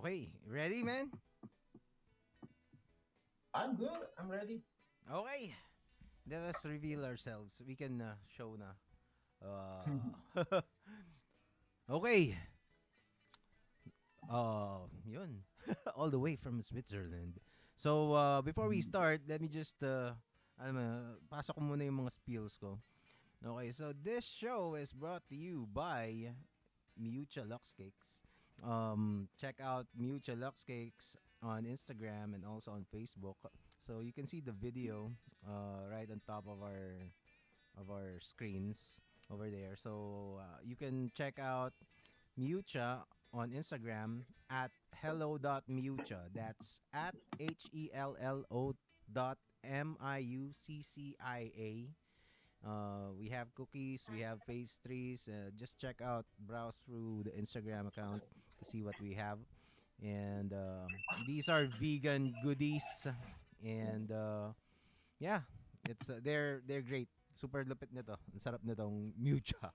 Okay, ready, man? I'm good. I'm ready. Okay, let us reveal ourselves. We can show na. Uh, okay, yun. All the way from Switzerland. So, before we start, let me just, pasok ko muna yung mga spills ko. Okay, so this show is brought to you by Miucha Lux Cakes. Check out Miucha Lux Cakes on Instagram and also on Facebook. So you can see the video right on top of our screens over there. So you can check out Miucha on Instagram at hello.miucha. That's at HELLO.MIUCCIA. We have cookies, we have pastries. Just check out, browse through the Instagram account to see what we have. And these are vegan goodies. And yeah, they're great. Super lupit nito. Ang sarap nitong mucha.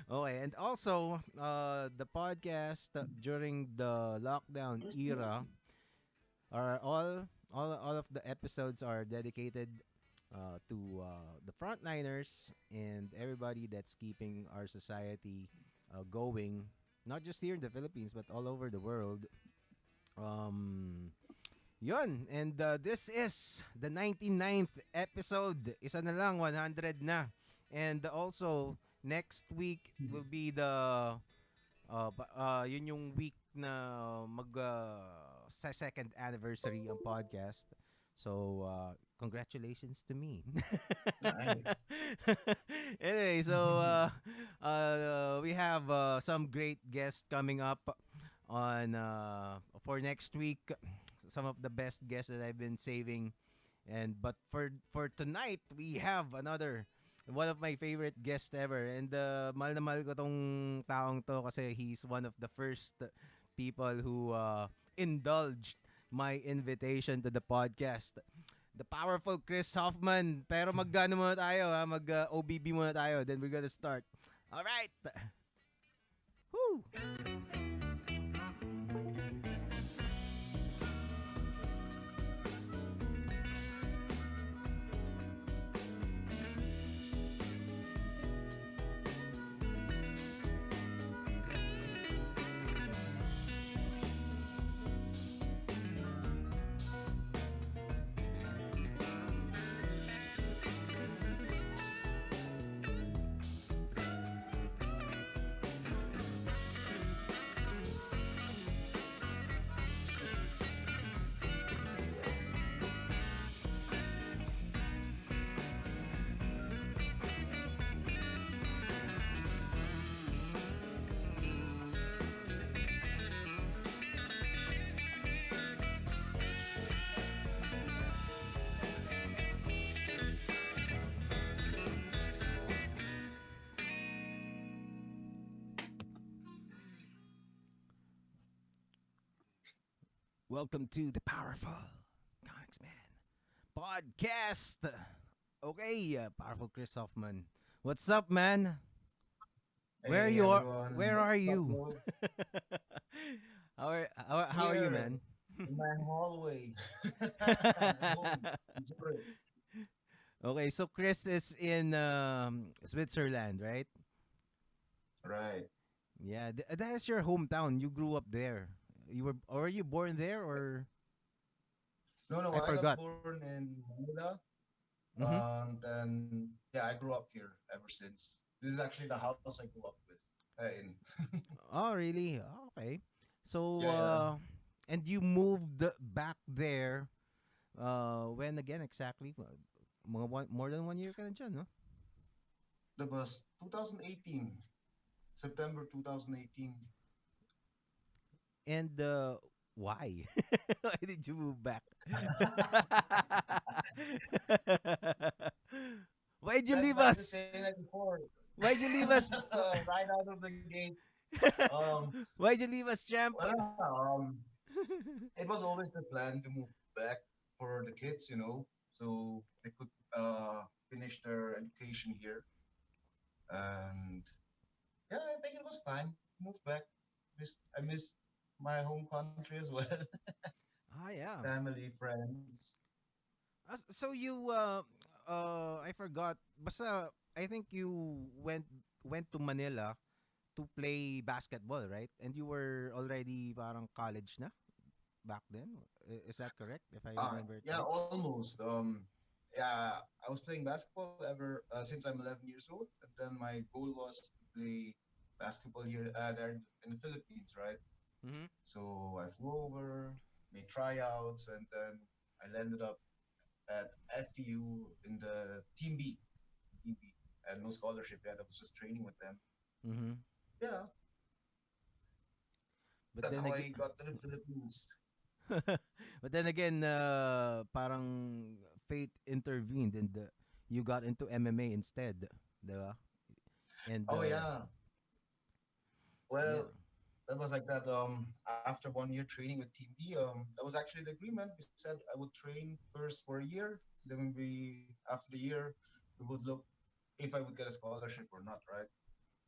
Okay, and also the podcast during the lockdown era are all of the episodes are dedicated to the frontliners and everybody that's keeping our society going, not just here in the Philippines but all over the world. Um, Yun, and this is the 99th episode. Isa na lang, 100 na. And also, next week will be the yun yung week na sa second anniversary ang podcast. So, congratulations to me. Nice. Anyway, so we have some great guests coming up on for next week. Some of the best guests that I've been saving. And but for tonight, we have another one of my favorite guests ever. And mahal na mahal ko tong taong to kasi he's one of the first people who indulged my invitation to the podcast. The powerful Chris Hofmann. Pero mag-ano muna tayo ha? Mag-OBB muna tayo. Then we're gonna start. All right. Woo! Welcome to the Powerful Comics Man podcast. Okay, Powerful Chris Hoffman. What's up, man? Where Hey you are? everyone. Where are What's up, you? bro? How are you, Here man? in my hallway at home in Zurich. Okay, so Chris is in Switzerland, right? Right. Yeah, that is your hometown. You grew up there. Were you born there or No, no, I I got forgot? born in Manila. Mm-hmm. Then yeah, I grew up here ever since. This is actually the house I grew up with. In. Oh, really? Oh, okay. So, Yeah, yeah. and you moved back there. When again exactly? More than 1 year ka na dyan, no? That was 2018, September 2018. And why? Why did you move back? Why'd you That's leave back to us? saying that before. Why'd you leave us? Right out of the gates. Um, Why'd you leave us, champ? well, it was always the plan to move back for the kids, so they could finish their education here. And yeah, I think it was time to move back. I missed my home country as well. Ah, yeah. Family, friends. So you I forgot. Basta I think you went to Manila to play basketball, right? And you were already parang college na back then. Is that correct? If I remember it Yeah, right. almost. Yeah, I was playing basketball ever since I'm 11 years old, and then my goal was to play basketball here, there in the Philippines, right? Mm-hmm. So I flew over, made tryouts, and then I landed up at FEU in the Team B. Team B. I had no scholarship yet. I was just training with them. Mm-hmm. Yeah, But that's then how again, I got to the Philippines. but then again, parang fate intervened and you got into MMA instead, diba? And Oh yeah. yeah. Well, that was like that. After 1 year training with Team B, that was actually the agreement. We said I would train first for a year, then we after the year we would look if I would get a scholarship or not, right?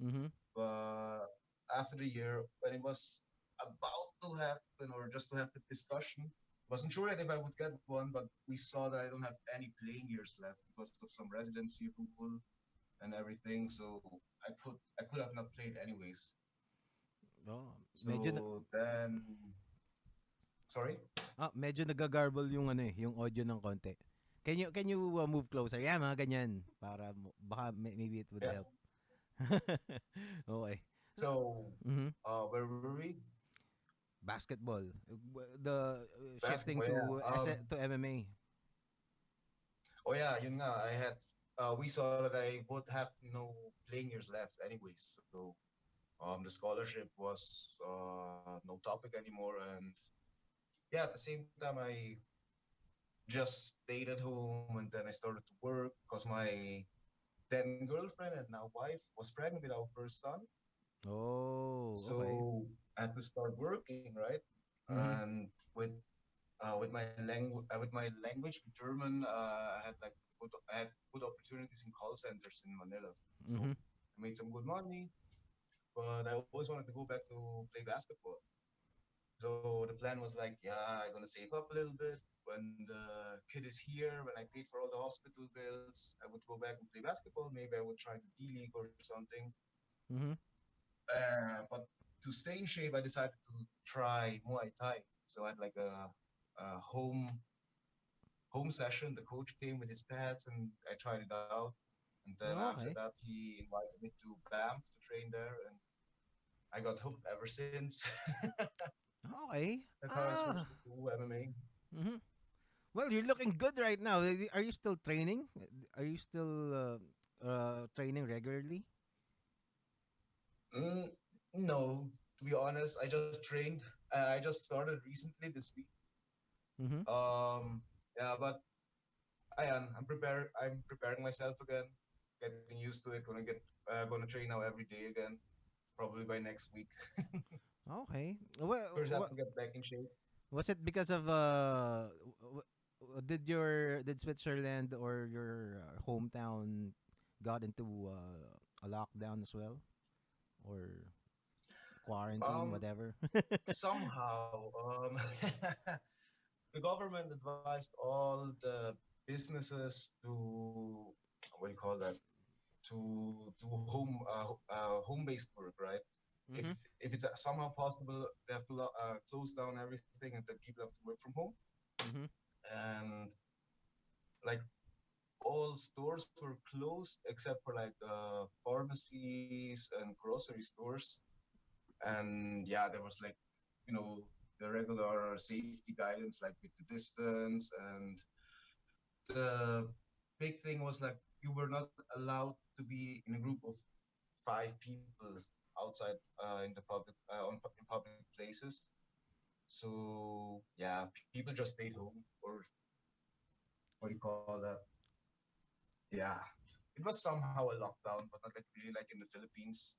Mm-hmm. But after the year, when it was about to happen or just to have the discussion, wasn't sure yet if I would get one, but we saw that I don't have any playing years left because of some residency rule and everything. So I could have not played anyways. Oh, So then, sorry. medyo nagagarble yung ano eh, yung audio ng konti. Can you move closer? Yeah, mga ganyan para baka maybe it would Yeah. help. Okay. So, Mm-hmm. where were we? Basketball. The shifting Basketball. Yeah. to MMA. Oh yeah. Yun nga. I had. We saw that I would have no playing years left, anyways. So, the scholarship was no topic anymore, and yeah, at the same time, I just stayed at home, and then I started to work because my then girlfriend and now wife was pregnant with our first son. Oh, okay. So I had to start working, right? Mhm. And with my language with German, I had good opportunities in call centers in Manila. So Mhm. I made some good money, but I always wanted to go back to play basketball. So the plan was like, yeah, I'm gonna save up a little bit. When the kid is here, when I paid for all the hospital bills, I would go back and play basketball. Maybe I would try the D League or something. Mhm. But to stay in shape, I decided to try Muay Thai. So I had like a home session. The coach came with his pads, and I tried it out. And then after Okay. that, he invited me to Banff to train there, and I got hooked ever since. Okay. That's how I switched to MMA. Mhm. Well, you're looking good right now. Are you still training? Are you still training regularly? Mm, no, to be honest, I just trained. I just started recently this week. Mhm. Yeah, but I am. I'm prepared. I'm preparing myself again, getting used to it. Gonna train now every day again, probably by next week. Okay. First, have Well, to get back in shape. was it because of did Switzerland or your hometown got into a lockdown as well or quarantine Um, whatever? Somehow, the government advised all the businesses to what do you call that? To home based work, right? If Mhm. if it's somehow possible, they have to close down everything, and then people have to work from home. Mhm. And like all stores were closed except for like pharmacies and grocery stores. And yeah, there was like you know the regular safety guidance, like with the distance, and the big thing was like you were not allowed to be in a group of 5 people outside in public places. So yeah, people just stayed home, or what do you call that? Yeah, it was somehow a lockdown, but not like really like in the Philippines.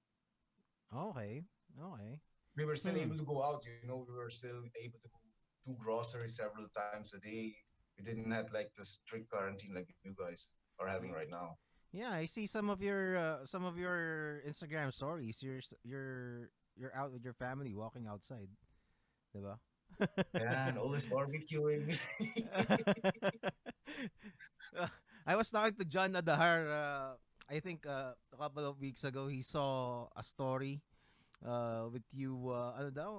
Okay. Okay. We were still Hmm. able to go out. We were still able to go do groceries several times a day. We didn't have like the strict quarantine like you guys are having Yeah. right now. Yeah, I see some of your Instagram stories. You're out with your family walking outside. diba? Yeah, and always barbecuing. I was talking to John Adahar. I think a couple of weeks ago, he saw a story with you. Ano daw?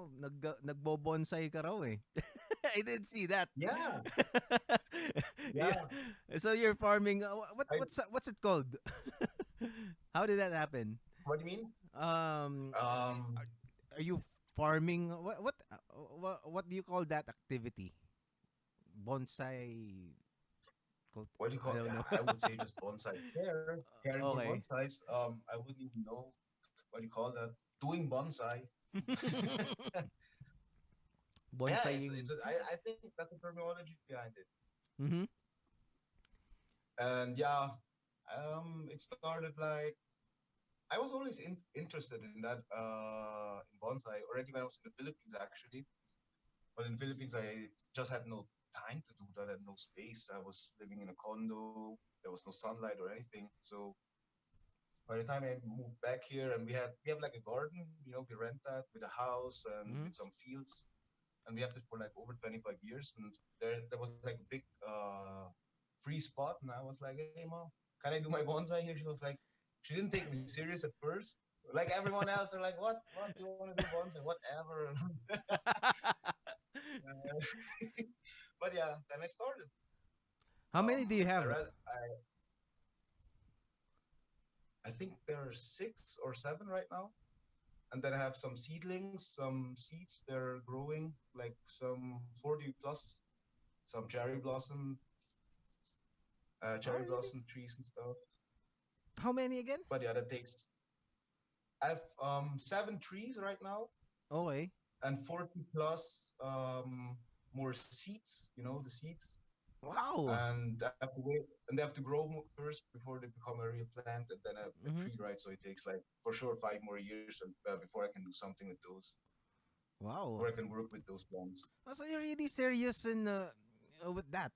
Nagbobonsai ka raw eh. I didn't see that. Yeah, Yeah. yeah. So you're farming. I What's it called? How did that happen? what do you mean? Um, Um, are you farming? What do you call that activity? Bonsai. what do you I call? don't know. I would say just bonsai care, caring for Okay. bonsais. I wouldn't even know what do you call that. Doing bonsai. Yeah, Bonsaiing. I think that's the terminology behind it. Mm-hmm. And yeah, it started like I was always interested in that in bonsai already when I was in the Philippines actually. But in the Philippines, I just had no time to do that. I had no space. I was living in a condo. There was no sunlight or anything. So by the time I moved back here, and we have like a garden, we rent that with a house and Mm-hmm. with some fields, and we have it for like over 25 years. And there was like a big free spot, and I was like, hey mom, can I do my bonsai here? She was like, she didn't take me serious at first. Like everyone else, they're like, what do you want to do bonsai? Whatever. But yeah, then I started. How many do you I have? read. I think there are 6 or 7 right now, and then I have some seedlings, some seeds. They're growing like some 40 plus, some Oh, cherry really? blossom trees and stuff. How many again? But yeah, that takes. I have 7 trees right now, Okay. and 40 plus more seeds. The seeds, Wow. and they have to wait, and they have to grow first before they become a real plant, and then a Mm-hmm. tree, right? So it takes like for sure 5 more years before I can do something with those, Wow. or I can work with those plants. Oh, so you're really serious in with that.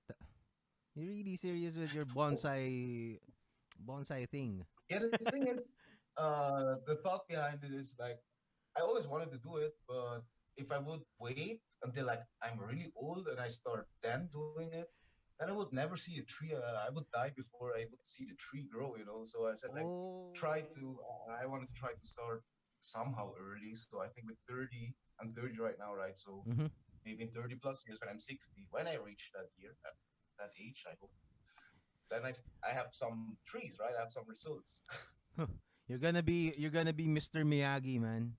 You're really serious with your Oh, bonsai thing. yeah, the thing is, the thought behind it is like I always wanted to do it, but if I would wait until like I'm really old and I start then doing it, then I would never see a tree. I would die before I would see the tree grow. So I said like, try Oh. to. I wanted to try to start somehow early. So I think with 30, I'm 30 right now, right? So Mm-hmm. maybe in 30 plus years when I'm 60, when I reach that year, that age, I hope, then I have some trees, right? I have some results. You're gonna be Mr. Miyagi, man.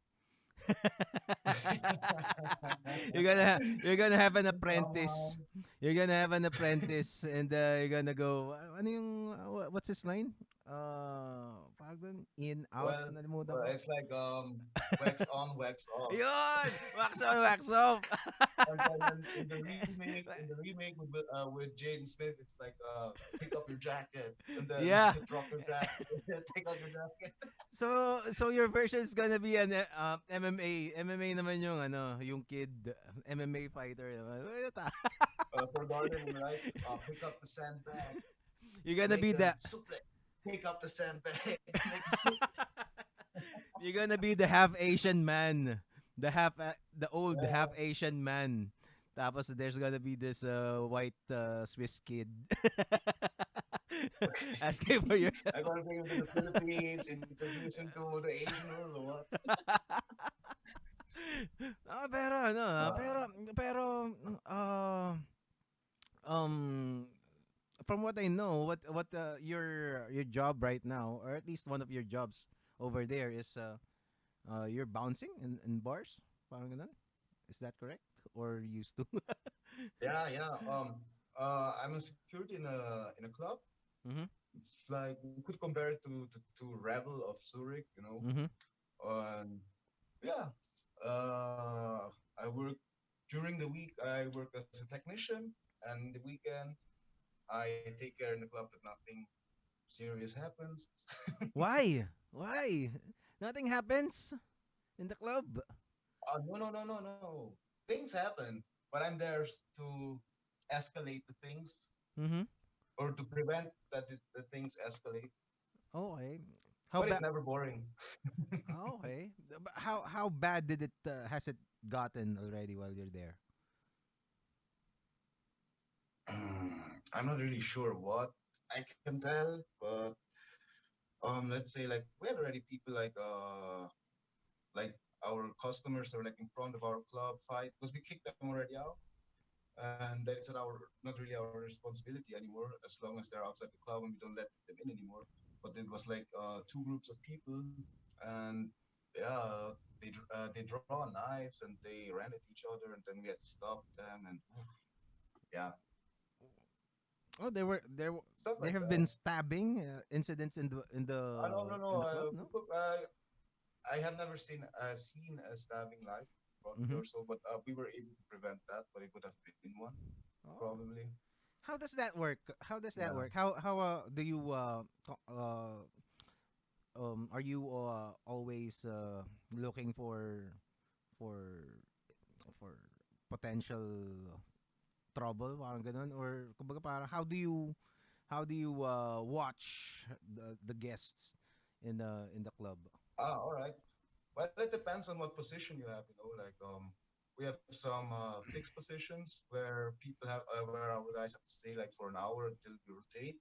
You're gonna have an Somehow, apprentice. You're gonna have an apprentice and you're gonna go ano yung what's his line? Pag dun, in out well, nalimutan ko. it's like wax on, wax off. Yun! Wax on, wax off. And then in the remake with Jaden Smith, it's like pick up your jacket and then Yeah. drop your jacket, take out your jacket. So your version is gonna be an MMA. MMA naman yung yung kid MMA fighter naman. For gardening, right? Pick up the sandbag, You're gonna make be the the suplex. Pick up the sandbag, make the suplex. you're gonna be the half Asian man. The old half Yeah. Asian man. Tapos there's gonna be this white Swiss kid asking for your I'm gonna bring him to the Philippines, introduce him to the Asian world or what? pero ano, Uh, pero uh, um from what I know, what your job right now, or at least one of your jobs over there is you're bouncing in bars, parang ganun. Is that correct? Or used to? yeah, yeah. I'm a security in a club. Mm-hmm. It's like we could compare it to Rebel of Zurich. Mm-hmm. And yeah, I work during the week. I work as a technician, and the weekend I take care in the club that nothing serious happens. Why? Why? Nothing happens in the club. No, no, no, no, no. Things happen, but I'm there to escalate the things Mm-hmm. or to prevent that the things escalate. Okay. How But it's bad? never boring. Okay. How bad did it has it gotten already while you're there? I'm not really sure what I can tell, but let's say like we had already people like our customers are like in front of our club fight because we kicked them already out, and that is not our not really our responsibility anymore as long as they're outside the club and we don't let them in anymore. But it was like two groups of people, and yeah, they draw knives and they ran at each other, and then we had to stop them, and yeah, Oh, stuff there like have that. been stabbing incidents in No, no, no. the club. No. I have never seen a stabbing live front Mm-hmm. or so, but we were able to prevent that. But it would have been one Oh. probably. How does that work? How does that Yeah. work? How do you are you always looking for for potential trouble, parang ganun, or kumbaga parang how do you watch the guests in the club? Ah, all right. Well, it depends on what position you have. Like we have some fixed positions where people have where our guys have to stay like for an hour until we rotate.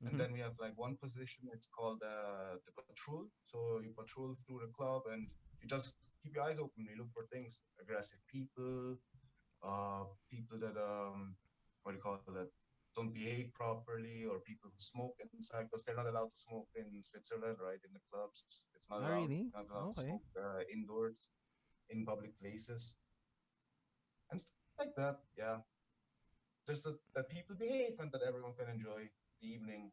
And Mm-hmm. then we have like one position, it's called the patrol. So you patrol through the club and you just keep your eyes open. You look for things, aggressive people, people that what do you call that, don't behave properly, or people who smoke inside because they're not allowed to smoke in Switzerland, right? In the clubs, it's not Oh, allowed. really? You're not allowed to Okay. smoke indoors in public places and stuff like that. Yeah, just that people behave and that everyone can enjoy the evening.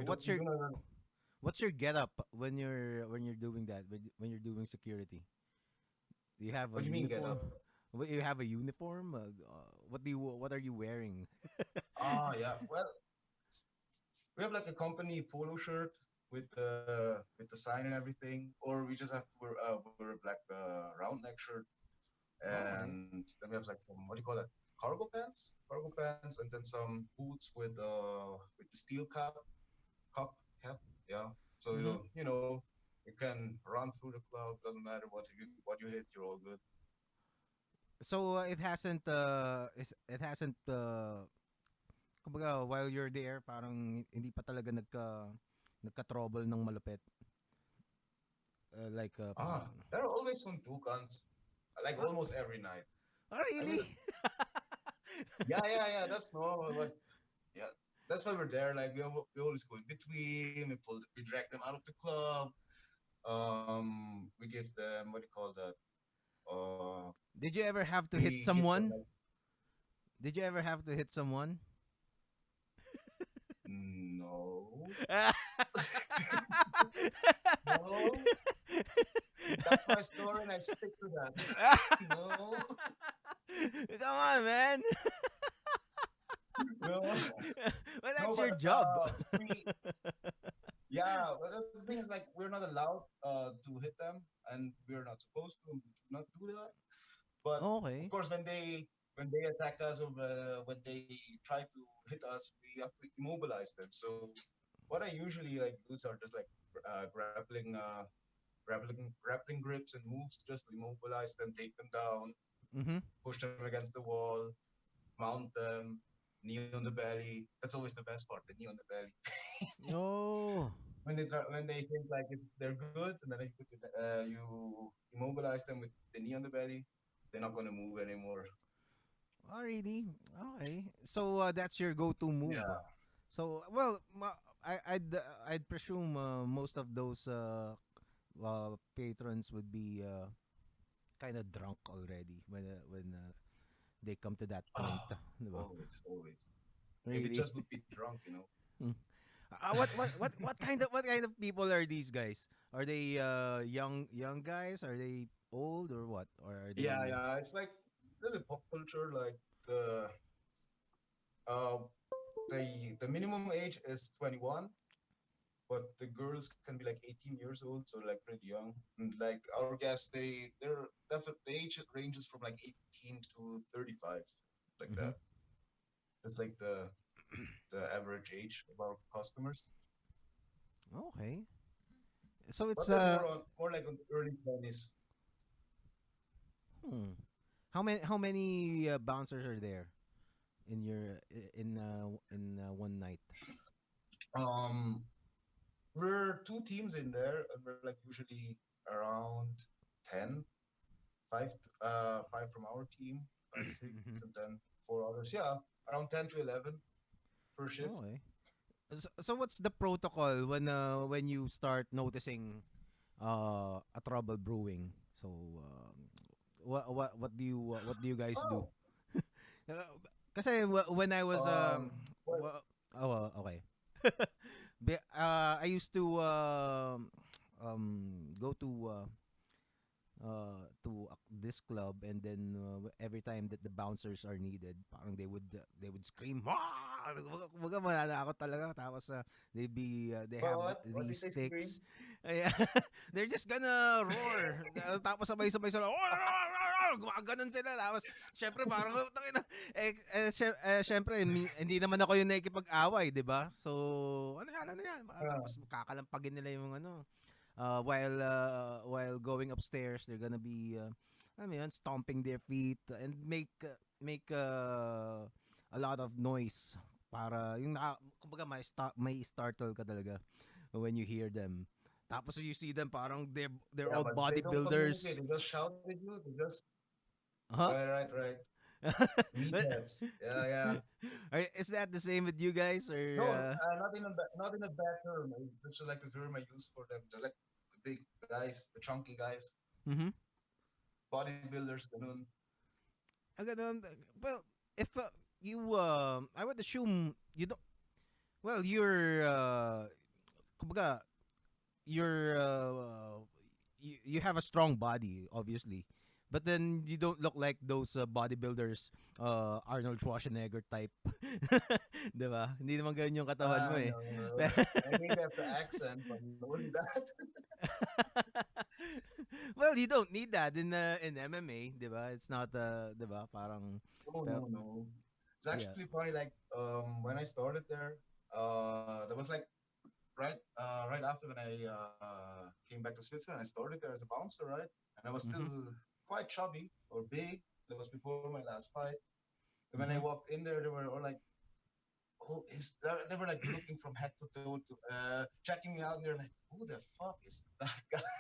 What's We your do not. what's your get up when you're doing that when you're doing security? Do you have What a do you mean get uniform? up? You have a uniform? What are you wearing? Ah, yeah. Well, we have like a company polo shirt with the sign and everything, or we just have to wear a black round neck shirt, Okay. and then we have like some, what do you call it, cargo pants, and then some boots with the steel cup cap, yeah. So Mm-hmm. you can run through the club. Doesn't matter what you hit, you're all good. So it hasn't kumbaga while you're there parang hindi pa talaga nagka-trouble ng malupit like Ah, parang there are always some tukans, like ah, almost every night. oh, I mean, really? yeah, that's normal. But yeah, that's why we're there. Like we always go in between. We drag them out of the club. We give them, what do you call that? Uh, Did you ever have to hit we give them someone? like, Did you ever have to hit someone? no, no. That's my story, and I stick to that. No, Come on, man. no, Well, no. that's But your job. we yeah. But the thing is, like, we're not allowed to hit them, and we're not supposed to. We should not do that. But of Okay. course, when they attack us, or when they try to hit us, we have to immobilize them. So what I usually like use are just like grappling grips and moves just to immobilize them, take them down, Mm-hmm. push them against the wall, mount them, knee on the belly. That's always the best part, the knee on the belly. Oh. When they think like they're good, and then you immobilize them with the knee on the belly, they're not gonna move anymore. Oh, really? Okay. So that's your go-to move. Yeah. So, well, I'd presume most of those patrons would be kind of drunk already when they come to that point, Ah, di ba? always. If it Really? just would be drunk. Hmm. What kind of people are these guys? Are they young guys? Are they old or what? Or are Yeah, they yeah. It's like little pop culture. Like uh the minimum age is 21, but the girls can be like 18 years old, so like pretty young. And like our guests, they're definitely the age ranges from like 18 to 35, like Mhm. that. It's like the average age of our customers. Okay. So it's But they're more like on the early 20s. hmm. How many bouncers are there in your in one night? Um, we're two teams in there, and we're like usually around 10, five from our team, five, six, Mm-hmm. and then four others. Yeah, around 10 to 11 per shift. Okay. So what's the protocol when you start noticing a trouble brewing? So what do you guys do? Oh, Uh, Kasi when I was well, okay. I used to go to this club, and then every time that the bouncers are needed, parang they would scream, "Wah!" Wag mananakot talaga. Tapos they have what these did they scream? sticks. Ayan. They're just gonna roar. Tapos sabay-sabay sila, gumaganon sila. Tapos syempre parang tangina, syempre hindi naman ako yung nakikipag-away, 'di ba? So ano yan. Uh, Tapos kakalampagin nila yung while going upstairs, they're gonna be alam mo yun, stomping their feet and make a lot of noise para yung kumbaga may startle ka talaga when you hear them. Tapos you see them parang they're yeah, all but they don't bodybuilders. communicate. They just shout at you. They just Huh? right. But Meatheads. Yeah, yeah. is that the same with you guys No, or not in a bad term. It's just like the term I use for them. They're like the big guys, the chunky guys, mhm. bodybuilders, ganun. Ganun. Well, if you I would assume you don't well kumbaga you're you have a strong body, obviously, but then you don't look like those bodybuilders, Arnold Schwarzenegger type. 'Di ba? Hindi naman ganun yung katawan mo eh. No, no. I think that's the accent, but only that. Well, you don't need that in MMA, 'di ba? It's not 'di ba? Parang Oh pero, no. It's yeah. actually funny. Like when I started there, there was like right after when I came back to Switzerland, I started there as a bouncer, right? And I was still Mhm. quite chubby or big. That was before my last fight. And when I Mhm. walked in there, they were all like, "Who is that?" They were like looking from head to toe to checking me out. And they're like, "Who the fuck is that guy?"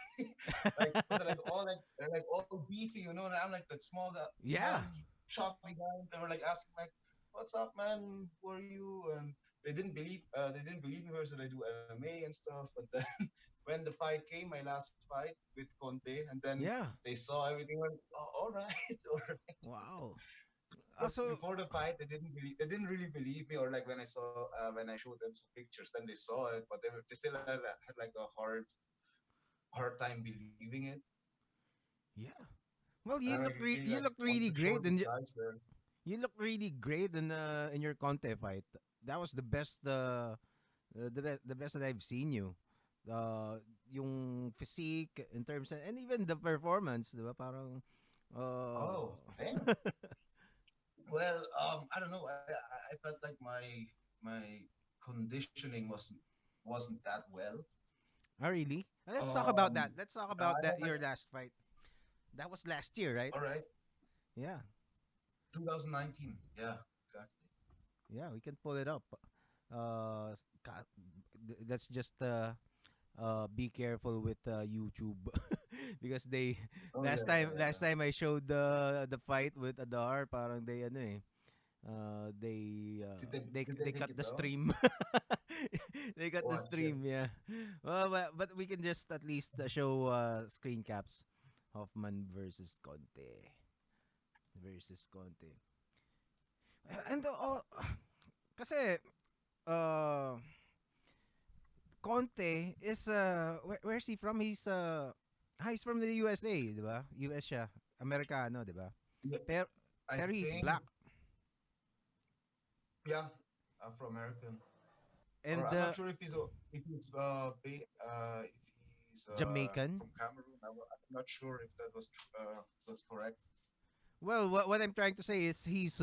Like, was it like all like they're like all beefy, you know? And I'm like that small, Yeah. chubby guy. They were like asking like, "What's up, man? Who are you?" And they didn't believe me first that I do MMA and stuff. But then when the fight came, my last fight with Conte, and then Yeah. they saw everything. Went, oh, all right, all right. Wow. Because So before the fight, they didn't really believe me, or like when I showed them some pictures, then they saw it, but they still had like a hard time believing it. yeah. Well, And I really you like look wanted really to show great, these and guys there. you look really great in your Conte fight. That was the best the best that I've seen you. Uh yung physique in terms of, and even the performance, 'di ba? Parang Oh, uh thanks. Well, I don't know. I felt like my conditioning wasn't that well. really? Let's talk about Um, that. Let's talk I about had that like your last fight. That was last year, right? all right, Yeah. 2019. Yeah, exactly. Yeah, we can pull it up. Let's just be careful with YouTube because they Oh yeah, yeah, last yeah. time I showed the fight with Adar, parang they ano eh, Did they they take cut it the down? stream. They cut the Oh shit. stream, yeah. Well, but we can just at least show screen caps. Hoffman versus Conte. Versus Conte. And kasi uh Conte is where's he from? He's from the USA, 'di ba? US siya. Amerikano, 'di ba? Yeah, Pero I pero he's think black. yeah, Afro American. Or And I'm not sure if he's Jamaican. from Cameroon. I'm not sure if that's correct. Well, what I'm trying to say is he's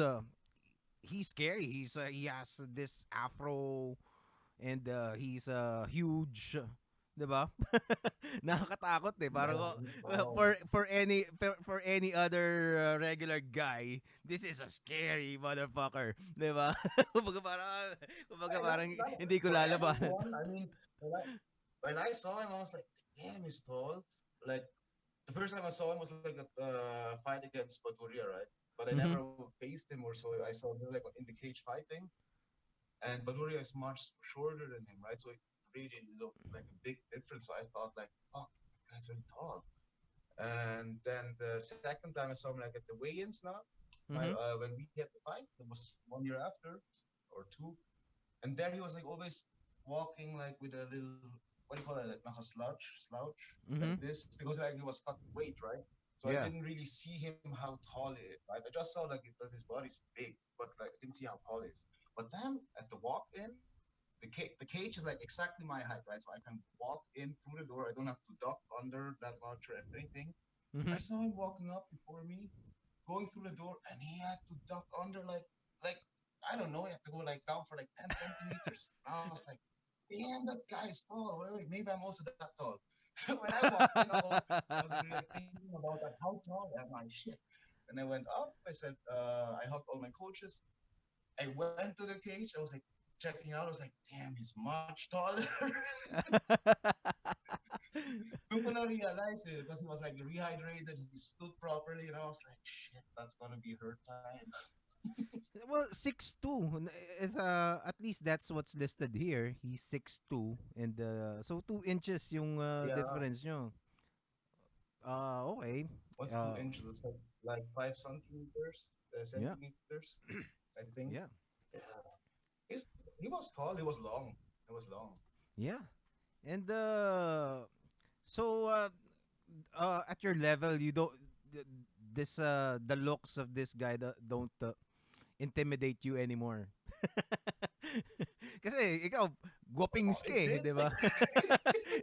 scary. He has this afro, and he's huge. 'di ba? Nakakatakot eh. Parang Oh, for any other regular guy, this is a scary motherfucker, 'di ba? Kumbaga parang not hindi ko for lalabanan. anyone. I mean, when I, when I saw him, I was like, damn, he's tall. Like, the first time I saw him was like at the fight against Baduria, right? But I Mhm. never faced him or so. I saw him like in the cage fighting, and Baduria is much shorter than him, right? So it really looked like a big difference. So I thought like, oh, the guy's really tall. And then the second time I saw him like at the weigh-ins now, my Mhm. when we had the fight, it was 1 year after or two, and there he was like always walking like with a little, what do you call it, like a slouch like Mhm. this, because like he was cut weight, right? So I Yeah. didn't really see him how tall he is, right? I just saw like that his body's big, but like I didn't see how tall he is. But then at the walk-in, the cage is like exactly my height, right? So I can walk in through the door. I don't have to duck under that much or anything. I Mhm. saw him walking up before me, going through the door, and he had to duck under like I don't know, he had to go like down for like 10 centimeters. And I was like, damn, that guy is tall. Wait, maybe I'm also that tall. So when I walked in, I was like really thinking about that. How tall am I? Shit. And I went up. I said, I hugged all my coaches. I went to the cage. I was like checking out. I was like, damn, he's much taller. I'm gonna realize it because he was like rehydrated. He stood properly, and I was like, shit, that's gonna be her time. Well, 6'2" is at least that's what's listed here. He's 6'2" and so 2 inches yung Yeah, difference nyo. Okay. what's two Uh, inches? It's like 5 centimeters, yeah. centimeters, I think. Yeah. Yeah, he was tall. He was long. He was long. Yeah. And so at your level, you don't th- this the looks of this guy don't intimidate you anymore. Kasi ikaw gwapings ka It eh, did. 'di ba?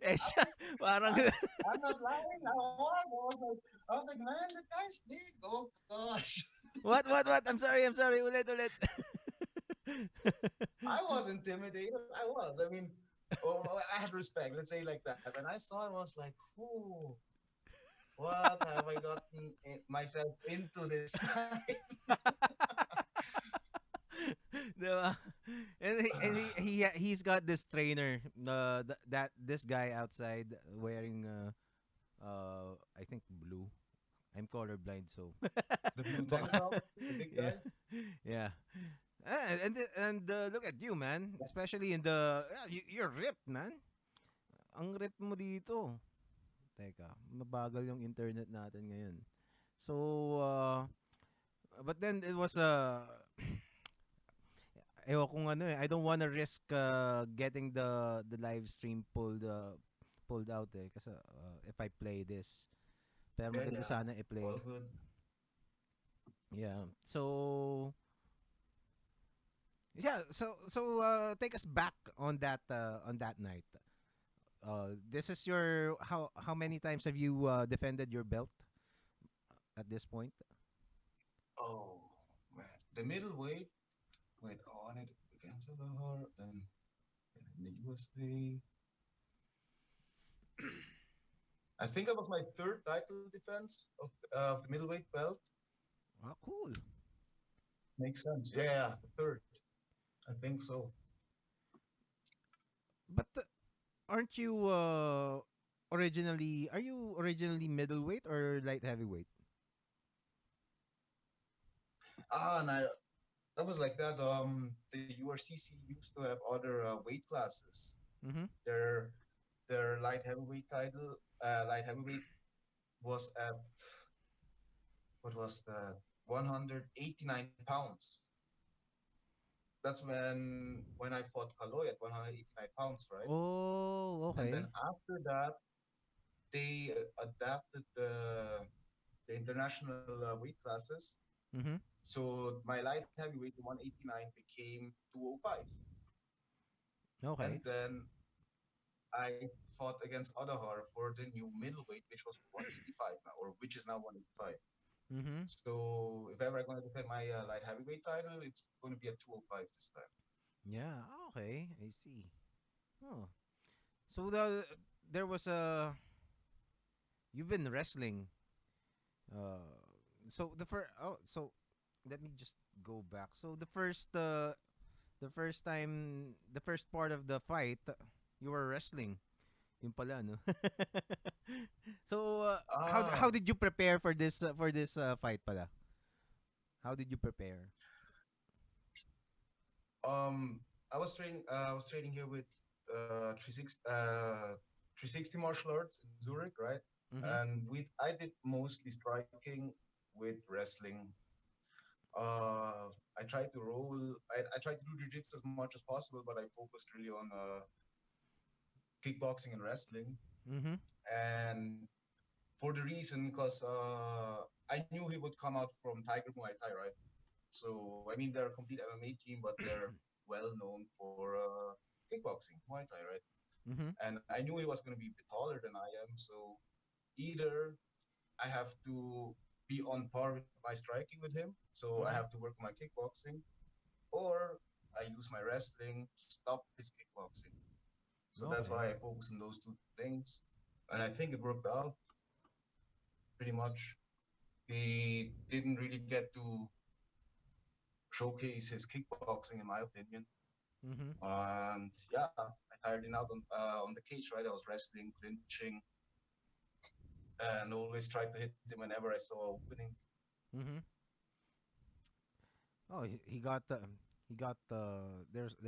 Eh siya parang I, I'm not lying. I was like, man, the guy's big. Oh gosh. what? I'm sorry. Ulit. I was intimidated. I was. I mean, oh, I had respect. Let's say like that. When I saw him, I was like, "Whoo, what have I gotten myself into this time?" 'Di ba? And he's got this trainer that this guy outside wearing I think blue. I'm colorblind so The blue tank baka top, the big yeah. guy. Yeah. And look at you, man. Especially in you're ripped, man. Ang ripped mo dito. Teka, mabagal yung internet natin ngayon. So, but then it was ewan kung ano eh. I don't wanna risk getting the live stream pulled out eh. Kasi if I play this. Pero Yeah, maganda yeah, sana all i-play. good. Yeah. So, yeah. So take us back on that night. This is your how many times have you defended your belt at this point? Oh man, the middleweight. Wait, I wanted against Alahar, then in the USA. I think that was my third title defense of the middleweight belt. Ah, cool. Makes sense. Yeah, the third. I think so. But aren't you originally are you originally middleweight or light heavyweight? And that was like that. The URCC used to have other weight classes. Mm-hmm. Their their light heavyweight was at, what was that? 189 pounds. That's when I fought Kaloy at 189 pounds, right? Oh, And then okay. after that, they adapted the international weight classes. Mm-hmm. So my light heavyweight 189 became 205, and Okay. then I fought against Adahar for the new middleweight, which was 185 now, or which is now 185. Mm-hmm. So if ever I'm going to defend my light heavyweight title, it's going to be at 205 this time. Yeah. Okay. I see. Oh. So there was a you've been wrestling. Uh, so the first so let me just go back. So the first time the first part of the fight you were wrestling. Yung pala no. So how Ah, did you prepare for this fight pala? How did you prepare? I was training here with 360 360 martial arts in Zurich, right? Mhm. And I did mostly striking with wrestling. I tried to roll. I tried to do jiu-jitsu as much as possible, but I focused really on kickboxing and wrestling. Mhm. And for the reason, because I knew he would come out from Tiger Muay Thai, right? So I mean, they're a complete MMA team, but they're well known for kickboxing, Muay Thai, right? Mhm. And I knew he was going to be a bit taller than I am, so either I have to be on par with my striking with him, so I Mhm. have to work on my kickboxing, or I use my wrestling to stop his kickboxing. So that's Okay. why I focus on those two things, and I think it worked out pretty much. He didn't really get to showcase his kickboxing, in my opinion. Mhm. And yeah, I tired him out on the cage, right? I was wrestling, clinching, and always tried to hit him whenever I saw opening. Mhm. Oh, he got there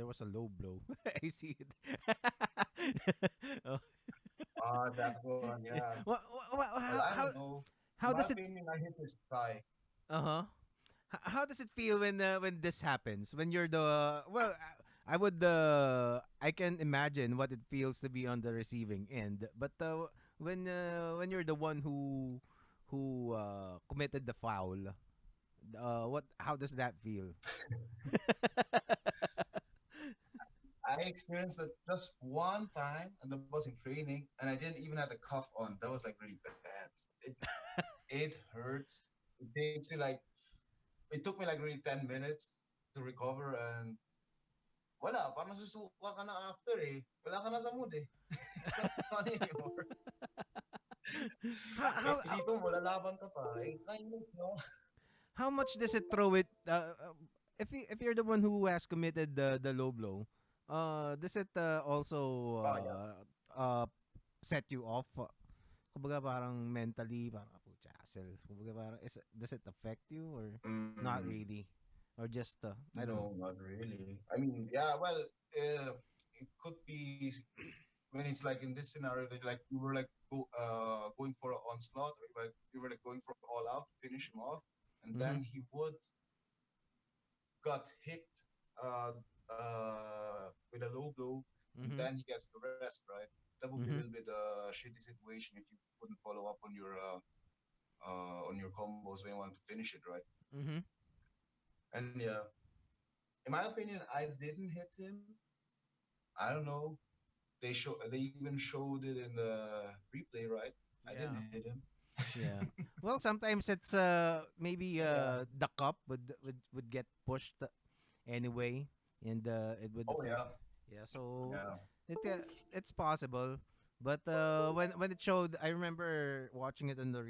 was a low blow. I see it. Oh, That one, yeah. Well, I don't know. In how my does it opinion, I hit his thigh. uh-huh how does it feel when this happens when you're the well I would I can imagine what it feels to be on the receiving end, but when you're the one who committed the foul, what how does that feel? I experienced that just one time, and that was in training, and I didn't even have the cuff on. That was like really bad. It it hurts. It takes you like it took me like really 10 minutes to recover, and wala, parang nasusuka ka na after eh. Wala ka na sa mood eh. It's not funny anymore. Isipin mo, lalaban ka pa. Eh, kind of, no? how much does it throw it if you're the one who has committed the low blow, does it also Oh, yeah. set you off, kumbaga parang mentally parang putya hassle, kumbaga parang does it affect you or not Mm, really, or just I don't know. no, not really. I mean, yeah, well, it could be when it's like in this scenario that like you were like going for an onslaught, or you were like going for all out to finish him off, and Mhm. then he would got hit uh, with a low blow, and Mhm. then he gets the rest, right? That would be a little Mhm. bit shitty situation if you couldn't follow up on your combos when you want to finish it, right? Mhm. And yeah, in my opinion, I didn't hit him. I don't know. They even showed it in the replay, right? I didn't Yeah. hit him. Yeah. Well, sometimes it's maybe Yeah. the cup would get pushed anyway, and it would Oh affect. yeah. Yeah, so Yeah. it's possible, but when it showed, I remember watching it on the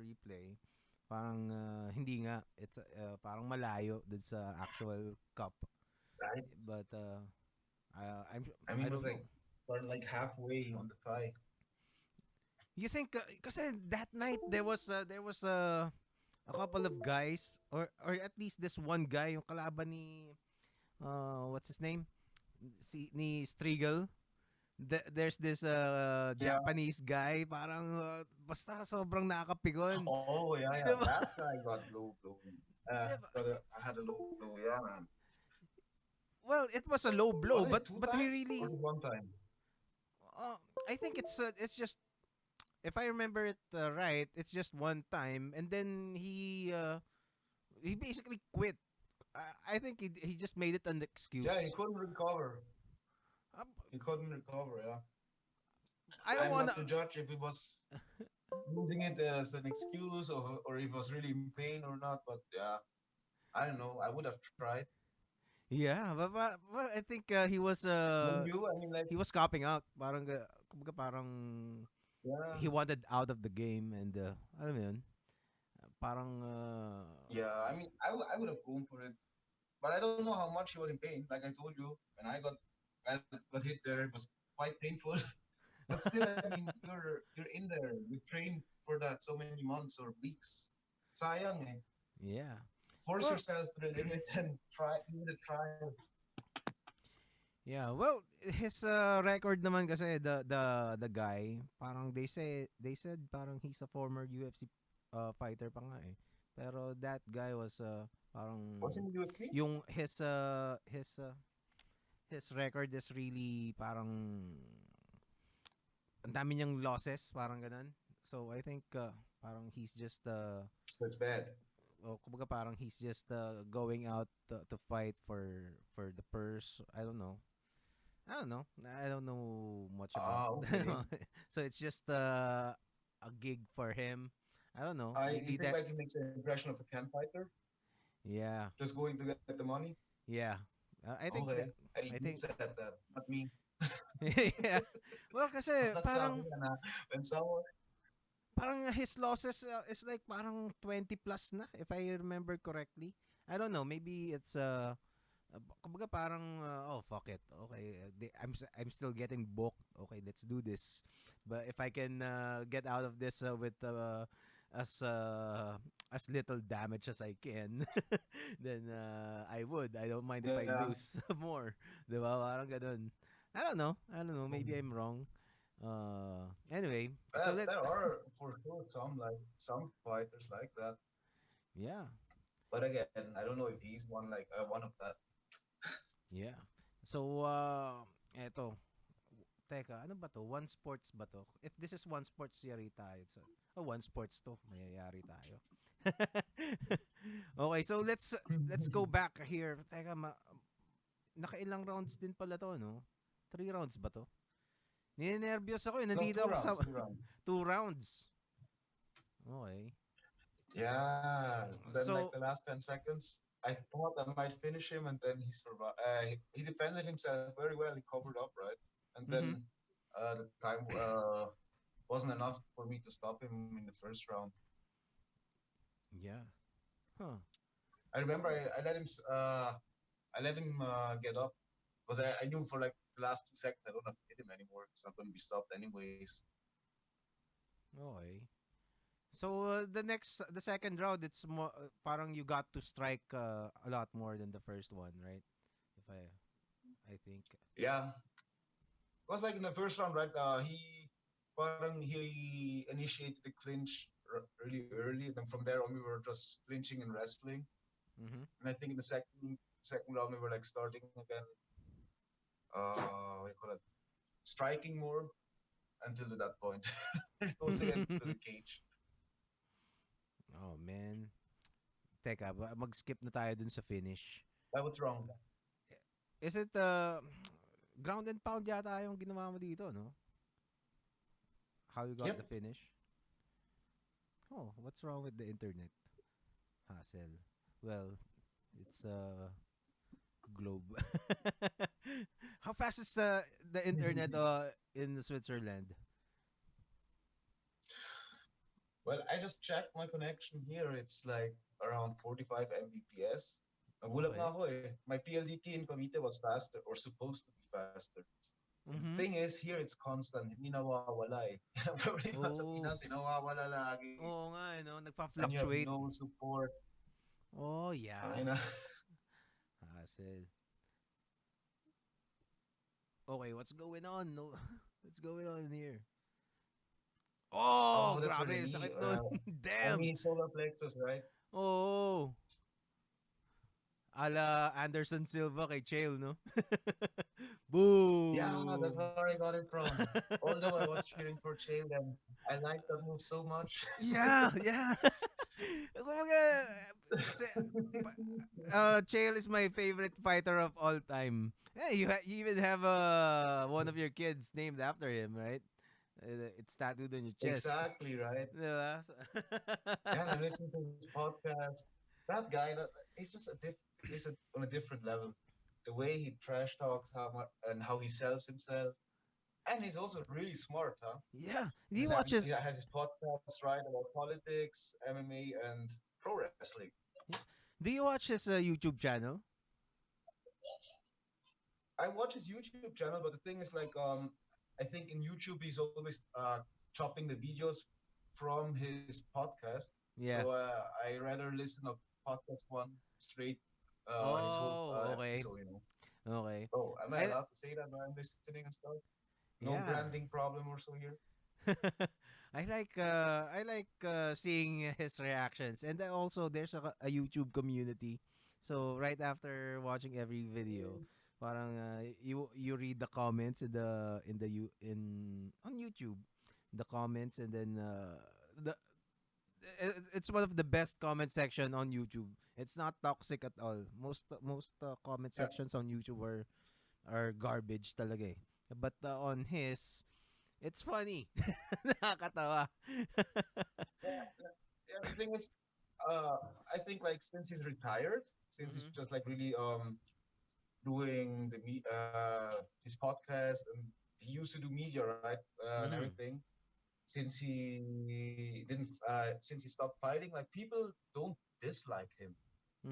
replay. Parang hindi nga, it's parang malayo dun sa actual cup, Right. but I mean, I it was don't know. like started like halfway on the thigh. You think kasi that night there was a couple of guys, or at least this one guy yung kalaban ni what's his name, si ni Striegel. There's this Yeah. Japanese guy, parang basta sobrang nakakapigon. Oh yeah, yeah. Diba? That guy got low blow. Diba? I had a low blow. Yeah, man. Well, it was a low blow, Wasn't it two but he times or really just one time? uh, I think it's just, if I remember it right, it's just one time, and then he basically quit. I think he just made it an Yeah, he excuse. couldn't recover. Um, He couldn't recover. Yeah. I don't I'm wanna. not to judge if he was using it as an excuse or if he was really in pain or not. But yeah, I don't know. I would have tried. Yeah, but I think When you, I mean, like, he was copping out. Parang kumbaga parang Yeah. he wanted out of the game and alam mo yun, parang Yeah, I mean, I would have gone for it, but I don't know how much he was in pain. Like I told you, when I got hit there, it was quite painful. But still, I mean, you're in there. You trained for that so many months or weeks. Sayang eh. yeah. Force Well, yourself to the limit and try. Give it a try. yeah. Well, his record naman kasi the guy, parang they said parang he's a former UFC fighter pa nga eh. Pero that guy was parang Was in the UFC? yung his record is really parang ang dami niyang losses, parang ganun. So I think parang he's just So it's bad. kumbaga parang he's just going out to fight for the purse. I don't know. I don't know much about. Ah, okay. So it's just a gig for him. I don't know. You Maybe think that. like he makes an impression of a camp fighter, Yeah. just going to get the money? Yeah. I think that. Okay. Hey, I you think. said that, not me. Yeah. Well, kasi I'm not parang sounding when someone. his losses is like parang 20 plus na if I remember correctly. I don't know. Maybe it's kumbaga parang oh fuck it. Okay, I'm still getting booked. Okay, let's do this. But if I can get out of this with as as little damage as I can, then I would. I don't mind if I Yeah. lose more. 'Di ba? Parang ganun. I don't know. I don't know. Maybe I'm wrong. Anyway, so Well, let there are for sure some fighters like that. yeah. But again, I don't know if he's one of that. Yeah. So eto. Teka, ano ba to? One sports ba to? If this is one sports, yari tayo. So, one sports to. Mayayari tayo. Okay, so let's go back here. Teka, nakailang rounds din pala to, no? 3 rounds ba to? Ninenervyos ako eh. No, Nandito two ako sa rounds, 2 rounds. 2 rounds. Okay. Yeah. Then like So, the last 10 seconds, I thought I might finish him, and then he survived. He defended himself very well. He covered up, right? And mm-hmm. then the time wasn't enough for me to stop him in the first round. Yeah. Huh. I remember I let him get up because I knew for like the last 2 seconds I don't have to hit him anymore. It's not going to be stopped anyways. Okay. So the second round, it's more parang you got to strike a lot more than the first one, right? If I think. Yeah, it was like in the first round, right? He initiated the clinch really early, and then from there on we were just clinching and wrestling. Mm-hmm. And I think in the second round we were like starting again. What do you call it? Striking more until to that point. Goes again to the cage. Oh man. Teka, mag-skip na tayo dun sa finish. What's wrong? Is it ground and pound yata yung ginawa mo dito, no? How you got Yep. the finish? Oh, what's wrong with the internet? Hassle. Well, it's globe. How fast is the internet in Switzerland? Well, I just checked my connection here. It's like around 45 Mbps. Nagulat Okay. na ako eh. My PLDT in Cavite was faster or supposed to be faster. The Mm-hmm. thing is, here it's constant. Hindi nawawala eh. Problema sa Pinas, nawawala lagi. Oo nga, no? And you have Nagfa-fluctuate. no support. Oh, yeah. Ay na. Hassle. Okay, what's going on? No, what's going on here? Oh, That's grabe, really sakit nun. Damn. me solar plexus, right? Oh. Ala Anderson Silva kay Chael, no? Boo! Yeah, that's where I got it from. Although I was cheering for Chael and I liked that move so much. Yeah, yeah. Kumbaga, Chael is my favorite fighter of all time. Yeah, you even have one of your kids named after him, right? It's tattooed on your chest. Exactly, right? Diba? Yeah, I listened to his podcast. That guy, he's just on a different level. The way he trash talks, how much and how he sells himself. And he's also really smart, huh? Yeah. Do He's you having watch his he has his podcast right about politics, MMA, and pro wrestling. yeah. Do you watch his YouTube channel? I watch his YouTube channel, but the thing is like I think in YouTube he's always chopping the videos from his podcast. So Yeah. I rather listen of podcast one straight his whole Oh, okay. episode, you know. Okay. Oh, am I I allowed to say that when I'm listening and stuff? No yeah. branding problem or so here. I like seeing his reactions, and then also there's a YouTube community. So right after watching every video, parang you read the comments in the you in on YouTube, the comments, and then the it's one of the best comment section on YouTube. It's not toxic at all. Most comment Yeah, sections on YouTube are garbage talaga eh. But on his, it's funny. Nakakatawa. yeah. The thing is, uh, I think like since he's retired, since he's Mhm. just like really doing his podcast, and he used to do media, right, and Mhm. everything. Since he stopped fighting, like people don't dislike him.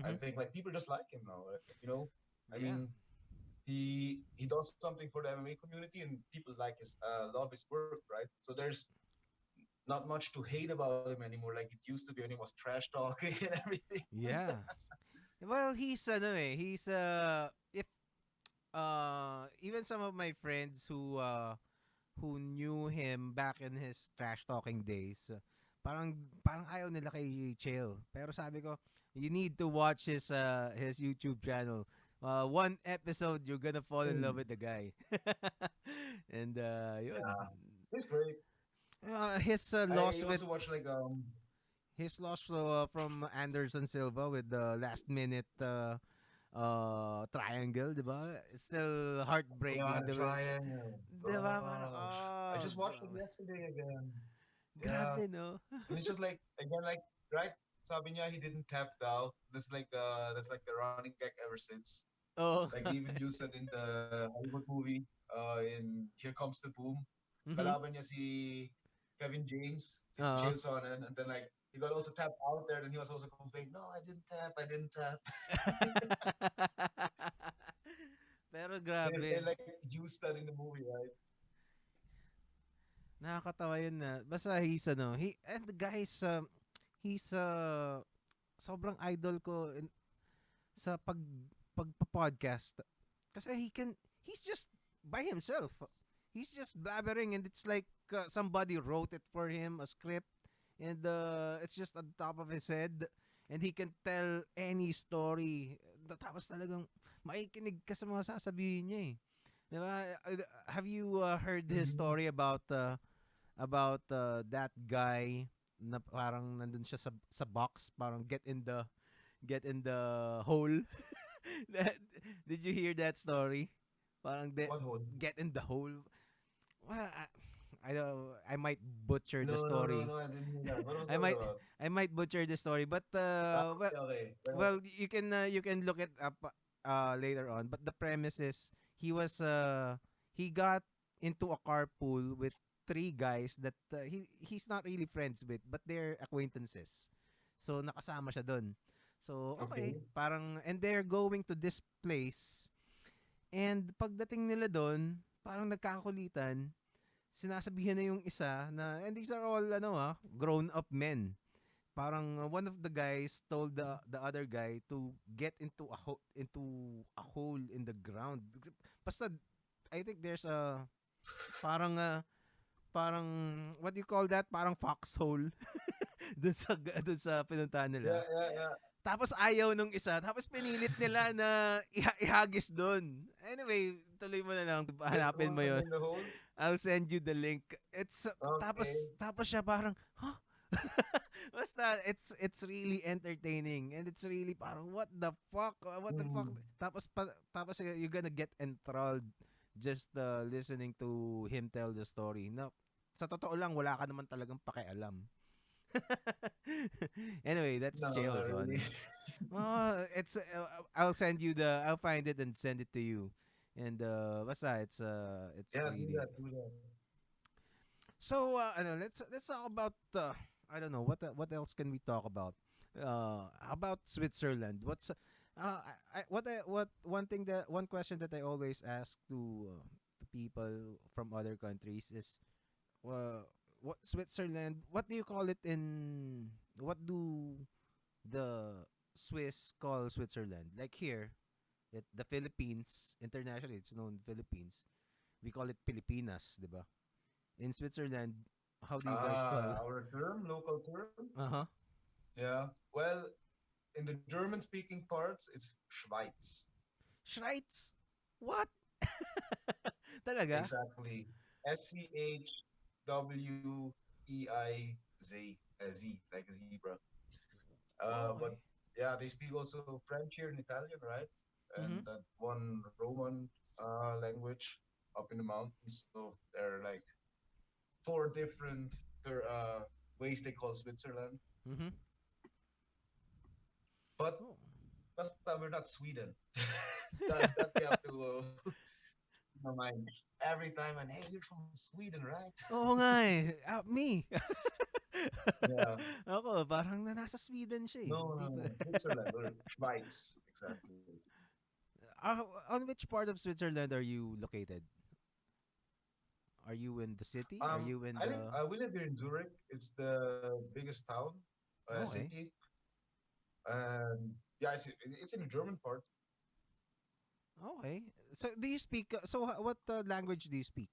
I Mhm. think like people just like him now. You know, I Yeah. mean, he does something for the MMA community, and people like his love his work, right? So there's not much to hate about him anymore, like it used to be when he was trash talking and everything. Yeah. Well, he's he's if even some of my friends who knew him back in his trash talking days, parang ayaw nila kay Chael. Pero sabi ko, you need to watch his YouTube channel. One episode, you're gonna fall in love Mm, with the guy. And yun. yeah, he's great. His I loss with also watch like his loss from Anderson Silva with the last minute triangle, 'di ba? It's still yeah, heartbreaking the the way, triangle. 'di ba? Parang Gosh, I just watched it grabe. yesterday again. Yeah, Grabe, no? and it's just like again, like right. Sabi niya he didn't tap out. That's like the running gag ever since. Oh. Like they even used it in the Hollywood movie. In Here Comes the Boom. Mhm. Kalaban niya si Kevin James, si Oo. Chael Sonnen, and then like he got also tapped out there, and he was also complaining, "No, I didn't tap. I didn't tap." Pero They grabe. like used that in the movie, right? Nakakatawa yun na. Basta he's and the guys he's sobrang idol ko sa pagpa-podcast. Kasi he's just by himself. He's just blabbering, and it's like somebody wrote it for him, a script, and it's just on top of his head, and he can tell any story. Tapos talagang makikinig ka sa mga sasabihin niya eh. Diba? Have you heard his Mm-hmm. story about that guy na parang nandun siya sa box, parang get in the hole? that, did you hear that story? Parang What one? get in the hole. Well, I might butcher the No, no, no, story. no. I didn't hear that. What was I that might about? I might butcher the story, but Okay, okay. well, you can look it up later on. But the premise is he got into a carpool with three guys that he's not really friends with, but they're acquaintances. So nakasama siya doon. So okay, Okay. parang and they're going to this place, and pagdating nila doon, parang nagkakakulitan, sinasabihan na yung isa na, and these are all grown up men. Parang one of the guys told the other guy to get into a hole in the ground. Basta I think there's a parang parang what do you call that? Parang foxhole dun sa pinuntahan Yeah, nila. yeah, yeah. Tapos ayaw nung isa. Tapos pinilit nila na ihagis doon. Anyway, tuloy mo na lang. They Hanapin throw mo them yon. in the hole. I'll send you the link. It's Okay. tapos siya parang, huh? Basta it's really entertaining, and it's really parang what the fuck? What the fuck? Mm. Tapos you're gonna get enthralled just listening to him tell the story. No, sa totoo lang wala ka naman talagang pakialam. Anyway, that's No, Chael not really. Sonnen. I'll find it and send it to you. And basta it's Yeah, do really that, do that. so. Ano, let's talk about. I don't know what else can we talk about. About Switzerland. What's what one thing that one question that I always ask to people from other countries is, what Switzerland? What do you call it in? What do the Swiss call Switzerland? Like here, the Philippines internationally, it's known Philippines. We call it Pilipinas, diba? In Switzerland, how do you guys call? Our term, local term. Uh huh. Yeah. Well, in the German-speaking parts, it's Schweiz. Schweiz. What? Talaga? Exactly. Schweiz, like a zebra. But Okay. yeah, they speak also French here and Italian, right? And Mhm. that one Roman language up in the mountains. So there are like four different ways they call Switzerland. Mhm. But Oh. we're not Sweden. That we have to keep in mind every time. And hey, you're from Sweden, right? Oo nga eh. Me. Yeah. Ako, parang nasa Sweden siya eh. No, Hindi no, pa. no. Switzerland or Schweiz, exactly. On which part of Switzerland are you located? Are you in the city? Are you in the? We live here in Zurich. It's the biggest town, Okay. city, and yeah, it's in the German part. Okay. So do you speak? So what language do you speak?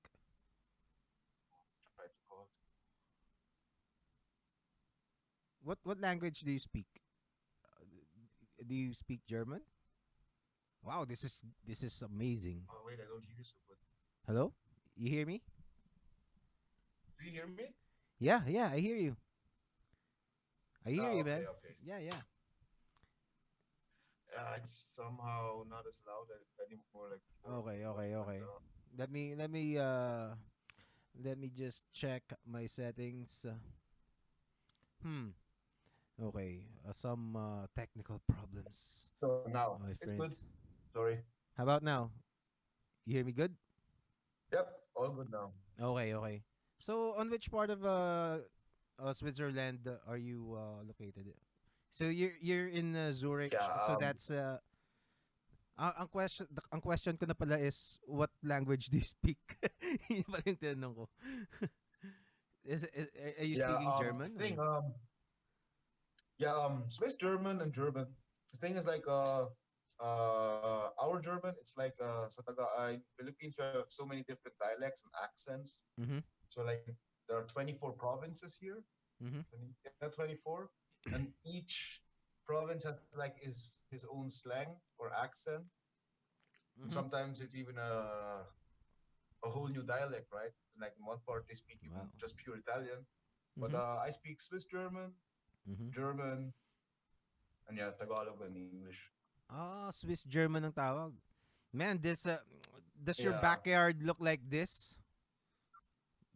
Try to call it. What language do you speak? Do you speak German? Wow, this is amazing. Oh wait, I don't hear you so good. Hello? You hear me? Do you hear me? Yeah, yeah, I hear you. I hear you, Okay, man. okay. Yeah, yeah. It's somehow not as loud anymore like before. Okay, But okay, okay. Let me just check my settings. Hmm. Okay. Some technical problems, so now my it's good. friends. Sorry. How about now? You hear me good? Yep, all good now. Okay, okay. So, on which part of Switzerland are you located? So you're in Zurich. Yeah. So that's ang question ko na pala is what language do you speak? Yun pala yung tinanong ko. Are you Yeah. speaking German Thing. or? Yeah. Swiss German and German. The thing is like our German. It's like sa in Philippines we have so many different dialects and accents. Mhm. So like there are 24 provinces here. Mhm. 20, yeah, 24, and each province has like his own slang or accent. And Mhm. sometimes it's even a whole new dialect, right? Like in one part they speak even Wow. just pure Italian, but Mhm. I speak Swiss German, Mhm. German, and yeah, Tagalog and English. Swiss German ang tawag. Man, this does your Yeah. backyard look like this?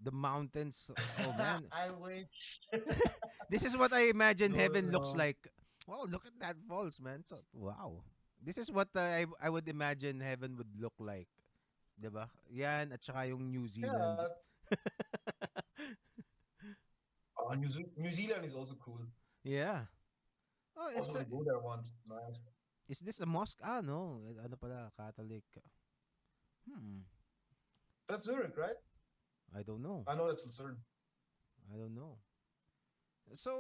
The mountains. Oh man. I wish. This is what I imagine No, heaven looks no. like. Oh, look at that falls, man. So, wow. This is what I would imagine heaven would look like. 'Di ba? Yan at saka yung New Zealand. Yeah. New Zealand is also cool. Yeah. Oh, Also, we go there once. Nice. is this a mosque? No. Ano pala, Catholic. Hmm. That's Zurich, right? I don't know. I know that's Lucerne. I don't know. So,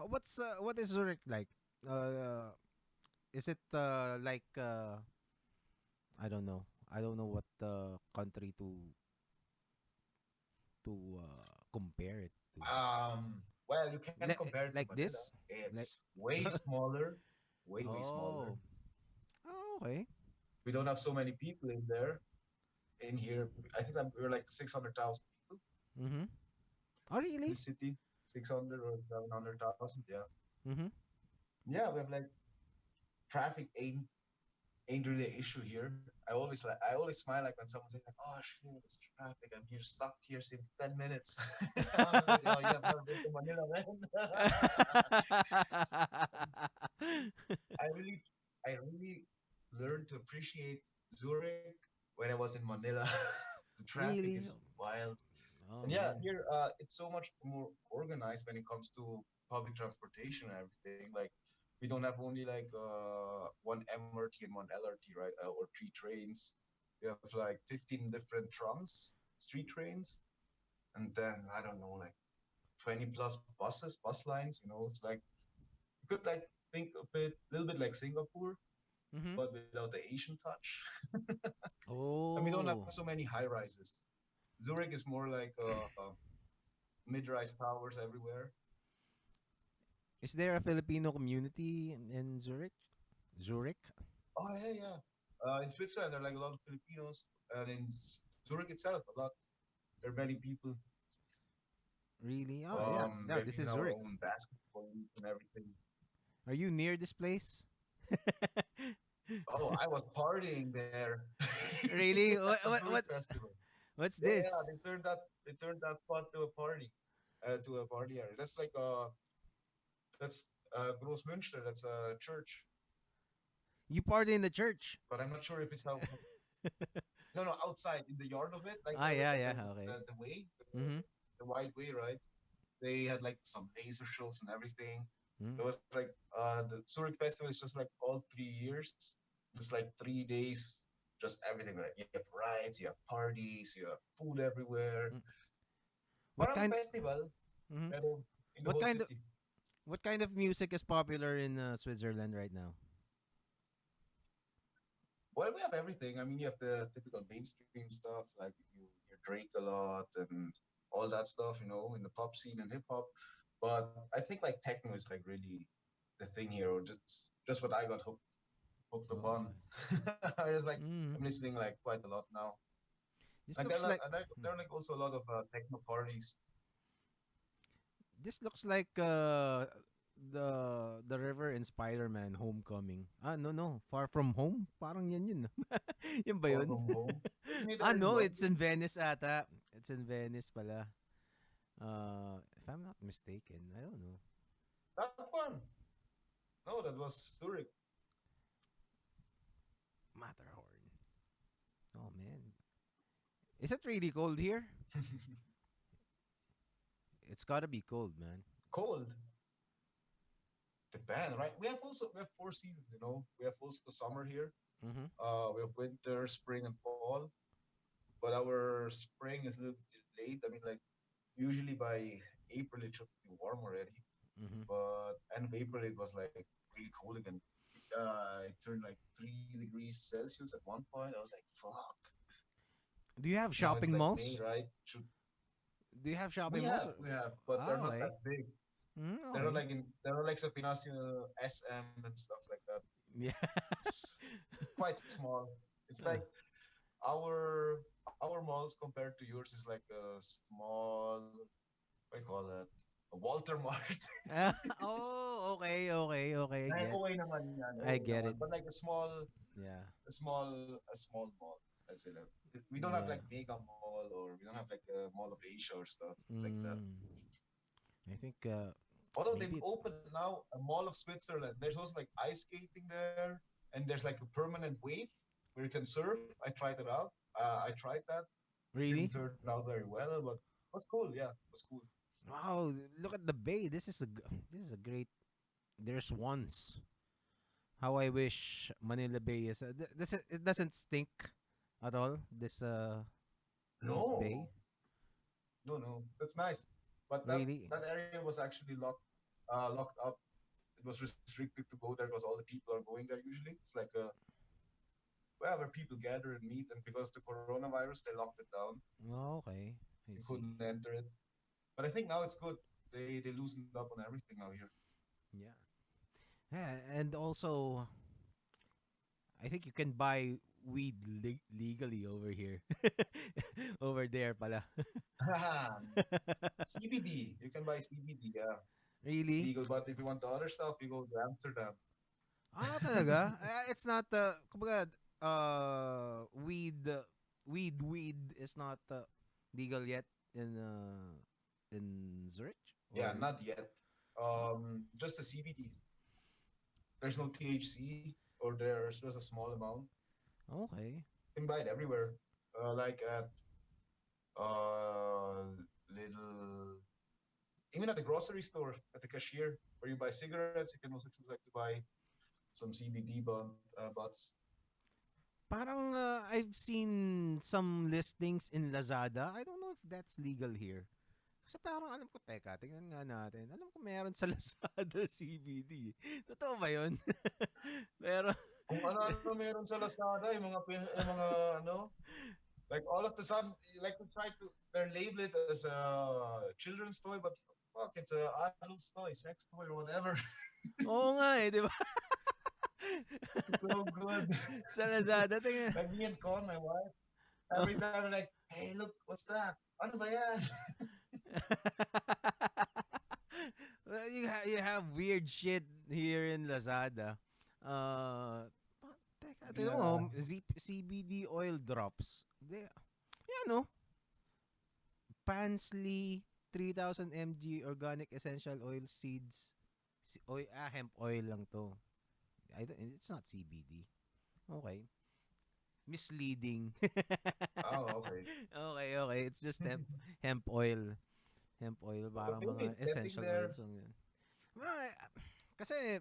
what is Zurich like? Uh, is it like I don't know. I don't know what country to compare it to. Well, you can compare it to Like Manila. this? Like It's way smaller, way smaller. oh. Oh, okay. We don't have so many people in there. In here, I think that we're like 600,000 people Mhm. Oh, in really? the city. 600 or 700,000. Yeah, Mhm. yeah. We have like traffic ain't really an issue here. I always smile like when someone says like, "Oh shit, it's traffic. I'm here stuck here since 10 minutes." I'm like, oh, you have never been to Manila, man. I really, I really learned to appreciate Zurich when I was in Manila. The traffic Really? is wild. Oh And yeah, man. here it's so much more organized when it comes to public transportation and everything. Like we don't have only like one MRT and one LRT, right? Or three trains. We have like 15 different trams, street trains, and then I don't know, like 20 plus buses, bus lines. It's like you could like think of it a little bit like Singapore, Mm-hmm. but without the Asian touch. And we don't have Oh. so many high rises. Zurich is more like mid-rise towers everywhere. Is there a Filipino community in Zurich? Zurich? Oh yeah, yeah. In Switzerland, there are like a lot of Filipinos, and in Zurich itself, a lot. There are many people. Really? Oh yeah. No, We're this even is our Zurich. own basketball league and everything. Are you near this place? Oh, I was partying there Really? at the Zurich What Festival. what's Yeah, yeah. this? They turned that spot to a party area. That's Großmünster. That's a church, You party in the church. but I'm not sure if it's how. No, no, outside in the yard of it, like Ah yeah, the yeah, okay. the way, Mhm. the wide way, right? They had like some laser shows and everything. Mm. It was like the Zurich Festival is just like all 3 years. It's like 3 days, just everything. Like you have rides, you have parties, you have food everywhere. Mm. What Parang kind festival, mhm. pero in the What whole kind of city. what kind of music is popular in Switzerland right now? Well, we have everything. I mean, you have the typical mainstream stuff, like you Drake a lot and all that stuff, in the pop scene and hip hop. But I think like techno is like really the thing here, or just what I got hooked upon. Oh. I was like Mm. I'm listening like quite a lot now. This Like there are looks lot, like and there are like also a lot of techno parties. this looks like the river in Spider-Man Homecoming. Ah, no, no. Far From Home? Parang yan yun. Yun ba Far yun? from home. Isn't it Ah, already no. gone? It's in Venice ata. It's in Venice pala. If I'm not mistaken. I don't know. That one? No, that was Zurich. Matterhorn. Oh, man. Is it really cold here? It's gotta be cold, man. Cold. Japan, right? We have 4 seasons. We have also summer here. Mm-hmm. We have winter, spring, and fall. But our spring is a little bit late. I mean, like usually by April it should be warm already. Mm-hmm. But end of April it was like really cold again. It turned like 3 degrees Celsius at one point. I was like, fuck. Do you have Now it's shopping like May, malls? right? Do you have We shopping malls? have, we have, but they're Ah, not okay. that big. They're not Okay. like sa Pinas, SM and stuff like that. Yeah. It's quite small. It's Ah. like our malls compared to yours is like a small, what do you call that? A Walter Mart. Oh, okay, okay, okay. I Like, get. I okay get it. naman. But like Yeah. a small mall. That's it. We don't have Yeah. like Mega Mall, or we don't have like a Mall of Asia or stuff like that. Mm, I think Although maybe they've it's opened now a Mall of Switzerland. There's also like ice skating there, and there's like a permanent wave where you can surf. I tried it out. I tried that. Didn't really. turn out very well, but it was cool. Yeah, it was cool. Wow, look at the bay. This is a great. There's once. How I wish Manila Bay is. It doesn't stink at all. This bay. No, no, that's nice. But that Really. that area was actually locked up. It was restricted to go there because all the people are going there usually. It's like where people gather and meet, and because of the coronavirus, they locked it down. Oh, okay. I You see. couldn't enter it. But I think now it's good. They loosened up on everything now here. Yeah. Yeah, and also I think you can buy weed legally over here. Over there pala. CBD, you can buy CBD. Yeah, it's Really? legal. But if you want the other stuff, you go to Amsterdam. Ah, talaga? It's not kumbaga weed is not legal yet in Zurich Yeah, or not yet. Just the CBD. There's no THC, or there's just a small amount. okay. can buy it everywhere. Like at uh little, even at the grocery store, at the cashier, where you buy cigarettes, you can also choose like to buy some CBD butts. Parang I've seen some listings in Lazada. I don't know if that's legal here. Kasi parang alam ko, teka, tingnan nga natin. Alam ko meron sa Lazada CBD. Totoo ba yun? Pero, Kung ano-ano meron sa Lazada, yung mga ano, like all of the sudden, like to try to, they're label it as a children's toy, but fuck, it's a adult's toy, sex toy or whatever. oo nga eh, di ba? It's so good. Sa Lazada, tingnan. Like me and Con, my wife, every time we're like, hey, look, what's that? Ano ba yan? Well, you have weird shit here in Lazada. Teka, tingnan Yeah. mo, CBD oil drops. Yan no, Pansly 3000 mg organic essential oil seeds. Hemp oil lang to. It's not CBD. Okay. Misleading. Oh, okay. Okay. It's just hemp oil. Hemp oil, parang Okay, mga getting essential there. oils. Well, kasi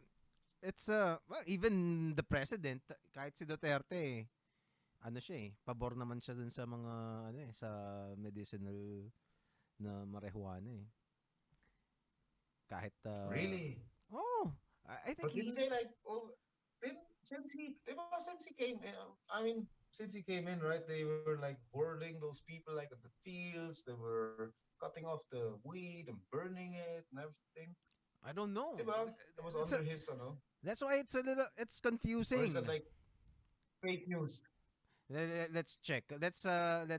it's well, even the president, kahit si Duterte, ano siya pabor naman siya dun sa mga sa medicinal na marijuana Kahit Really? oh, I think But didn't he's they like, oh, did since he came in, I mean, since he came in, right? They were like boarding those people like at the fields. They were cutting off the weed and burning it and everything. I don't know. Diba? That was It's under his, ano? that's why it's Or is confusing. that like fake news? Let's check. Let's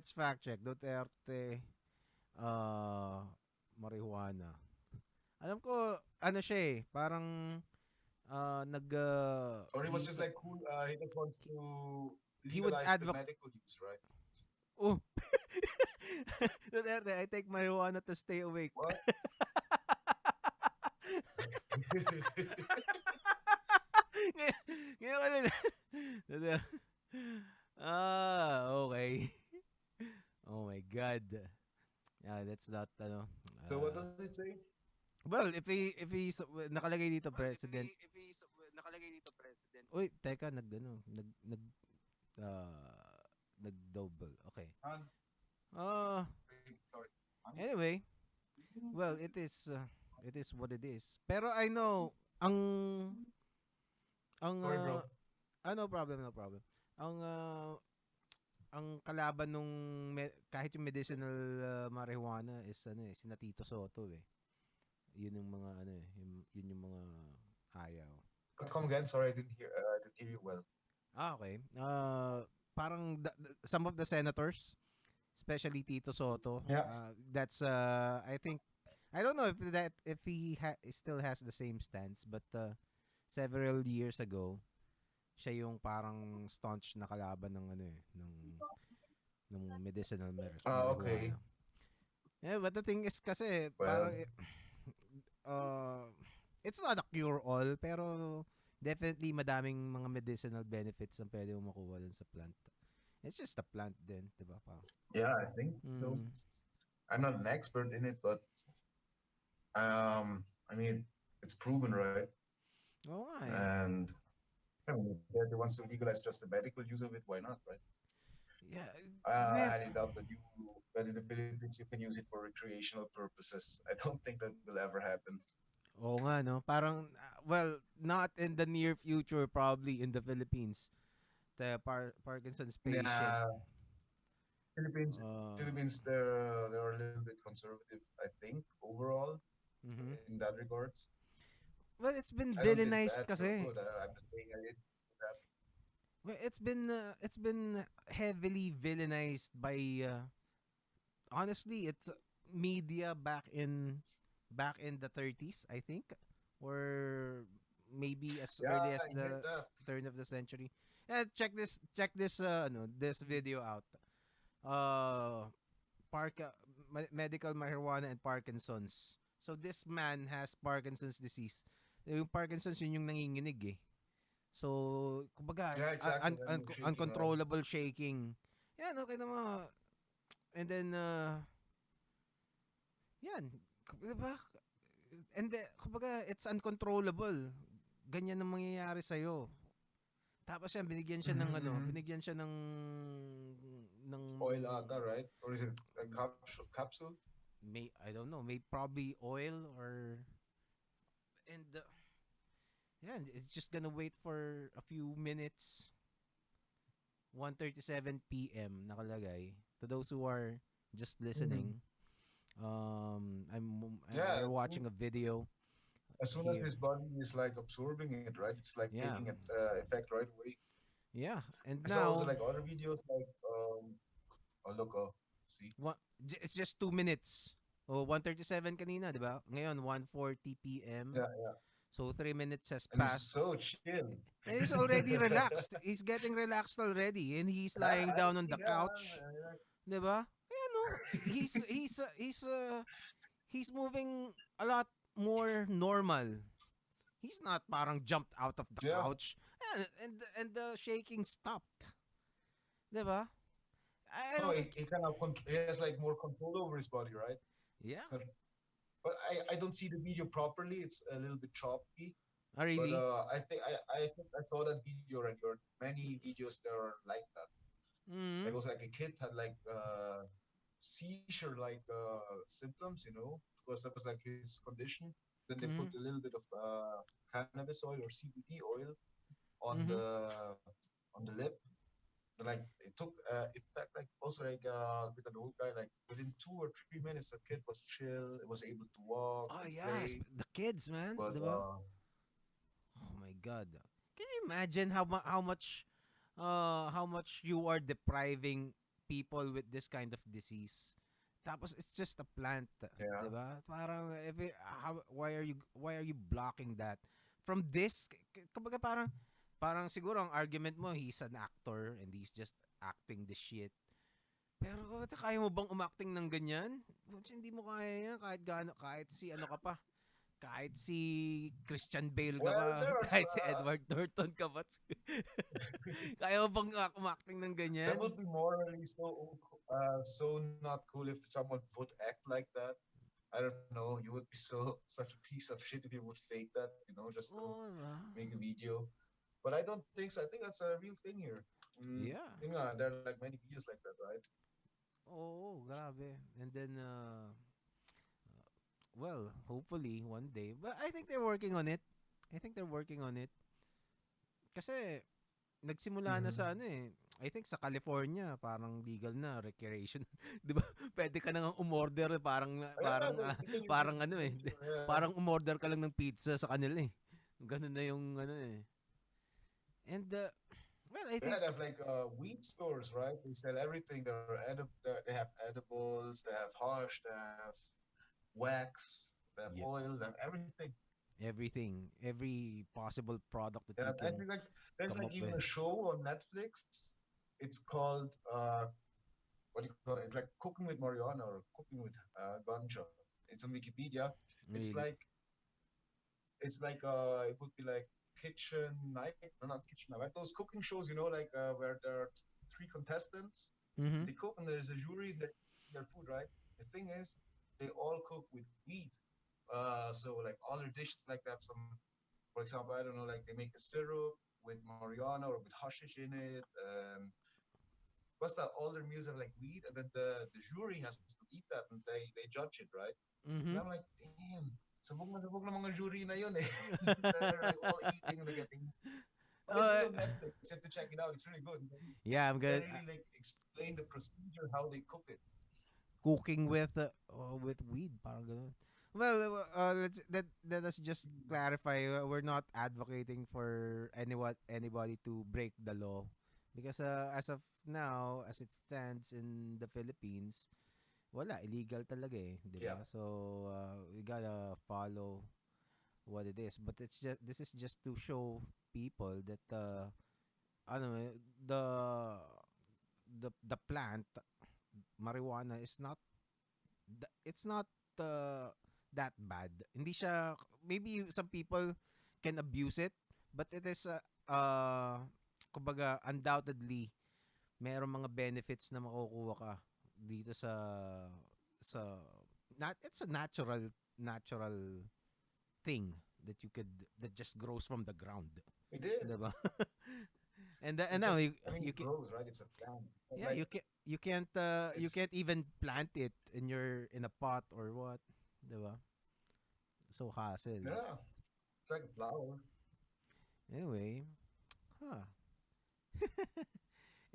fact check. Duterte marijuana. Alam ko ano siya parang nag Or he was he's just like cool. He just wants to he would legalize the advocate. medical use, right? Oh. Duterte, I take marijuana to stay awake. What? Ngayon ka lang. Okay. Oh my God. Yeah, that's not So what does it say? well, if he's nakalagay dito president. Uy, teka, nag-double. Okay. Sorry. Anyway, well, it is what it is. Pero I know ang Sorry, bro. no problem, no problem. Ang ang kalaban nung kahit yung medicinal marijuana is sina Tito Soto Yun yung mga yun yung mga ayaw. Come again. Sorry, I didn't hear you well. Okay. Parang some of the senators, especially Tito Soto, Yeah. that's I think I don't know if he still has the same stance, but several years ago, siya yung parang staunch na kalaban ng ng medicinal marijuana. Okay. Yeah, but the thing is kasi Well, parang it's not a cure all, pero definitely madaming mga medicinal benefits ang pwede mo makuha dun sa plant. It's just a plant din, 'di ba? yeah, I think so. I'm not an expert in it, but I mean, it's proven, right? Oo nga And I mean, if they wants to legalize just the medical use of it, why not, right? Yeah. I highly doubt that in the Philippines you can use it for recreational purposes. I don't think that will ever happen. Oo nga, no? Parang, well, not in the near future, probably in the Philippines. The Parkinson's patient. Yeah, Philippines, they're a little bit conservative, I think, overall in that regards. Well, it's been I don't think villainized bad or kasi. good. I'm just saying it. Well, it's been heavily villainized by honestly, it's media back in the 30s, I think, or maybe as Yeah, early as I heard the that. turn of the century. Check this this video out. Medical marijuana and Parkinson's. So this man has Parkinson's disease. Yung Parkinson's yun yung nanginginig So, kumbaga, Yeah, exactly. When you're shaking, right? uncontrollable shaking. Yan, okay naman. And then, yan. Diba? And then, kumbaga, it's uncontrollable. Ganyan ang mangyayari sa'yo. Tapos yan, binigyan siya ng ano, Mm-hmm. binigyan siya ng Oil ata, right? Or is it a capsule? may I don't know, may probably oil or and yeah, it's just gonna wait for a few minutes. 1:37 p.m. nakalagay. To those who are just Mm-hmm. listening, Yeah, we're watching a video as soon as here. his body is like absorbing it, right? It's like Yeah, taking it effect right away. yeah, and I saw also now like other videos like oh look, oh, see. it's just 2 minutes. Oh, 1:37 kanina, di ba? Ngayon, 1:40 p.m. Yeah, yeah. So 3 minutes has And he's passed. so chill. And he's already relaxed. He's getting relaxed already. And he's Yeah, lying down on the yeah. couch. Diba? Ayan no. He's moving a lot more normal. He's not parang jumped out of the Yeah. couch. And the shaking stopped. Diba? I No, don't think. he kind of he has like more control over his body, right? Yeah. So, but I don't see the video properly. It's a little bit choppy. Oh, But really? I think I saw that video already. Or many videos that are like that. Mm-hmm. Like was like a kid had like seizure like symptoms, you know, because that was like his condition. Then they Mm-hmm. put a little bit of cannabis oil or CBD oil on Mm-hmm. the lip. Then, like it took effect like also like with an old guy like within 2 or 3 minutes that kid was chill. It was able to walk Oh, and yeah. play. The kids, man. But Diba? Oh, my God. Can you imagine how much you are depriving people with this kind of disease. Tapos it's just a plant, yeah, 'di ba? Parang why are you blocking that from this? Kumbaga parang siguro ang argument mo he's an actor and he's just acting the shit. Pero kaya mo bang umacting ng ganyan? Hindi mo kaya yan kahit si ano ka pa. Kahit si Christian Bale ka well pa, there are kahit si Edward Norton ka pa. Kaya mo bang umacting ng that ganyan? would be morally so not cool if someone would act like that. I don't know. You would be such a piece of shit if you would fake that, you know, just to Oo, diba? make a video. But I don't think so. I think that's a real thing here. Yeah. There are like many videos like that, right? Oo, grabe. And then, well, hopefully one day. But I think they're working on it. I think they're working on it. Kasi, nagsimula na Mm-hmm. sa ano eh. I think sa California, parang legal na, recreation. 'Di ba? Pwede ka nang umorder parang Yeah, parang parang ano eh. you can yeah. Parang umorder ka lang ng pizza sa kanila eh. Ganun na yung ano eh. And well, I Yeah, think they have like weed stores, right? They sell everything. They have edibles, they have hash, they have wax, they have yeah, oil, they have everything. everything, every possible product that Yeah, you I can think like there's come like up even with. a show on Netflix. It's called what do you call it? It's like cooking with marijuana or cooking with ganja. It's on Wikipedia. It's Really. like it would be like kitchen night, no, not kitchen night, like those cooking shows, you know, like where there are three contestants Mm-hmm. and they cook and there's a jury and they're eating their food, right? The thing is, they all cook with weed. So like all their dishes like they have some, for example, I don't know, like they make a syrup with marijuana or with hashish in it. What's that? All their meals have like weed, and then the jury has to eat that and they judge it, right? And Mm-hmm. I'm like, damn, sabog na mga jury na yun eh. They're like all eating and they're getting. But it's Uh, really on Netflix. You have to check it out. It's really good. yeah, I'm They good. really like explain the procedure how they cook it. Cooking with weed, parang ganun. Well, let us just clarify. We're not advocating for anybody to break the law, because as of now, as it stands in the Philippines, wala illegal talaga eh, 'di Yeah, ba? So we gotta follow what it is. But this is just to show people that ano the the plant marijuana is not it's not uh, that bad. Hindi siya maybe some people can abuse it, but it is uh, kumbaga, undoubtedly, merong mga benefits na makukuha ka dito sa it's a natural thing that you could that just grows from the ground, It is. 'di ba? And It now just, you I mean, you it can grows, right? It's a plant. But yeah, like, you can't it's, even plant it in a pot or what, 'di ba? So hassle. yeah, it's like a flower. Anyway, huh.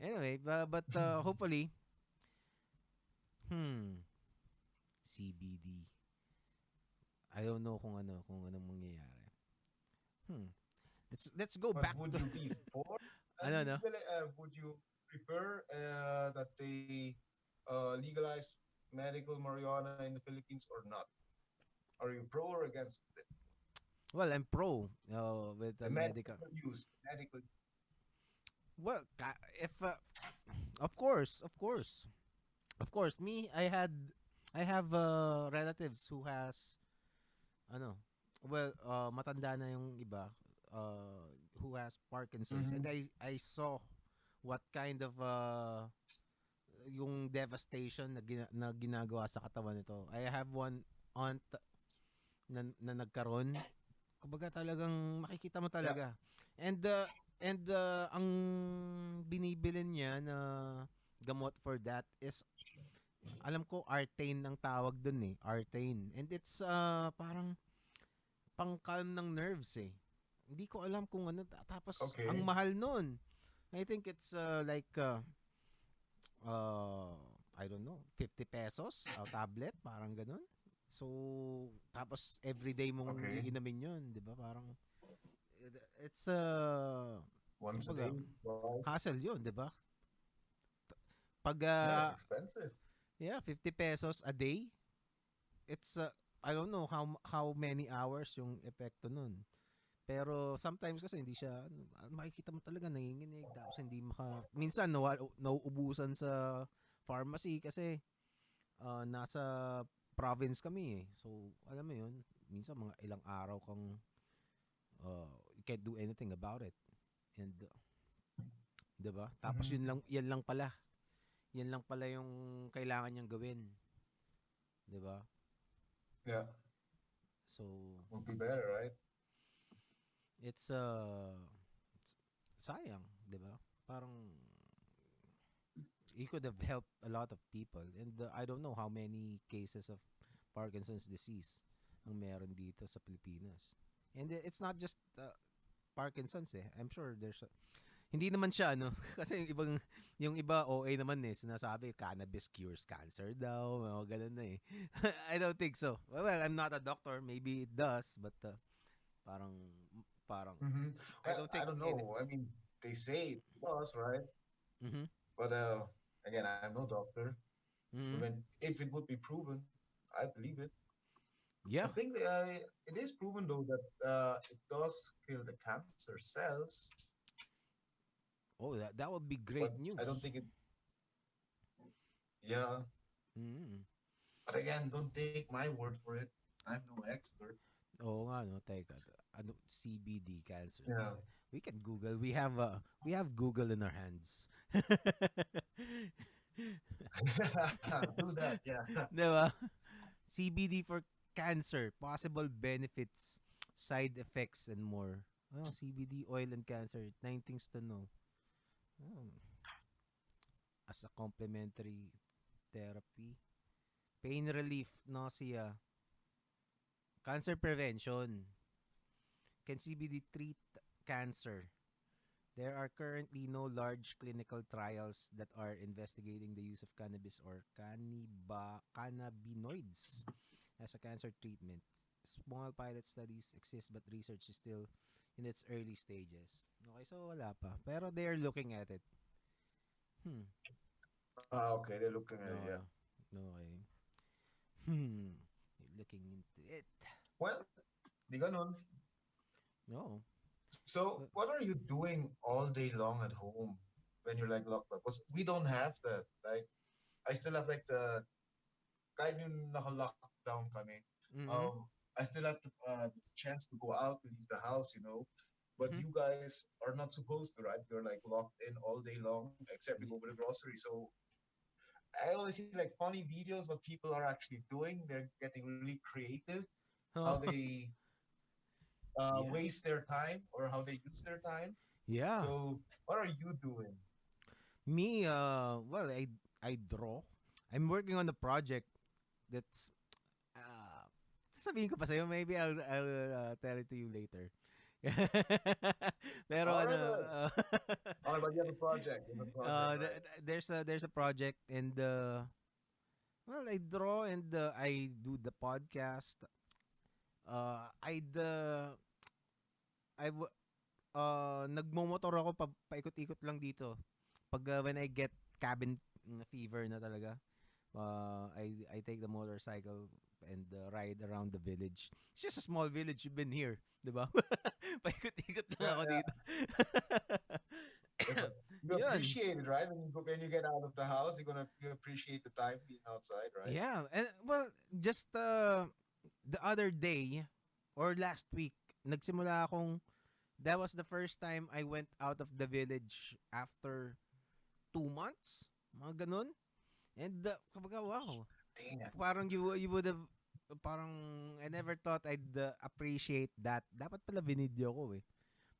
Anyway, but hopefully, hmm, CBD. I don't know kung anong mangyayari. Hmm. Let's go But back would to you be for ano no. would you prefer that they legalize medical marijuana in the Philippines or not? Are you pro or against it? Well, I'm pro with the The medical. medical use, medical. Well, if of course, me I have relatives who has ano, well, matanda na yung iba who has Parkinson's, and Mm-hmm. I saw what kind of yung devastation na ginagawa sa katawan nito. I have one aunt na nagkaroon. Kumbaga talagang makikita mo Yeah. talaga. And ang binibilin niya na gamot for that is, alam ko, Artane ang tawag dun eh. Artane. And it's parang pang-calm ng nerves eh. Hindi ko alam kung ano. Tapos, ang Okay. mahal nun. I think it's uh, I don't know, 50 pesos a tablet, parang ganun. So, tapos everyday mong Okay. iinumin yun, di ba? Parang, it's, Once a kumbaga, day, twice. hassle yun, di ba? Pag, Yeah, it's expensive. yeah, 50 pesos a day, it's, I don't know how many hours yung epekto nun. Pero sometimes kasi hindi siya, makikita mo talaga nanginginig, tapos hindi minsan nauubusan sa pharmacy kasi nasa province kami eh. So, alam mo yun, minsan mga ilang araw kang you can't do anything about it. And 'di ba? Tapos Mm-hmm. yan lang pala yung kailangan niyang gawin, 'di ba? Yeah, So, would be better, right? it's sayang, 'di ba? Parang he could have helped a lot of people, and I don't know how many cases of Parkinson's disease ang meron dito sa Pilipinas. And it's not just Parkinson's eh. I'm sure hindi naman siya ano kasi yung iba OA naman eh, sinasabi cannabis cures cancer daw, mga ganun na eh. I don't think so. Well, I'm not a doctor, maybe it does, but parang parang Mm-hmm. I don't I think don't any. know. I mean, they say it does, right? Mhm. But again, I'm no doctor. But Mhm. when if it would be proven, I believe it. I Yeah. think it is proven though that it does kill the cancer cells, Oh, that would be but great I don't news. think it. Yeah, Mhm. but again, don't take my word for it. I'm no expert. Oo nga no, teka. Ano CBD cancer. Yeah, We can Google. We have Google in our hands. do that. Yeah. 'Di ba? CBD for cancer, possible benefits, side effects and more. Oh, CBD oil and cancer, 9 things to know. Oh, as a complementary therapy, pain relief, nausea, cancer prevention. Can CBD treat cancer? There are currently no large clinical trials that are investigating the use of cannabis or cannabinoids as a cancer treatment. Small pilot studies exist but research is still in its early stages. Okay, so wala pa. Pero they're looking at it. Hmm. Okay, they're looking at it. Okay. Yeah. Okay. Hmm. You're looking into it. Well, di ganun. No. So, But, what are you doing all day long at home when you're like locked up? Because we don't have that. Like, I still have like kahit yung naka-lockdown kami, mm-hmm. um, I still have the chance to go out to leave the house, you know. but Mhm. you guys are not supposed to, right? You're like locked in all day long, except you Y- go for the grocery. So I always see like funny videos what people are actually doing. They're getting really creative how Oh, they yeah. waste their time or how they use their time. Yeah. So what are you doing? Me, well, I draw. I'm working on a project that's uh, sasabihin ko pa sa'yo, maybe I'll tell it to you later. Pero All ano, right, all right. All right, but you have a project. You have a project, right? there's a project and well, I draw and I do the podcast. I nagmomotor ako paikot-ikot lang dito. Pag when I get cabin fever na talaga, I take the motorcycle and ride around the village. It's just a small village. You've been here, 'di ba? Paikot-ikot lang Yeah, ako yeah. dito. But you Yun. appreciate it, right? When you get out of the house, you appreciate the time being outside, right? Yeah, and well, just the other day or last week, nagsimula akong that was the first time I went out of the village after 2 months, mga ganun. And kumbaga, wow, Damn. parang you would have parang I never thought I'd appreciate that. Dapat pala binidyo ko eh.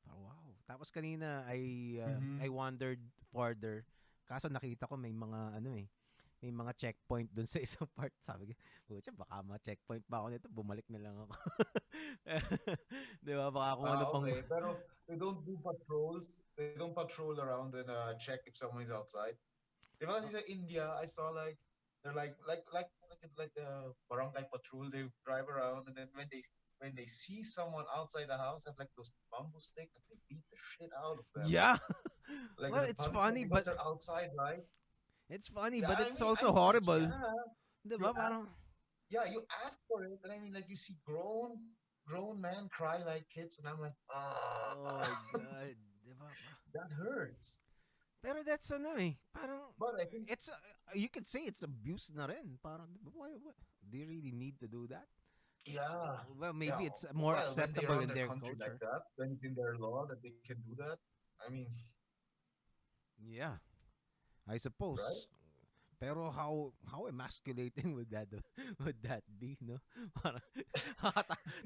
Parang wow. Tapos kanina Mm-hmm. I wandered further. Kaso nakita ko may mga ano eh, may mga checkpoint dun sa isang part. Sabi ko, putya, baka ma-checkpoint pa ako nito, bumalik na lang ako. 'Di ba? Baka kung ano pang Okay, pero they don't do patrols. They don't patrol around and check if someone is outside. Because in India, I saw like they're like it's like a barangay patrol. They drive around, and then when they see someone outside the house, have like those bamboo sticks, and they beat the shit out of them, yeah. like Well, as a it's punishment funny because but they're outside, right? Yeah, it's also I mean, like, horrible. yeah, 'Di you ba? Parang yeah, you ask for it, and I mean, like you see grown men cry like kids, and I'm like, oh my god, 'di ba? that hurts. Pero that's ano eh, parang But I think, it's you could say it's abuse na rin. Parang why do you really need to do that? yeah, Well, yeah. maybe it's more Well, when they acceptable run in their their country like culture. that, when it's in their law that they can do that, I mean, Yeah, I right? suppose. Pero how emasculating would that be, no? Parang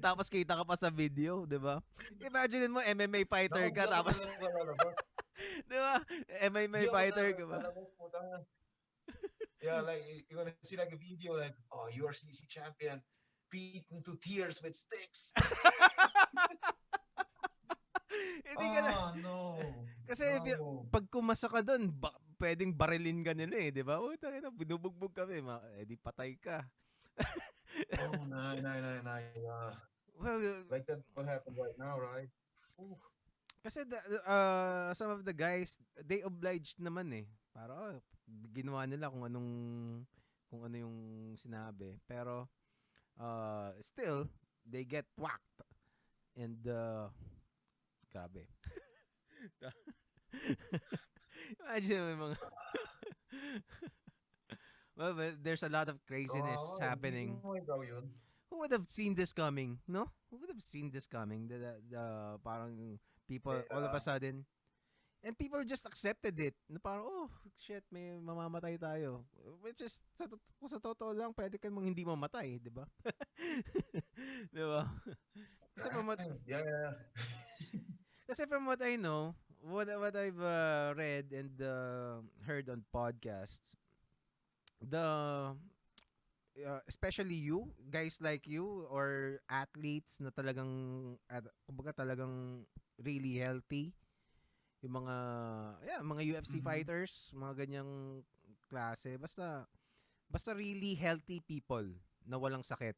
tapos kita ka pa sa video, 'di ba? Imagine mo MMA That fighter would be ka also tapos talaga lalabas. 'di ba? MMA Di ako fighter ka ba? lalabas po. Yeah, like you're gonna see like a video like, oh, URCC champion beaten to tears with sticks. Hindi ka na Oh no, kasi no. pag kumasa ka doon, pwedeng barilin ka nila eh, 'di ba? Oh, tangina, binubugbog kami, di patay ka. Oh, no. Yeah. Well, Like that what happened right now, right? Oof. kasi some of the guys, they obliged naman eh. Para ginawa nila kung ano yung sinabi. Pero still they get whacked and grabe. Imagine may mga well, there's a lot of craziness Kawawa, hindi happening. mo ikaw yun. Who would have seen this coming? No? Who would have seen this coming? The parang people all of a Yeah. sudden and people just accepted it. Na parang, oh, shit, may mamamatay tayo. Which is, kung sa totoo lang, pwede ka mong hindi mamatay, di ba? Di ba? Kasi, Yeah, yeah. kasi from what I know, what I've read and heard on podcasts, the especially you, guys like you, or athletes na talagang, kumbaga talagang really healthy, yung mga mga UFC Mm-hmm. fighters, mga ganyang klase, basta really healthy people na walang sakit.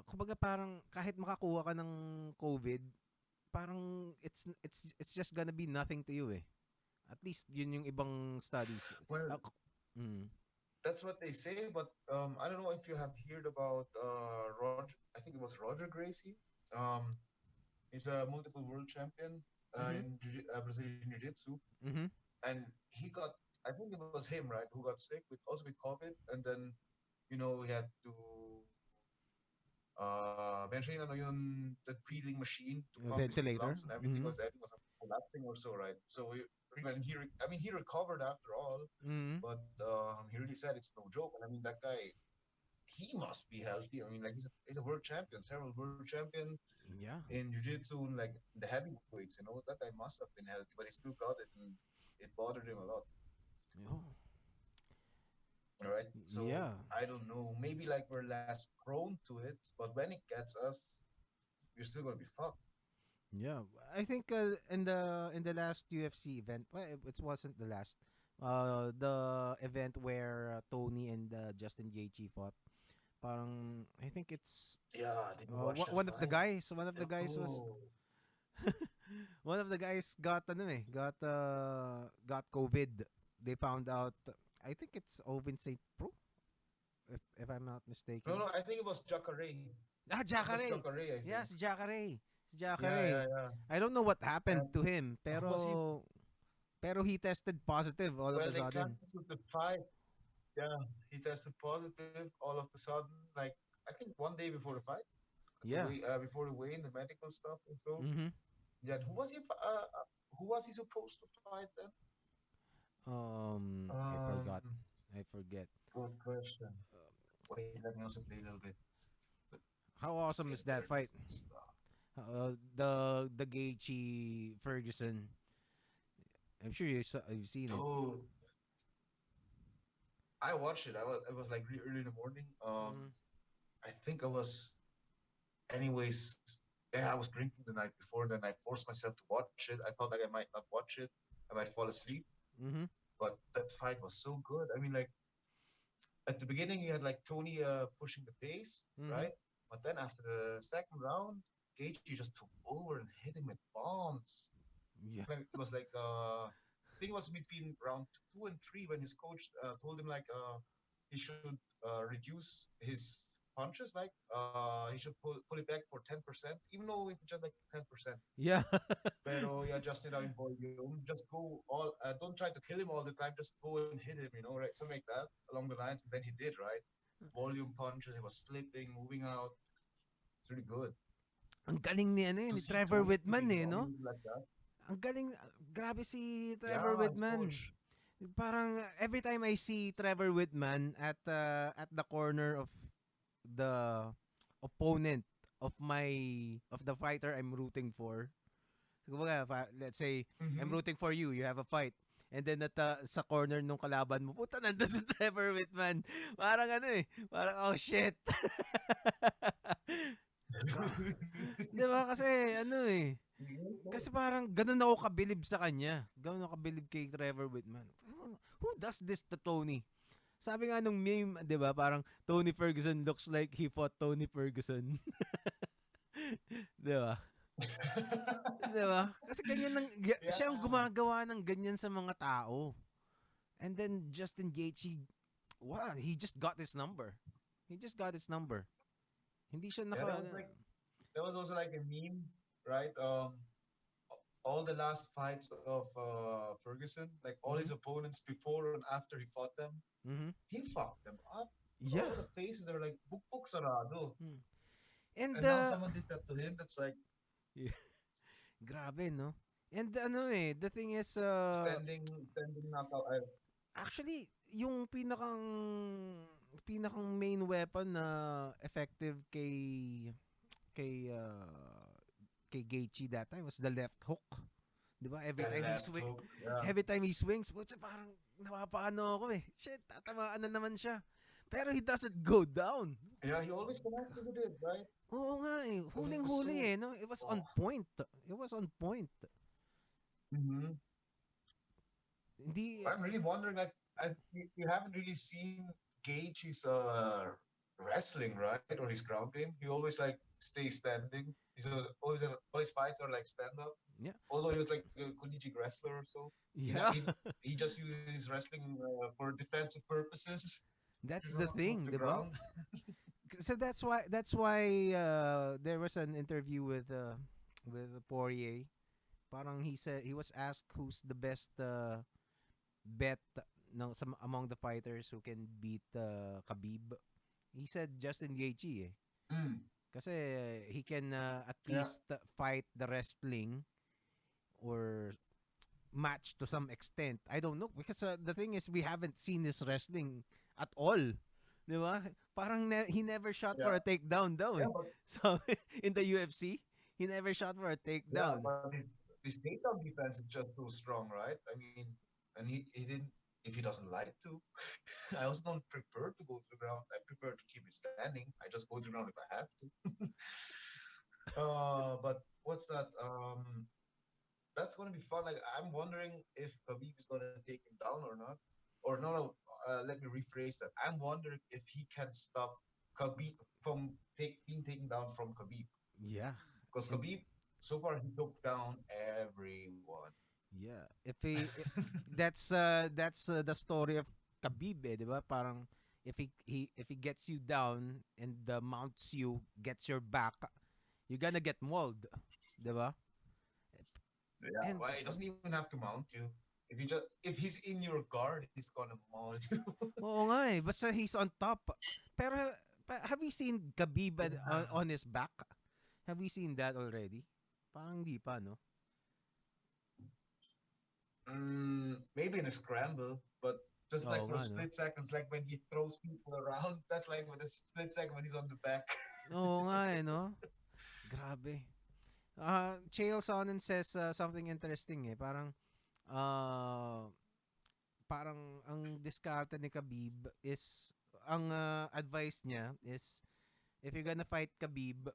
Kumbaga parang kahit makakuha ka ng COVID, parang it's just gonna be nothing to you eh. At least yun yung ibang studies. Well, Mm. that's what they say, but I don't know if you have heard about Roger. I think it was Roger Gracie. Um, he's a multiple world champion Mhm. in Brazilian Jiu-Jitsu, Mhm. and he got. I think it was him, right, who got sick with also with COVID, and then he had to mentioning ano the breathing machine to A pump his ventilator. lungs and everything Mm-hmm. was collapsing or so, right? So he recovered after all, Mm-hmm. but he really said it's no joke. And I mean that guy, he must be healthy. I mean, like he's a world champion, several world champion Yeah. in jiu-jitsu, and like the heavyweights. That guy must have been healthy, but he still got it, and it bothered him a lot. Oh. All right, so Yeah. I don't know. Maybe like we're less prone to it, but when it gets us, we're still gonna be fucked. Yeah, I think in the last UFC event, well, it wasn't the last. The event where Tony and Justin Gaethje fought. Parang I think it's Yeah, did you watch that one of the fight? guys. One of the guys was Oh, one of the guys got got COVID. They found out. I think it's Owen Saint Pro, if I'm not no, mistaken. no, I think it was Jacare. Ah, It was Jacare. Jacare, I think. Yes, Jacare. Si Yeah, Jacare. yeah, yeah. I don't know what happened And to him, was he? pero he tested positive all of Well, a they sudden. canceled the fight. Yeah, he tested positive all of a sudden. Like I think one day before the fight, Yeah. before the weigh-in, the medical stuff and so. Mhm. Yeah, who was he supposed to fight then? I forgot. Um, I forget. Good question. Wait, let me also play a little bit. How Let's awesome get is there. that fight? The Gaethje Ferguson. I'm sure you've seen it. Dude, I watched it. It was like really early in the morning. Mhm. I think I was, anyways. Yeah, I was drinking the night before. Then I forced myself to watch it. I thought like I might not watch it. I might fall asleep. Mhm. But that fight was so good. I mean, like at the beginning, you had like Tony pushing the pace, Mhm. right? But then after the second round, Gaethje just took over and hit him with bombs. Yeah. Like it was like I think it was between round 2 and 3 when his coach told him like he should reduce his punches, like he should pull it back for 10%, even though it was just like 10%. Yeah. Pero yeah, just in volume, just go all. Don't try to kill him all the time. Just go and hit him, right? Something like that along the lines. And then he did, right? Volume punches. He was slipping, moving out. It's really good Ang galing ni to ni see Trevor Tony Whitman getting no? dominated like that. Ang galing, grabe si Trevor Yeah, his Whitman. coach. Parang every time I see Trevor Whitman at the corner of the opponent of the fighter I'm rooting for. Kumbaga, let's say I'm Mm-hmm. rooting for you, you have a fight. And then sa corner nung kalaban mo, puta nandun si Trevor Whitman. Parang parang oh shit. Ka- 'Di ba kasi kasi parang ganun ako kabilib sa kanya. Ganun ako kabilib kay Trevor Whitman. Who does this to Tony? Sabi nga nung meme, 'di ba, parang Tony Ferguson looks like he fought Tony Ferguson. 'Di ba? 'Di ba? Kasi siya ang Yeah. gumagawa ng ganyan sa mga tao. And then Justin Gaethje, wow, he just got his number. He just got his number. Hindi siya Yeah, that was also like a meme, right? All the last fights of Ferguson, like all his Mhm. opponents before and after he fought them, Mhm. he fucked them up. Yeah. All the faces are like buk sarado. Hmm. And And now someone did that to him. That's like grabe, no? And the thing is, standing knockout. actually, yung pinakang main weapon na effective kay kay Gaethje that time was the left hook. 'Di ba? The left hook. Yeah. Every time he swings, putya, parang napapaano ako eh. Shit, tatamaan na naman siya. Pero he doesn't go down. Yeah, he always connected with it, right? Oo nga eh. It was Huling-huli so. eh, no? It was on Oh. point. It was on point. Mm-hmm. Hindi, I'm really wondering, like, you haven't really seen Gage's wrestling, right, or his ground game. He always like stays standing. Always all his fights are like stand up. yeah. Although he was like a collegiate wrestler or so, Yeah. he just uses wrestling for defensive purposes. That's the Towards thing, the 'di ba? ground. So that's why there was an interview with Poirier. Parang he said he was asked who's the best bet no some among the fighters who can beat Khabib. He said Justin Gaethje. Eh. Mm. Kasi he can at Yeah. least fight the wrestling or match to some extent. I don't know because the thing is we haven't seen this wrestling at all. Di ba? Parang he never shot for Yeah. a takedown daw Yeah, eh. but So in the UFC, he never shot for a yeah, takedown. but his takedown defense is just too strong, right? I mean, and he didn't. If he doesn't like to, I also don't prefer to go to the ground. I prefer to keep it standing. I just go to the ground if I have to. But what's that? That's gonna be fun. Like I'm wondering if Khabib is gonna take him down or not. Or no, no. Let me rephrase that. I'm wondering if he can stop Khabib from being taken down from Khabib. Yeah. Because And Khabib, so far, he took down everyone. yeah, if that's the story of Khabib, eh, 'di ba? Parang if he gets you down and mounts you, gets your back, you're gonna get mauled, 'di ba? Yeah, And well, he doesn't even have to mount you. If he's in your guard, he's gonna maul you. oo nga eh, basta he's on top. Pero have you seen Khabib on his back? Have you seen that already? Parang hindi pa, no? Maybe in a scramble, but just Oo like for nga, no? split seconds, like when he throws people around, that's like with a split second when he's on the back. Oo nga eh, no? Grabe. Chael Sonnen says something interesting eh. Uh, parang ang diskarte ni Khabib is, ang advice niya is, if you're gonna fight Khabib,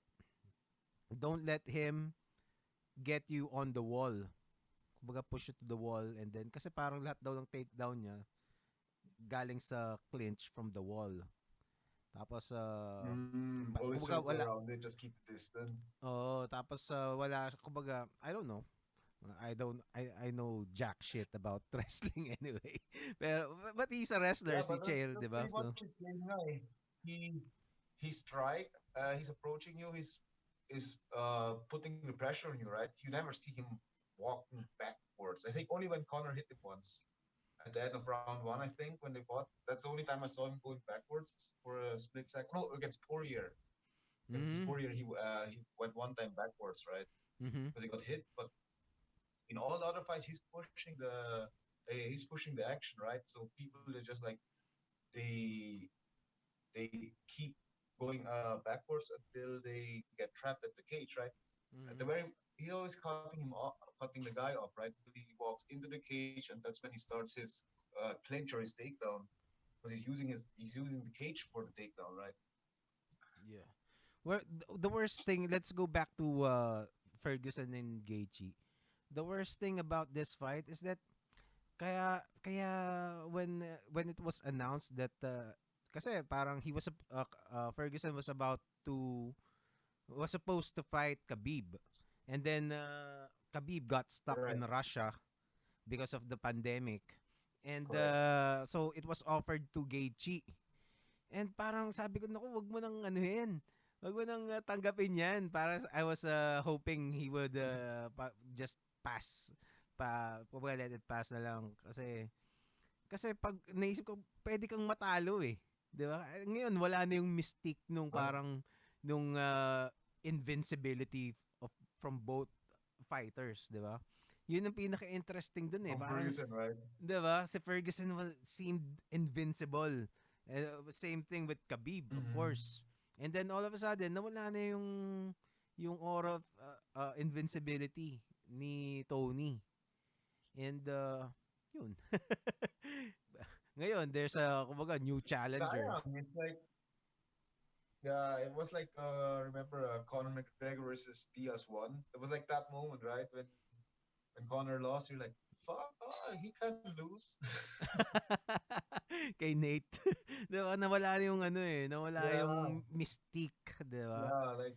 don't let him get you on the wall. Kumbaga push you to the wall and then, kasi parang lahat daw ng takedown niya galing sa clinch from the wall. Tapos, Always kumbaga circle wala, around it, just keep the distance. tapos wala, kumbaga, I don't know. I know jack shit about wrestling anyway. Pero but he's a wrestler Yeah, si but Chael, 'di that's ba? pretty So much it. He he strike. He's approaching you. He's putting the pressure on you, right? You never see him walking backwards. I think only when Connor hit him once at the end of round one. I think when they fought, that's the only time I saw him going backwards for a split second. No, against Poirier. Against mhm. Poirier, he went one time backwards, right? Mhm. Because he got hit. But in all the other fights, he's pushing the action, right? So people are just like they they keep going backwards until they get trapped at the cage, right? At the Mhm. very He's always cutting him off, cutting the guy off, right? Until he walks into the cage, and that's when he starts his clinch or his takedown because he's using the cage for the takedown, right? Yeah. Well, the worst thing, let's go back to Ferguson and Gaethje. The worst thing about this fight is that kaya when it was announced that kasi parang Ferguson was supposed to fight Khabib. And then Khabib got stuck Right. in Russia because of the pandemic. And Correct. so it was offered to Gaethje. And parang sabi ko, naku, wag mo nang anuhin. Wag mo nang tanggapin yan. I was hoping he would just pass. Let it pass na lang. Kasi pag naisip ko, pwede kang matalo eh. Di ba? Ngayon, wala na yung mystique nung Uh, parang, nung invincibility from both fighters, di ba? Yun ang pinaka-interesting dun eh. from Parang, Ferguson, right? di ba? Si Ferguson seemed invincible. Same thing with Khabib, of Mm-hmm. course. And then all of a sudden, nawala na yung aura of invincibility ni Tony. And yun. Ngayon, there's a kumbaga new challenger. Sayang. It's like yeah, it was like remember Conor McGregor versus Diaz won. It was like that moment, right? When Conor lost, you're like, fuck, he can lose. Kay Nate. 'Di ba? Nawala yung nawala Yeah, yung mystique, 'di ba? yeah, like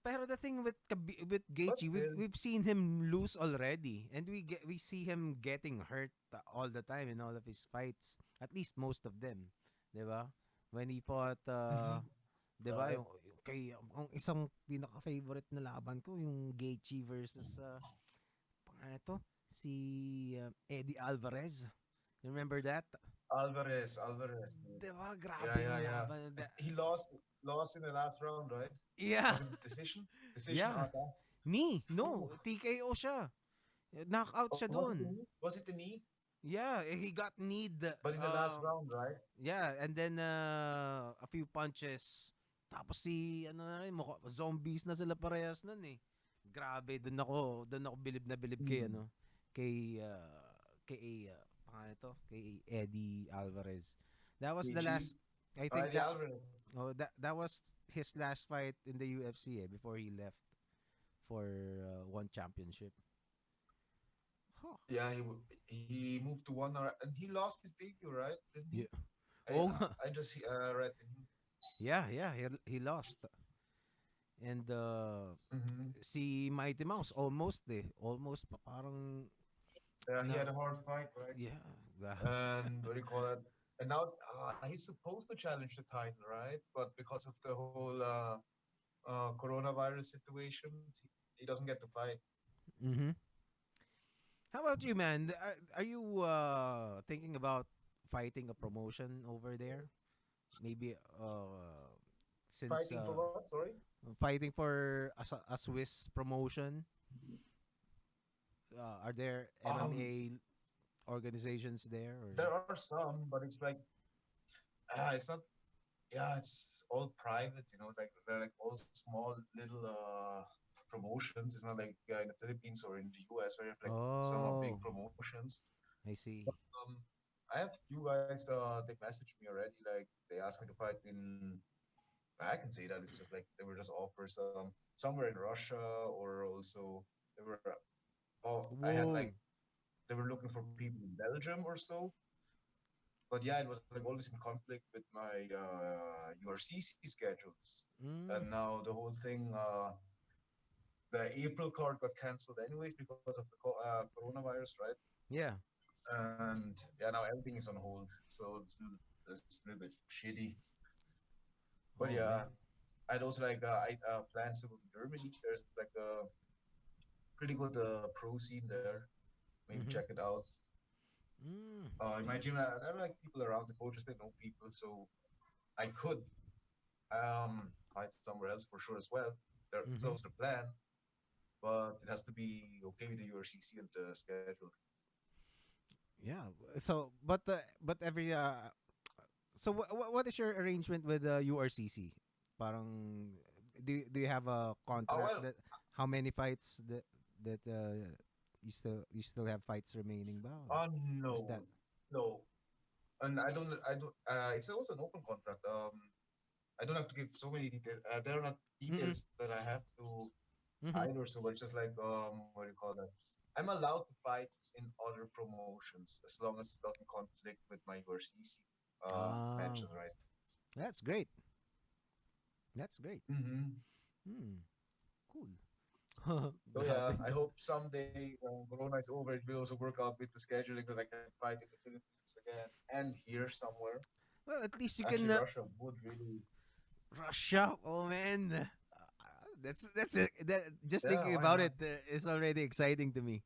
Pero the thing with with but Gaethje, still. we've seen him lose already, and we see him getting hurt all the time in all of his fights. At least most of them, 'di ba? When he fought, Mhm. 'di ba, Right. yung kay ang isang pinaka-favorite na laban ko, yung Gaethje versus pangalan to, si Eddie Alvarez. You remember that? Alvarez. Diba? Yeah, Grabe yeah, yung yeah. laban. He lost in the last round, right? Yeah. Was it decision? Decision Yeah. ata. Knee. Ooh. No. TKO siya. Knockout siya Was it the doon. knee? Was it the knee? Yeah. He got kneed. But in the last round, right? Yeah. And then a few punches. Tapos si, ano na rin, zombies na sila parehas nun eh. Grabe. Doon ako bilib na bilib kay, Mm. ano, kay, pangalan ito, kay Eddie Alvarez. That was the KG. last, I think Eddie that, Alvarez. oh, that was his last fight in the UFC before he left for one championship. Huh. Yeah, he moved to one hour and he lost his debut, right? Didn't he? Yeah. Oh, I just read the news. yeah, he lost. And Mm-hmm. si Mighty Mouse almost parang Yeah, he na had a hard fight, right? yeah. And what do you call it? And now he's supposed to challenge the title, right? But because of the whole coronavirus situation, he doesn't get to fight. Mm-hmm. How about you, man? Are you thinking about fighting a promotion over there? Maybe since Fighting for what? Sorry. fighting for a Swiss promotion. Are there Um, MMA organizations there? Or? there are some, but it's like it's not. Yeah, it's all private. Like they're like all small little promotions. It's not like in the Philippines or in the US where you have like some big Oh, promotions. I see. But, I have few guys. They messaged me already. Like they asked me to fight in. I can say that it's just like they were just offers somewhere in Russia or also they were. Oh, I had like Whoa. they were looking for people in Belgium or so. But yeah, it was like always in conflict with my URCC schedules, Mm, and now the whole thing, the April card got canceled anyways because of the coronavirus, right? yeah. And yeah, now everything is on hold, so it's a little bit shitty. But Oh man. yeah, I'd also like plans to go to Germany. There's like a pretty good pro scene there. Maybe Mm-hmm. check it out. Mm. In my gym, I don't like people around the coaches. They know people, so I could fight somewhere else for sure as well. It's Mm-hmm. always the plan, but it has to be okay with the URCC and the schedule. Yeah. So, but every so what is your arrangement with the URCC? Parang do you have a Oh contract well, that how many fights that you still have fights remaining ba? Or is that no, no, and I don't. It's also an open contract. I don't have to give so many details. There are not mm details that I have to mm either. So it's just like what do you call that? I'm allowed to fight in other promotions as long as it doesn't conflict with my URCC ah mention, right? that's great. That's great. Mm-hmm. Hmm. Cool. So yeah, Grabe I no. hope someday when Corona is over, it will also work out with the scheduling that I can fight in the Philippines again and here somewhere. Well, at least you can Actually, Russia would really. Russia. Oh man. That's it. That just Yeah, thinking why about not? it is already exciting to me.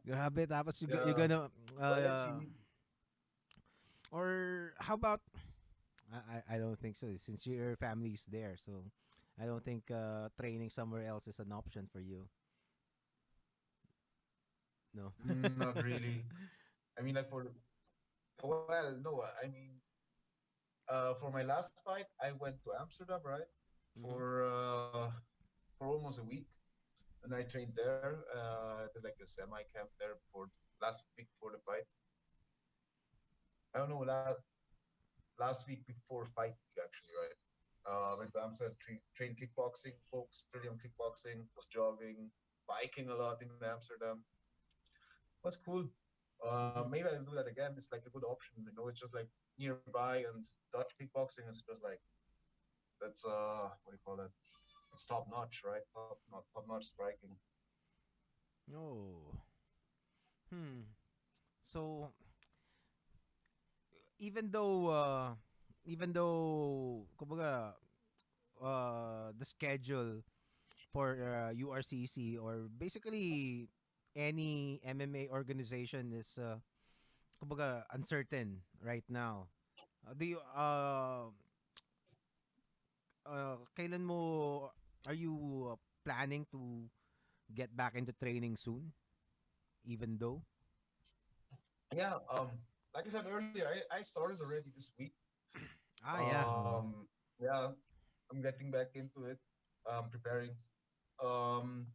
Grabe, tapos you're Yeah, gonna but let's uh, see. or how about I don't think so since your family's there, so I don't think training somewhere else is an option for you. No. Not really. I mean, like well, no. I mean, for my last fight, I went to Amsterdam, right, Mm-hmm. for uh, for almost a week, and I trained there. Did like a semi camp there for last week before the fight. I don't know last week before fight week actually, right? Went to Amsterdam, trained kickboxing, focused really on kickboxing, was jogging, biking a lot in Amsterdam. Was cool. Mm-hmm. Maybe I'll do that again. It's like a good option. It's just like nearby, and Dutch kickboxing is just like that's what do you call it? It's top notch, right? Top notch striking. Oh. Hmm. So even though kumbaga the schedule for URCC or basically any MMA organization is kumbaga uncertain right now. Do you kailan mo are you planning to get back into training soon even though? Yeah. Like I said earlier, I started already this week. Ah, yeah. Yeah, I'm getting back into it. Preparing. Um,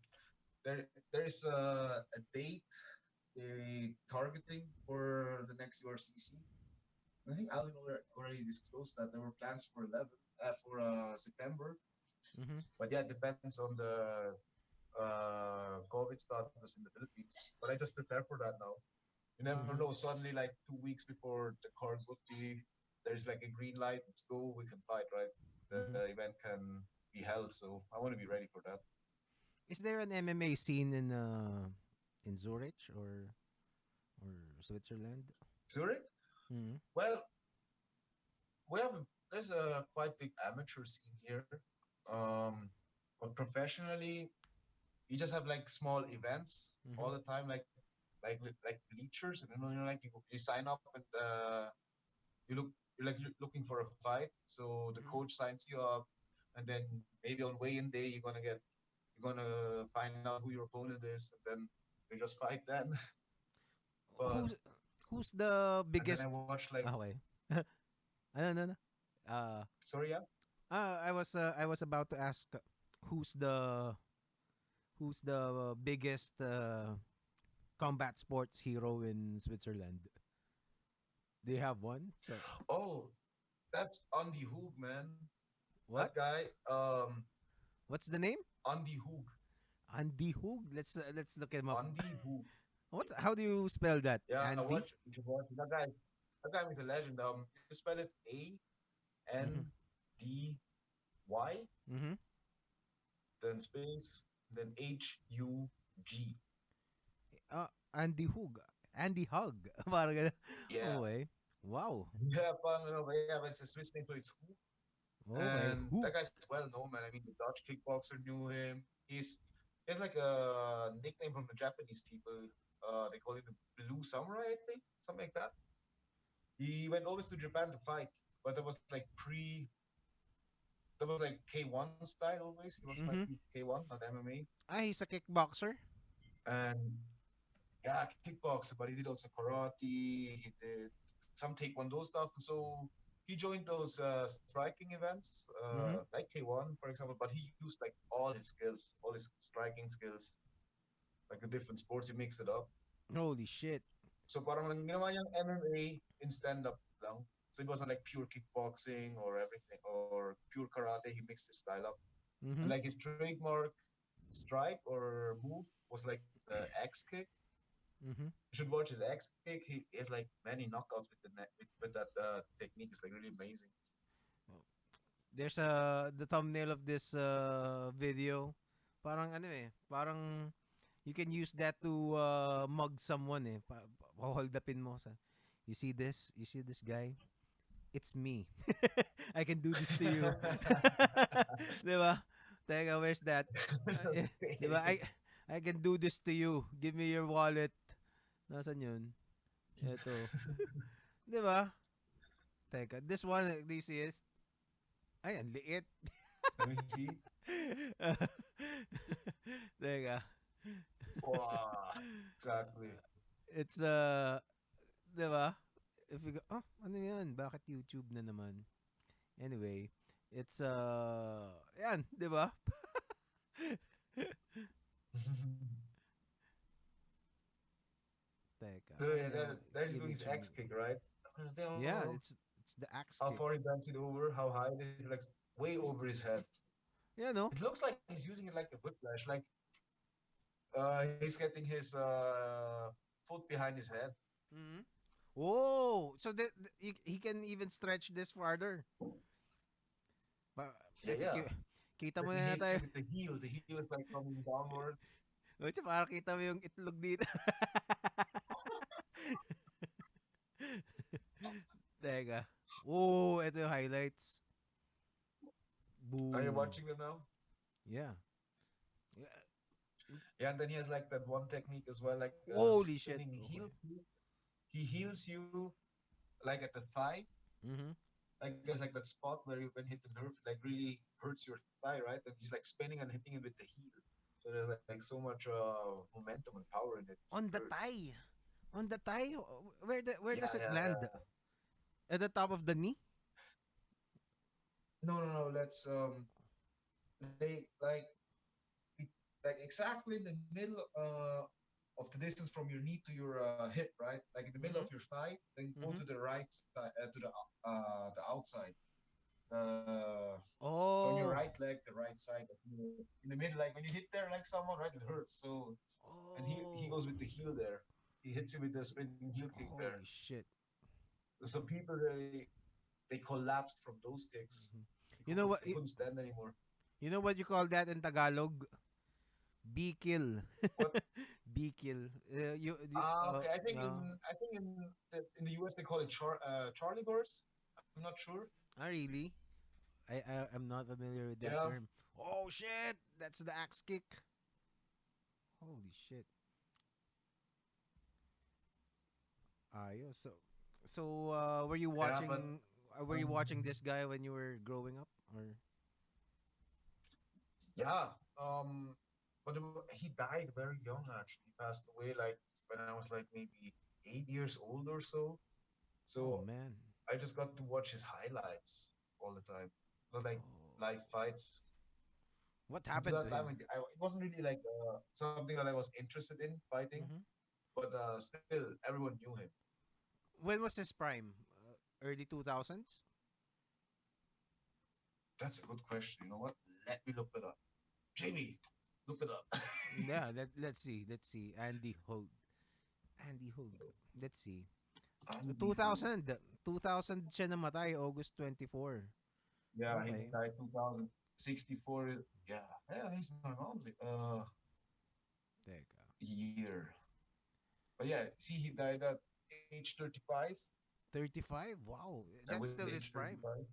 there is a date they targeting for the next URCC. I think Alvin already disclosed that there were plans for 11 for September, Mm-hmm. but yeah, it depends on the COVID status in the Philippines. But I just prepare for that now. You never Mm-hmm. know. Suddenly, like 2 weeks before the card would be, there's like a green light. Let's go. We can fight, right? The Mm-hmm. event can be held. So I want to be ready for that. Is there an MMA scene in Zurich or Switzerland? Zurich. Mm-hmm. Well, we have there's a quite big amateur scene here. Um, but professionally, you just have like small events Mm-hmm. all the time, like bleachers, and like you sign up and you look you're like looking for a fight. So the Mm-hmm. coach signs you up, and then maybe on weigh-in day you're gonna find out who your opponent is, and then you just fight then. But Who's who's the and then I biggest? watch like Okay. Ano, ano, ano? Uh, sorry, yeah. I was about to ask who's the biggest combat sports hero in Switzerland? Do you have one? So Oh, that's Andy Hoog, man. That what? guy, What's the name? Andy Hoog. Andy Hoog. Let's look him up. Andy Hoog. What? How do you spell that? Yeah, Andy. you should watch it. That guy is a legend. You spell it Mm-hmm. ANDY, Mm-hmm. then space, then HUG. Andy Hoog. Andy Hug. Parang ganun. Yeah. Okay. Wow. Yeah, yeah, but it's a Swiss name, so it's Hoog. Okay. And that Who? guy's well known, man. I mean, the Dutch kickboxer knew him. He's like a nickname from the Japanese people. They call him the Blue Samurai, I think, something like that. He went always to Japan to fight, but that was like K1 style always. He was Mm-hmm. fighting K1, not MMA. Ah, he's a kickboxer. And yeah, kickboxer, but he did also karate. He did some taekwondo stuff. So he joined those striking events, Mm-hmm. like K1, for example. But he used like all his skills, all his striking skills, like the different sports. He mixed it up. Holy shit. So parang ginawa niyang MMA in stand-up lang. So it wasn't like pure kickboxing or everything or pure karate. He mixed his style up. And Mm-hmm. like his trademark strike or move was like the X kick. Mm-hmm. You should watch his X kick. He has like many knockouts with with that technique. It's like really amazing. There's the thumbnail of this video. Parang ano eh, parang you can use that to mug someone eh. Hold upin mo sa. You see this? You see this guy? It's me. I can do this to you. 'Di ba? Teka, where's that? Eh, 'Di ba? I can do this to you. Give me your wallet. Nasaan 'yun? Ito. 'Di ba? Teka, this one, do you see it? Ay, ang liit. Let me see. Teka. Wow, exactly. It's, 'di ba? If you go, oh, ano yan? Bakit YouTube na naman? Anyway, it's, yan, 'di ba? Teka, So yeah, ay, there's doing his image X mo. kick, right? Yeah, it's the axe How kick. far he bends it over, how high it is, like way over his head. Yeah, no? It looks like he's using it like a whiplash. Like he's getting his foot behind his head. Mm-hmm. Whoa! So he can even stretch this farther. Ba, Yeah, teka, yeah. kita Like mo he na hits you tayo. with the heel. The heel is like coming downward. Ocho, para kita mo yung itlog dito. Teka. Oh, ito yung highlights. Are you Boom. watching them now? Yeah. Yeah. Yeah, and then he has like that one technique as well, like Holy shit. spinning heel Okay. kick. He heals you like at the thigh. Mm-hmm. Like there's like that spot where you when you hit the nerve, it like really hurts your thigh, right? And he's like spinning and hitting it with the heel. So there's like so much momentum and power in it. It On the hurts. thigh. On the thigh? Where Yeah, does it yeah, land? yeah. At the top of the knee? No, no, no. Let's be- like exactly in the middle of the distance from your knee to your hip, right? Like in the middle of Mm-hmm. your thigh, then go Mm-hmm. to the right side, the outside. So on your Oh. right leg, the right side, in the middle, like when you hit there like someone, right, it hurts. So and he Oh. goes with the heel there. He hits you with the spinning heel kick there. Holy shit. Some people they collapsed from those kicks. Mhm. You know what? They couldn't stand anymore. You know what you call that in Tagalog? B-kill. What? B-kill. Okay. No. I think in the US they call it Charlie horse. I'm not sure. Really? I'm not familiar with that Yeah, term. Oh shit! That's the axe kick. Holy shit! Ayos. Were you yeah, but watching? Were you um, watching this guy when you were growing up, or? yeah. But he died very young. Actually, he passed away like when I was like maybe 8 years old or so. Oh So man. I just got to watch his highlights all the time. So like Oh. live fights. What And to happened to that time, him? it wasn't really like something that I was interested in fighting, Hmm. but still everyone knew him. When was his prime? Early 2000s? That's a good question. You know what? Let me look it up. Jamie, look it up. Yeah. Let's see. Let's see. Andy Hogue. Andy Hogue. Let's see. Andy Hu. 2000. 2000 siya namatay. August 24. Yeah, he Okay. died 2064. Yeah, yeah, he's my mom's Teka. year. But yeah, see, he died at age 35. 35? Wow. With That's still age his prime. 35.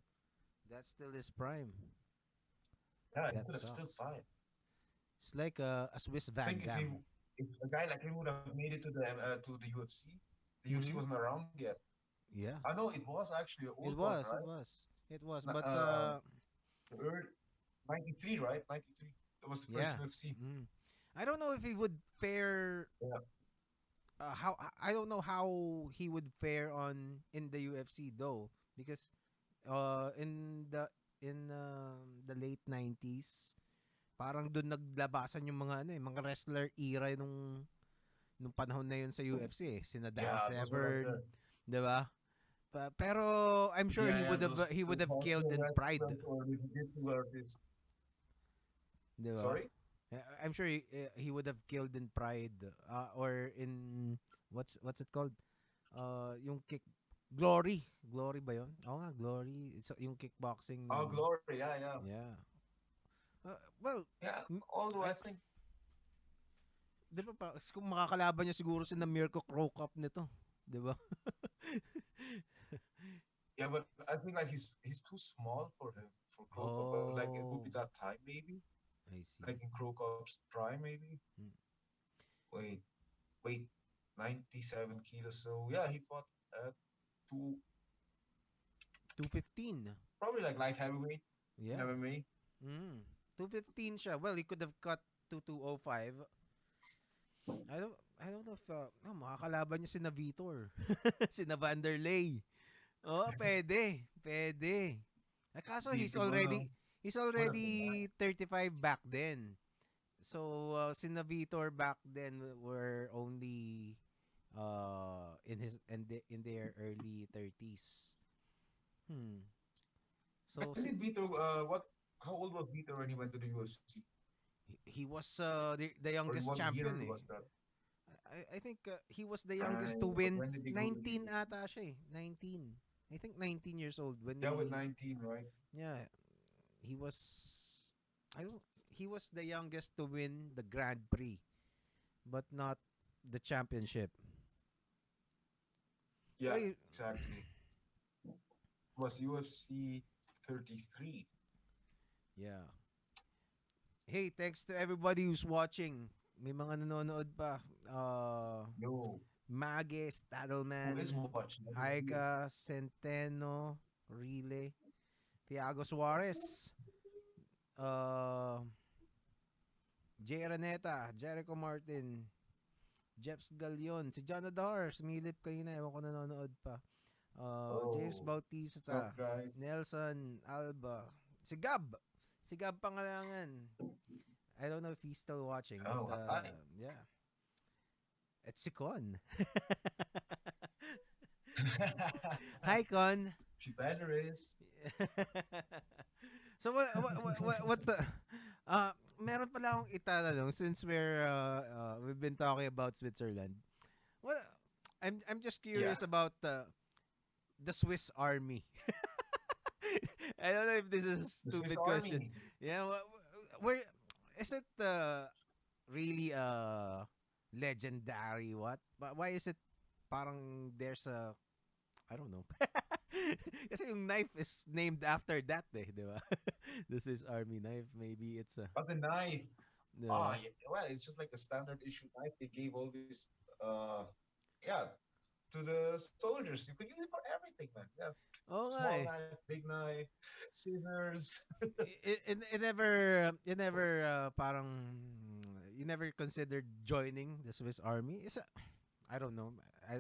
That's still his prime. Yeah, he That could have still sucks. fight. It's like a Swiss Think Van Dam. if a guy like him would have made it to the UFC, the UFC Mm-hmm. wasn't around yet. Yeah. I know it was actually an old It one, was. right? It was. It was. But Uh, the early 93, right? 93. That was the first yeah. UFC. Mm. I don't know if he would fare. Yeah. How I don't know how he would fare on in the UFC though, because in the late 90s, parang doon naglabasan yung mga mga wrestler era nung panahon na yun sa UFC eh. Sina Dan Yeah, those were like Severn, 'di ba? Pero I'm sure yeah, yeah, he would those have killed hardcore in Pride, wrestlers or the jiu-jitsu artists. 'di ba? Sorry? I'm sure he would have killed in Pride, or in what's it called? Yung kick Glory ba 'yon? Oo nga, Glory. Yung kickboxing Oh, nung Glory, yeah, yeah. yeah. Well, Yeah, m- although I I, think, 'di ba pa kung makakalaban niya siguro si na Mirko Crow Cup nito, 'di ba? yeah, but I think like he's too small for him, for Crow Cup. Like it would be Oh, that time maybe, I like see. in Crow Cup's prime maybe. Hmm. Wait, wait, 97 kilos. So yeah, he fought at two, 215. probably like light heavyweight in Yeah. MMA. 215 siya. Well, he could have cut to 205. I don't know if makakalaban niya si na Vitor. Si na Vanderlei. Oh, pwede. Pwede. Kaso See, siguro, he's would have been already nice. 35 back then. So si na Vitor back then were only in their early 30s. Hmm. When So did Vito? What? How old was Vito when he went to the UFC? he was the Or in youngest what year champion eh. was that? I think he was the youngest to But win. when did he go to the 19 UFC? ata siya eh. 19. I think 19 years old when Yeah, with he 19, right? yeah, he was I don't he was the youngest to win the Grand Prix but not the championship. Yeah, Well, exactly. Was UFC 33? yeah. Hey, thanks to everybody who's watching. May mga nanonood pa. No, Mage, who is Stadelman, watching? That is weird. Aiga, Centeno, Rile, Tiago Suarez, uh, Jay Araneta, Jericho Martin, Jeps Galion, si John Adar, sumilip kayo na, ewan ko nanonood pa. James Oh, what's Bautista, up, guys? Nelson Alba, si Gab, si Gab Pangalangan. I don't know if he's still watching, but Oh, hi. yeah, it's si Con. Hi, Con. She better is. So what's meron pala akong itatanong since we've been talking about Switzerland. Well, I'm just Yeah, curious about the Swiss Army. I don't know if this is a the Swiss stupid question. Army. Yeah, where is it really legendary? What? But why is it parang there's a I don't know. Kasi yung knife is named after that di ba? The Swiss Army knife. Maybe it's a But the knife. no. Yeah, well, it's just like a standard issue knife. They gave all this, yeah, to the soldiers. You could use it for everything, man. Yeah, Oh nga small eh. knife, big knife, scissors. It never parang you never considered joining the Swiss Army? I don't know.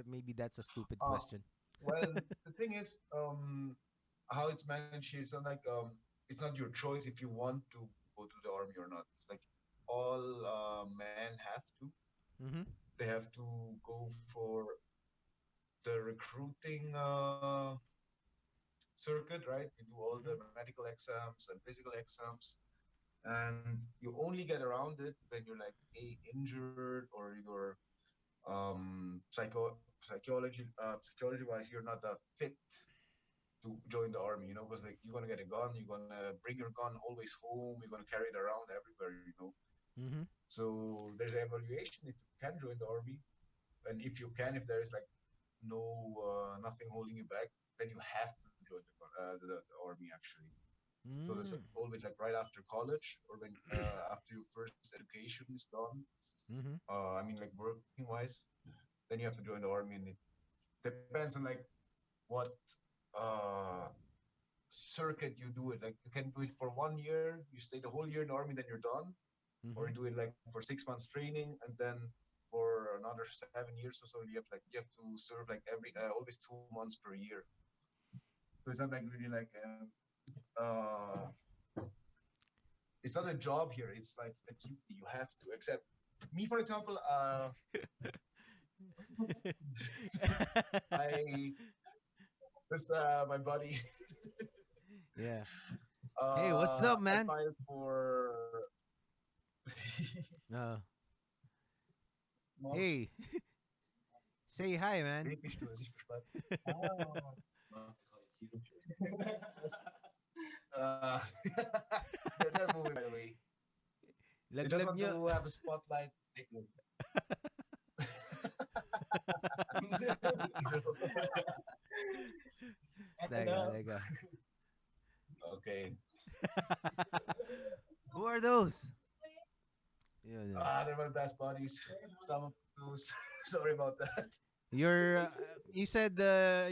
Maybe that's a stupid Uh, question. well, the thing is, how it's managed here. It's not like it's not your choice if you want to go to the army or not. It's like all men have to. Mm-hmm. They have to go for the recruiting circuit, right? You do all the medical exams and physical exams, and you only get around it when you're like injured or you're psychology wise you're not fit to join the army, because like you're gonna get a gun, you're gonna bring your gun always home, you're gonna carry it around everywhere. Mm-hmm. So there's an evaluation if you can join the army, and if there is like no nothing holding you back, then you have to join the army actually. So that's Mm. always like right after college or when after your first education is done. Mm-hmm. I mean like working wise, then you have to join the army, and it depends on like what uh circuit you do it. Like you can do it for 1 year, you stay the whole year in the army, then you're done, or Mm-hmm. you do it like for 6 months training, and then for another 7 years or so, you have to serve like every always 2 months per year. So it's not like really like it's not a Is- job here. It's like a duty. You have to accept. Me, for example, I this my buddy. yeah. Hey, what's up, I man? filed for. Uh, No, hey, say hi, man. Griechisch, du hast dich versprochen. Ah. Uh, they're moving by the way. They just Laglag want nyo. to have a spotlight. Teka, teka. Okay. Who are those? Yun, yun. They're my best buddies. Some of those. Sorry about that. You said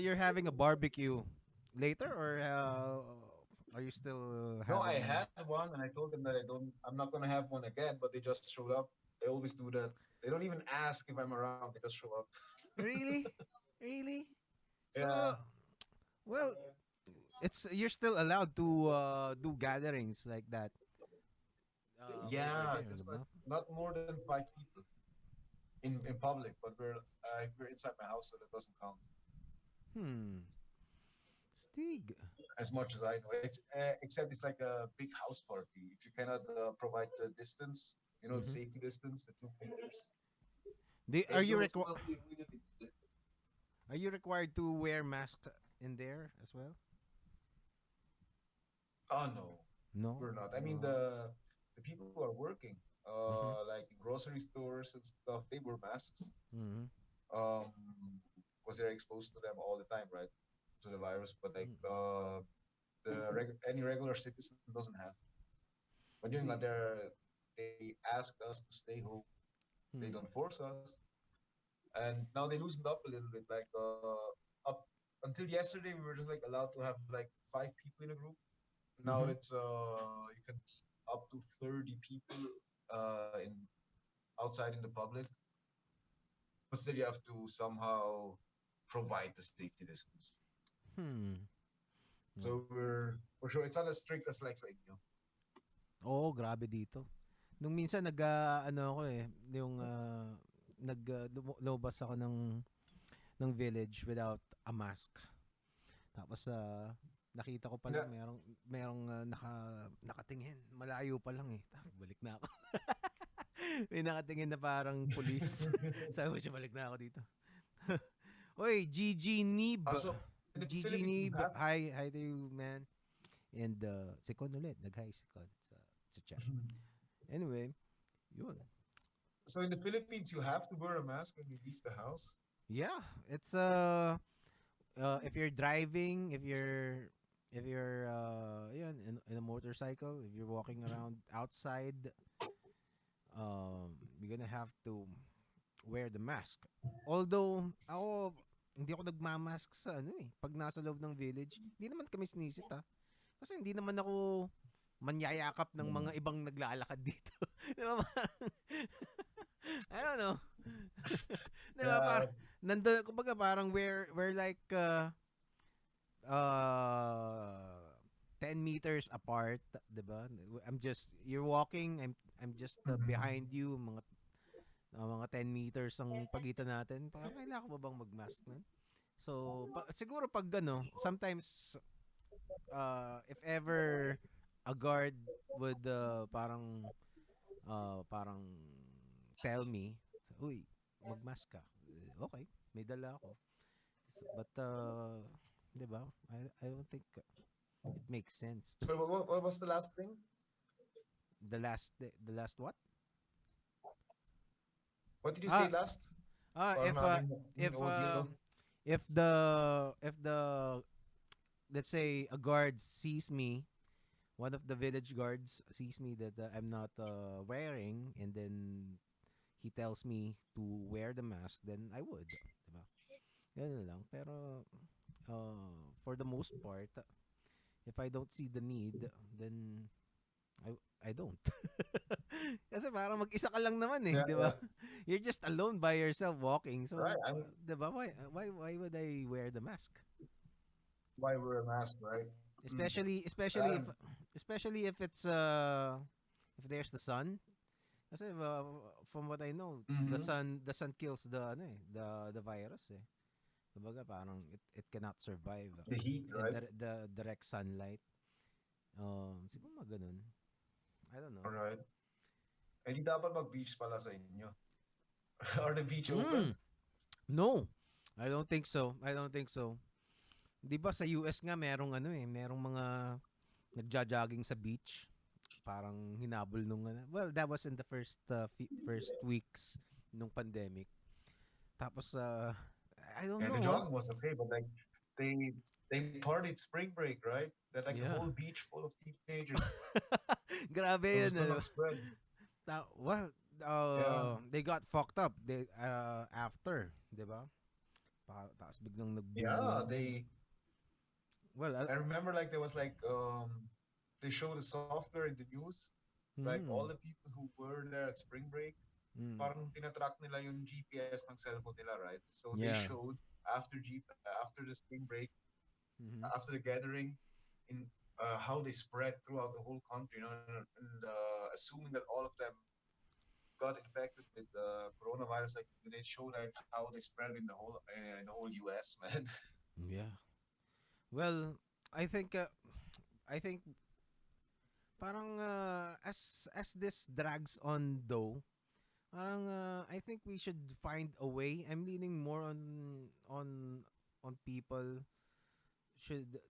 you're having a barbecue later, or are you still No, I having? had one, and I told them that I'm not gonna have one again. But they just showed up. They always do that. They don't even ask if I'm around. They just show up. Really, really? Yeah. So, well, it's you're still allowed to do gatherings like that over Yeah, there, just like no? not more than 5 people in public, but we're inside my house, so that doesn't count. Hmm. Stig. As much as I know, except it's like a big house party. If you cannot provide the distance, the Mm-hmm. safety distance, the 2 meters, Are they you will still be really. are you required to wear masks in there as well? Oh no, No. we're not. I mean No. the people who are working, Mm-hmm. like in grocery stores and stuff, they wear masks. Mm-hmm. Um, because they're exposed to them all the time, right? To the virus, but like any regular citizen doesn't have. But The, they asked us to stay home. They Hmm. don't force us. And now they loosened up a little bit. Like up until yesterday, we were just like allowed to have like 5 people in a group. Now Mm-hmm. it's you can be up to 30 people in outside in the public, but still you have to somehow provide the safety distance. Hmm. No. So we're for sure it's not as strict as like sa inyo. Oo, grabe dito. Nung minsan ano ako eh, yung lumabas ako ng village without a mask. Tapos nakita ko pa lang Yeah, merong nakatingin, malayo pa lang eh. Tapos balik na ako. May nakatingin na parang pulis. Sabi ko siya, balik na ako dito. Oy, GG Nib. so in the GG Philippines you Nib. have Hi to you, man. And si Con ulit, nag-hi si Con sa chat. Anyway, yun. so in the Philippines you have to wear a mask when you leave the house. Yeah, it's if you're driving, if you're yun, in a motorcycle, if you're walking around outside, you're gonna have to wear the mask. Although ako hindi ako nagmamask sa ano eh, pag nasa loob ng village. Hindi naman kami sinisit ah. Kasi hindi naman ako manyayakap ng mga Mm. ibang naglalakad dito. Di ba? I don't know. Di ba? Yeah, Nandun, kumbaga parang we're like uh 10 meters apart, 'di ba? You're walking, I'm just mhm. behind you, mga 10 meters ang pagitan natin. Parang kailangan ko ba bang mag-mask nun? So, siguro pag ano, sometimes if ever a guard would parang tell me, uy, mag-mask ka. Okay, may dala ako. But 'di ba? I don't think it makes sense. So what was the last thing? The last what? What did you say Ah, last? ah Parang if namin if yung audio. if the let's say a guard sees me, one of the village guards sees me that I'm not wearing, and then he tells me to wear the mask, then I would, diba? Ganun lang. Pero for the most part, if I don't see the need, then I don't. Kasi parang mag-isa ka lang naman eh, Yeah, 'di ba? yeah. You're just alone by yourself walking. Right. So, I mean, 'di ba? Why would I wear the mask? why wear a mask, right? Mm. Especially And especially if it's if there's the sun. Kasi from what I know, mhm. the sun kills the ano eh, the virus eh. Kumbaga parang it cannot survive The heat, in right? the direct sunlight. Siguro mga ganun. I don't know. All right. Eh di dapat mag-beach pala sa inyo. Are the beach open? Mm, no. I don't think so. I don't think so. 'Di ba sa US nga merong ano eh, merong mga nagja-jogging sa beach. Parang hinabol nung ano. Well, that was in the first weeks nung pandemic. Tapos I don't Yeah, the know, huh? jogging was okay, but like they they partied spring break, right? That like the Yeah. whole beach full of teenagers. Grabe So yun. gusto Ano? mag-spread. Well, Yeah. they got fucked up after, 'di ba? Tapos biglang nag-boom Yeah, yung they well, I remember like there was like they showed the software in the news, like all mm, the people who were there at spring break, mm, parang tinatrack nila yung GPS ng cellphone nila, right? So they yeah. showed after the spring break, Mm-hmm. after the gathering, in how they spread throughout the whole country, you know, and assuming that all of them got infected with coronavirus, like they showed like how they spread in the whole US, man. Yeah. Well, I think I think parang as this drags on though, parang I think we should find a way. I'm leaning more on on people should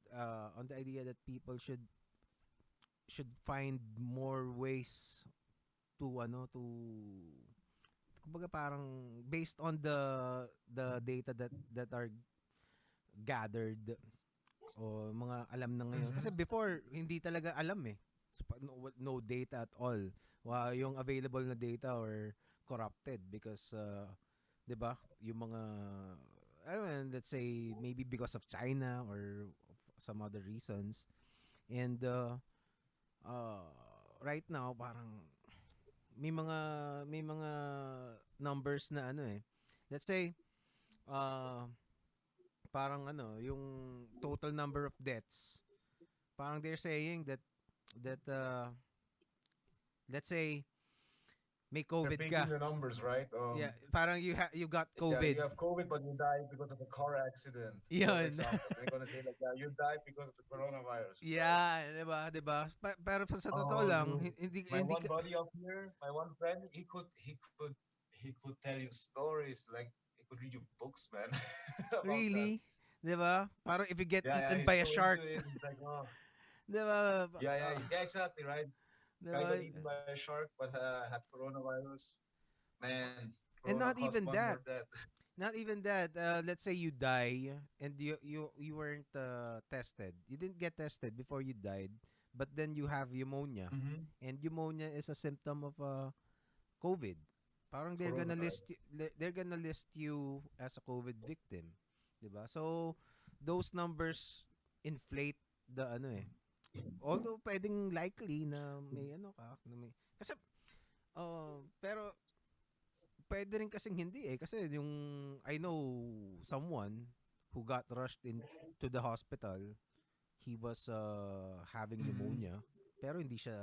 on the idea that people should find more ways to ano to kumbaga parang based on the data that are gathered o mga alam na ngayon. Kasi Mm-hmm. before, hindi talaga alam eh. So, no data at all. Yung available na data or corrupted because 'di ba? Yung mga I don't know, let's say maybe because of China or some other reasons. And uh, right now parang may mga numbers na ano eh. Let's say uh, parang ano, yung total number of deaths. Parang they're saying that let's say may They're COVID faking ka. the numbers, right? Yeah, parang you got Yeah, COVID. you have COVID, but you died because of a car accident, for Yun. example. They're gonna say like, yeah, you died because of the coronavirus, right? Yeah, 'di ba? 'Di ba? Pero sa totoo Oh, lang, dude, hindi my hindi one ka, buddy up here, my one friend, he could tell you stories like he could read you books, man, about that. really, 'di ba? Parang if you get Yeah, yeah, eaten he's by a so into shark, it. He's like, oh, 'di ba? yeah, yeah, yeah, exactly, right. 'Di Guy ba? got eaten by a shark, but had coronavirus. Man, And Corona cost one more death. Not even that. Let's say you die and you weren't tested. You didn't get tested before you died, but then you have pneumonia. Mm-hmm. And pneumonia is a symptom of COVID. Parang Corona, right? they're gonna list you as a COVID victim, 'di ba? So those numbers inflate the ano eh. Although pwedeng likely na may ano ka, na may kasi pero pwede rin kasing hindi eh kasi yung I know someone who got rushed into the hospital. He was having Mm-hmm. pneumonia pero hindi siya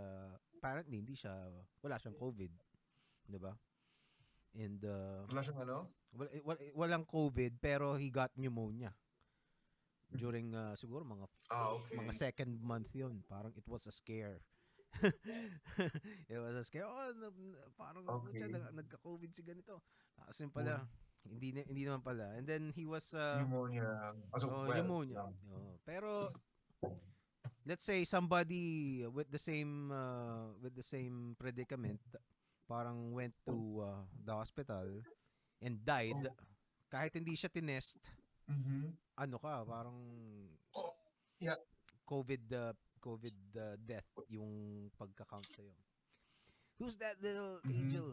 apparently hindi siya wala siyang COVID, 'di ba? And Wala siyang ano? walang COVID pero he got pneumonia during siguro Ah, mga okay. second month 'yon. Parang it was a scare. It was a scare. Oh, parang siya, Okay. nagka-COVID si ganito. Tapos yun Cool. pala, hindi naman pala. And then he was Pneumonia. Also, well, pneumonia. Pero let's say somebody with the same predicament parang went to the hospital and died kahit hindi siya tinest, mm-hmm. ano ka, parang Oh, yeah. COVID death yung pagka-count sa'yo. Who's that little Mm-hmm. angel?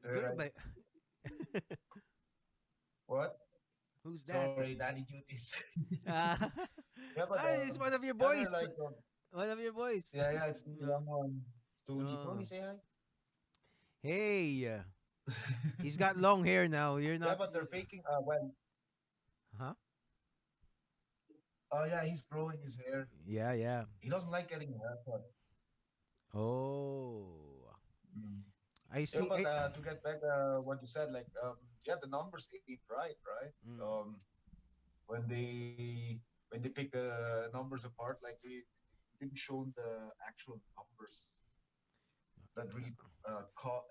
Girl Right. ba? What? Who's that? Sorry, daddy duties. Ah, Yeah, but it's one of your yeah, they're boys. like, One of your boys. yeah, yeah, it's the Uh, young one. It's Tony. uh, Tony, say hi. hey, he's got long hair now. You're Yeah, not. but they're faking. Well, Huh? oh yeah, he's growing his hair. Yeah, yeah. He doesn't like getting a haircut. Oh, Mm. I Yeah, see. but to get back what you said, like yeah, the numbers ain't right, right? Mm, When they pick the numbers apart, like they didn't show the actual numbers that really what call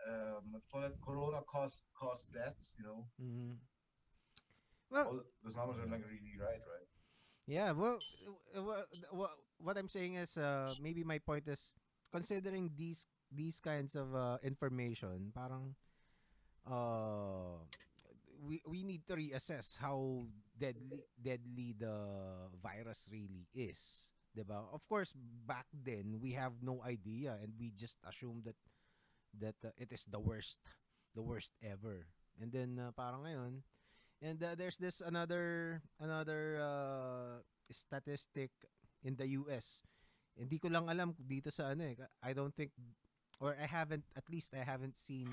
it, Corona cost deaths. mm. Well, All those numbers are yeah. like really right, right? Yeah, well, what I'm saying is, maybe my point is, considering these kinds of information, parang uh, we need to reassess how deadly the virus really is, 'di ba? Of course, back then we have no idea and we just assume that it is the worst ever. And then parang ngayon, and there's this another statistic in the US. Hindi ko lang alam dito sa ano eh. I don't think or I haven't at least I haven't seen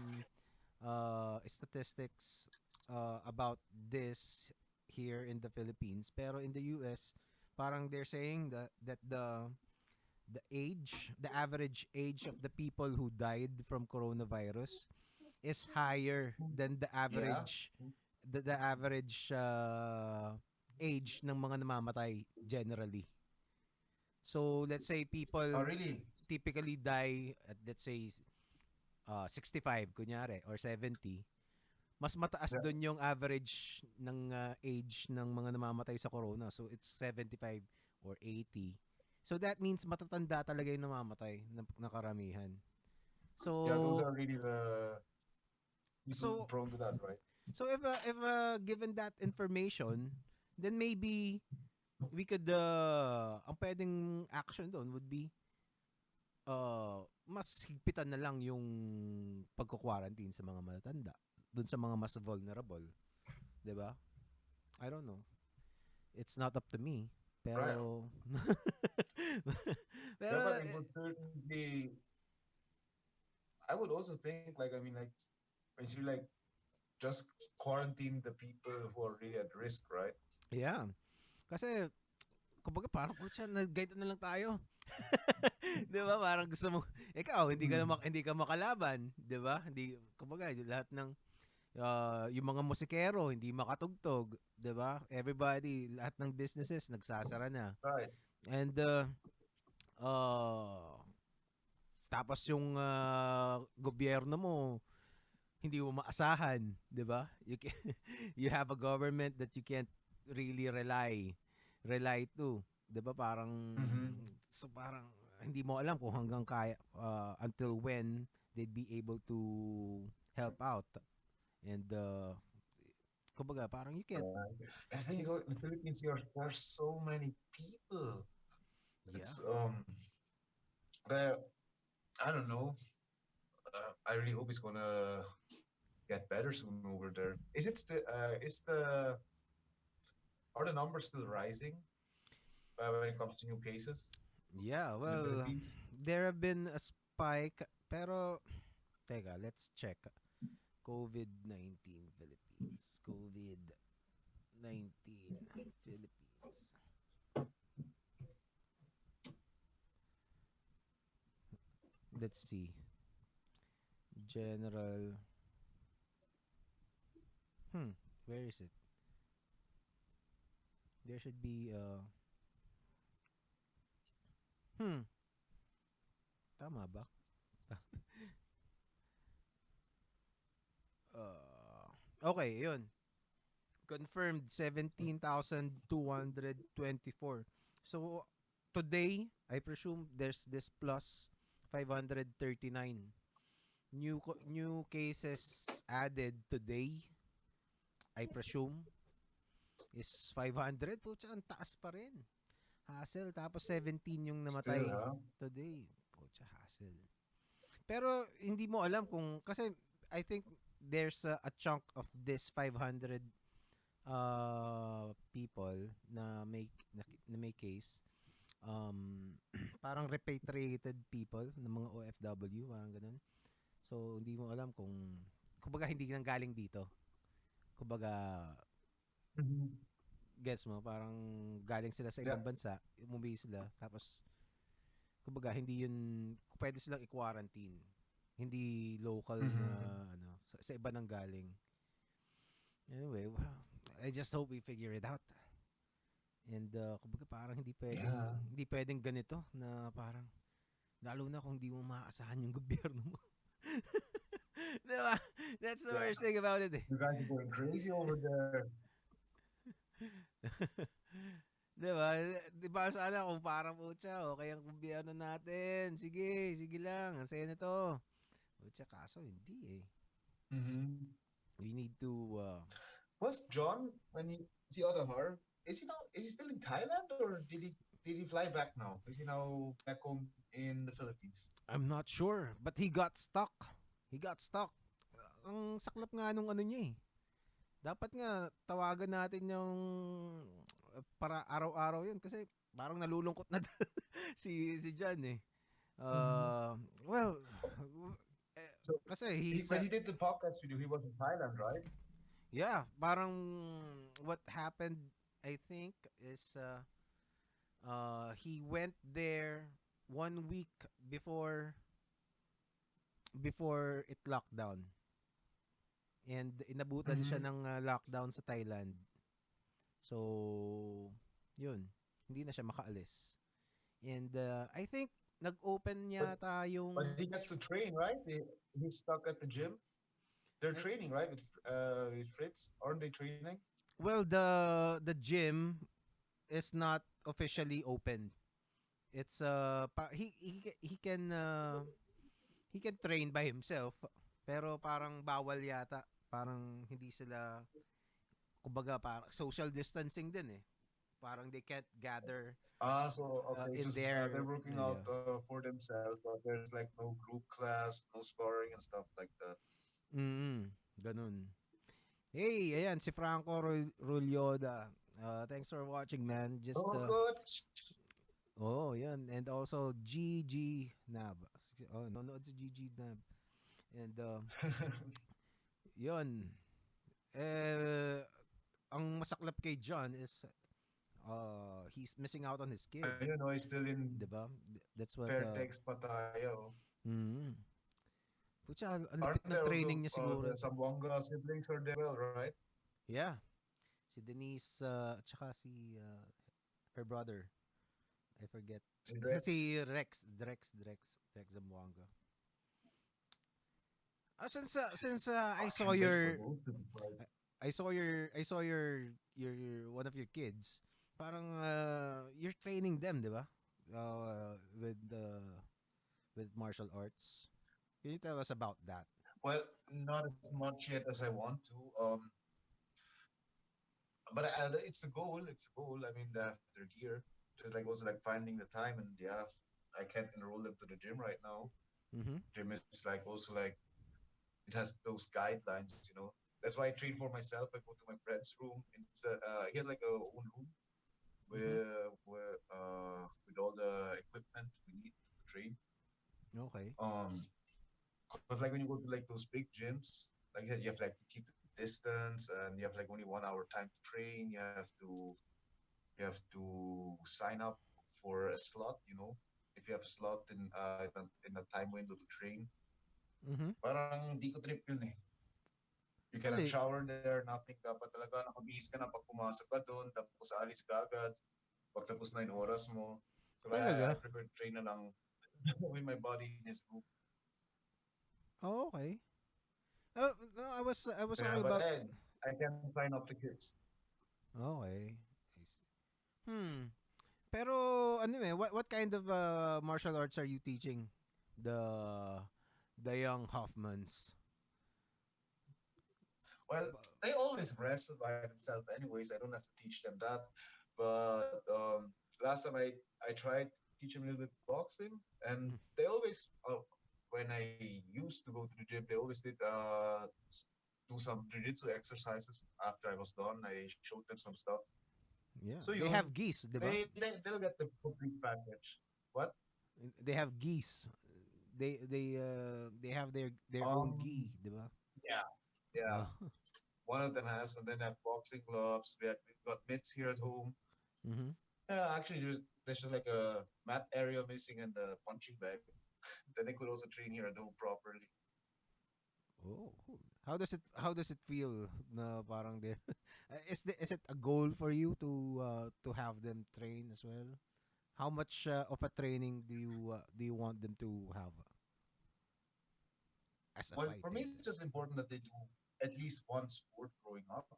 statistics about this here in the Philippines. Pero in the US, parang they're saying that the average age of the people who died from coronavirus is higher than Yeah. the average age ng mga namamatay generally. So let's say Oh, people really? typically die at let's say 65 kunyari or 70. Mas mataas Yeah. doon yung average ng age ng mga namamatay sa corona. So it's 75 or 80. So that means matatanda talaga yung namamatay na karamihan. Yeah, those So are really the people so prone to that, right? so if given that information, then maybe we could ang pwedeng action doon would be mas higpitan na lang yung pagko-quarantine sa mga matatanda, dun sa mga mas vulnerable, 'di ba? I don't know. It's not up to me, Right. pero pero Yeah, but it would certainly. I would also think like I mean like when you like just quarantine the people who are really at risk, right? yeah. Kasi kumbaga parang putya, nag-guide na lang tayo. 'Di ba? Parang gusto mo ikaw Mm. hindi ka makalaban, 'di ba? Hindi kumbaga lahat ng yung mga musikero hindi makatugtog, 'di ba? Everybody, lahat ng businesses nagsasara na. Right. And uh, tapos yung gobyerno mo hindi mo maasahan, 'di ba? You have a government that you can't really rely to, 'di ba? Mm-hmm. Parang hindi mo alam kung hanggang kaya until when they'd be able to help out. And kumbaga parang you can't I think you, in the Philippines there's so many people. yeah. It's but I don't know. I really hope it's gonna get better soon over there. Are the numbers still rising when it comes to new cases Yeah, in the well, Philippines? there have been a spike pero teka, let's check. COVID-19 Philippines. COVID-19 Philippines. Let's see. General. Hmm, where is it? There should be hmm, tama ba? Okay, yun. Confirmed 17,224. So today, I presume there's this plus 539 new cases added today. I presume is 500. Pucha, ang taas pa rin. Hassle. Tapos 17 yung Still, namatay huh? today. Pucha, hassle. Pero hindi mo alam kung kasi I think there's a chunk of this 500 people na may case, um parang repatriated people ng mga OFW, parang ganun. So hindi mo alam kung kumbaga hindi nang galing dito. Kumbaga Mm-hmm. gets mo, parang galing sila sa Yeah. ibang bansa, umuwi sila tapos kumbaga hindi yun pwede silang i-quarantine. Hindi local na Mm-hmm. ano sa iba nang galing. Anyway, well, I just hope we figure it out. And kumbaga parang Yeah. hindi pwedeng ganito na parang lalo na kung hindi mo maaasahan yung gobyerno mo. Diba? That's the Yeah. worst thing about it. Eh. You guys are going crazy over there. Diba? Diba sana kung parang putya, okay ang gobyerno natin. Sige, sige lang. Ang saya nito. Putya, kaso hindi eh. Mm-hmm. We need to Was John when he out of her? Is he still in Thailand or did he fly back now? Is he now back home in the Philippines? I'm not sure, but he got stuck. He got stuck. Ang saklap nga nung ano niya eh. Dapat nga tawagan natin yung para araw-araw yun kasi parang nalulungkot na si John eh. Mm-hmm. Well, So kasi he's when he did the podcast with you, he was in Thailand, right? yeah, parang what happened I think is he went there 1 week before it locked down. And inabutan siya Mm-hmm. ng lockdown sa Thailand. So, yun. Hindi na siya makaalis. And I think nag-open But yata but yung he gets to train, right? He's stuck at the gym. They're eh, training, right? With Fritz, aren't they training? well the gym is not officially open. It's he can train by himself pero parang bawal yata. Parang hindi sila kumbaga parang social distancing din eh. parang they can't gather So okay, it's in just they're their working out yeah. for themselves, but there's like no group class, no sparring and stuff like that. Ganun. Hey, ayan si Franco Rulyoda. Thanks for watching, man. Just Oh, coach. oh, yan. And also GG Nab. Oh, nanonood si GG Nab. And yun. Eh ang masaklap kay John is he's missing out on his kid. He's still in 'Di ba? That's what Fairtex Pattaya. Oh. mm. Pucha, ang lupit Aren't ng there training also niya siguro. the Zamboanga siblings are there, well, right? Yeah. Si Denise at saka si her brother. I forget. Rex. Si Rex Zamboanga. Since I saw I'm ready for your those to be fight. I saw your one of your kids. Parang you're training them, 'di ba? With martial arts. Can you tell us about that? Well, not as much yet as I want to. But it's the goal. It's the goal. I mean, they have their gear. Just like also like finding the time, and yeah, I can't enroll them to the gym right now. Mhm. Gym is like also like it has those guidelines, you know. That's why I train for myself. I go to my friend's room. He has like a own room Mhm. with all the equipment we need to train. Okay. Because like when you go to like those big gyms, like I said, you have like to keep the distance, and you have like only 1 hour time to train. You have to sign up for a slot. You know, if you have a slot in a time window to train, Mhm. parang di ko trip yun eh. You cannot Really? shower there, nothing. Dapat talaga nakabihis ka na pag pumasok ka doon, tapos alis ka agad. Pagtapos na yung oras mo. So I Talaga? prefer to train na lang with my body in his room. Oh, okay. No, I was Yeah, talking but about then I can sign up the kids. okay. I see. Hmm. Pero ano what kind of martial arts are you teaching the the young Hoffmans? Well, they always wrestle by themselves anyways. I don't have to teach them that. But last time I tried teach them a little bit boxing, and Mm. they always when I used to go to the gym, they always did do some jiu-jitsu exercises after I was done. I showed them some stuff. Yeah, So they yun, have geese, 'di ba? they'll get the complete package. What? They have geese. They have their own gi, Um, 'di ba? yeah, yeah. Oh. One of them has, and then have boxing gloves. We've got mitts here at home. Mhm. Yeah, actually, there's just like a mat area missing and the punching bag. Then I could also train here at home properly. Oh, cool. How does it feel na parang there is it a goal for you to have them train as well? How much of a training do you want them to have as a Well, for me, fighting? it's just important that they do at least one sport growing up.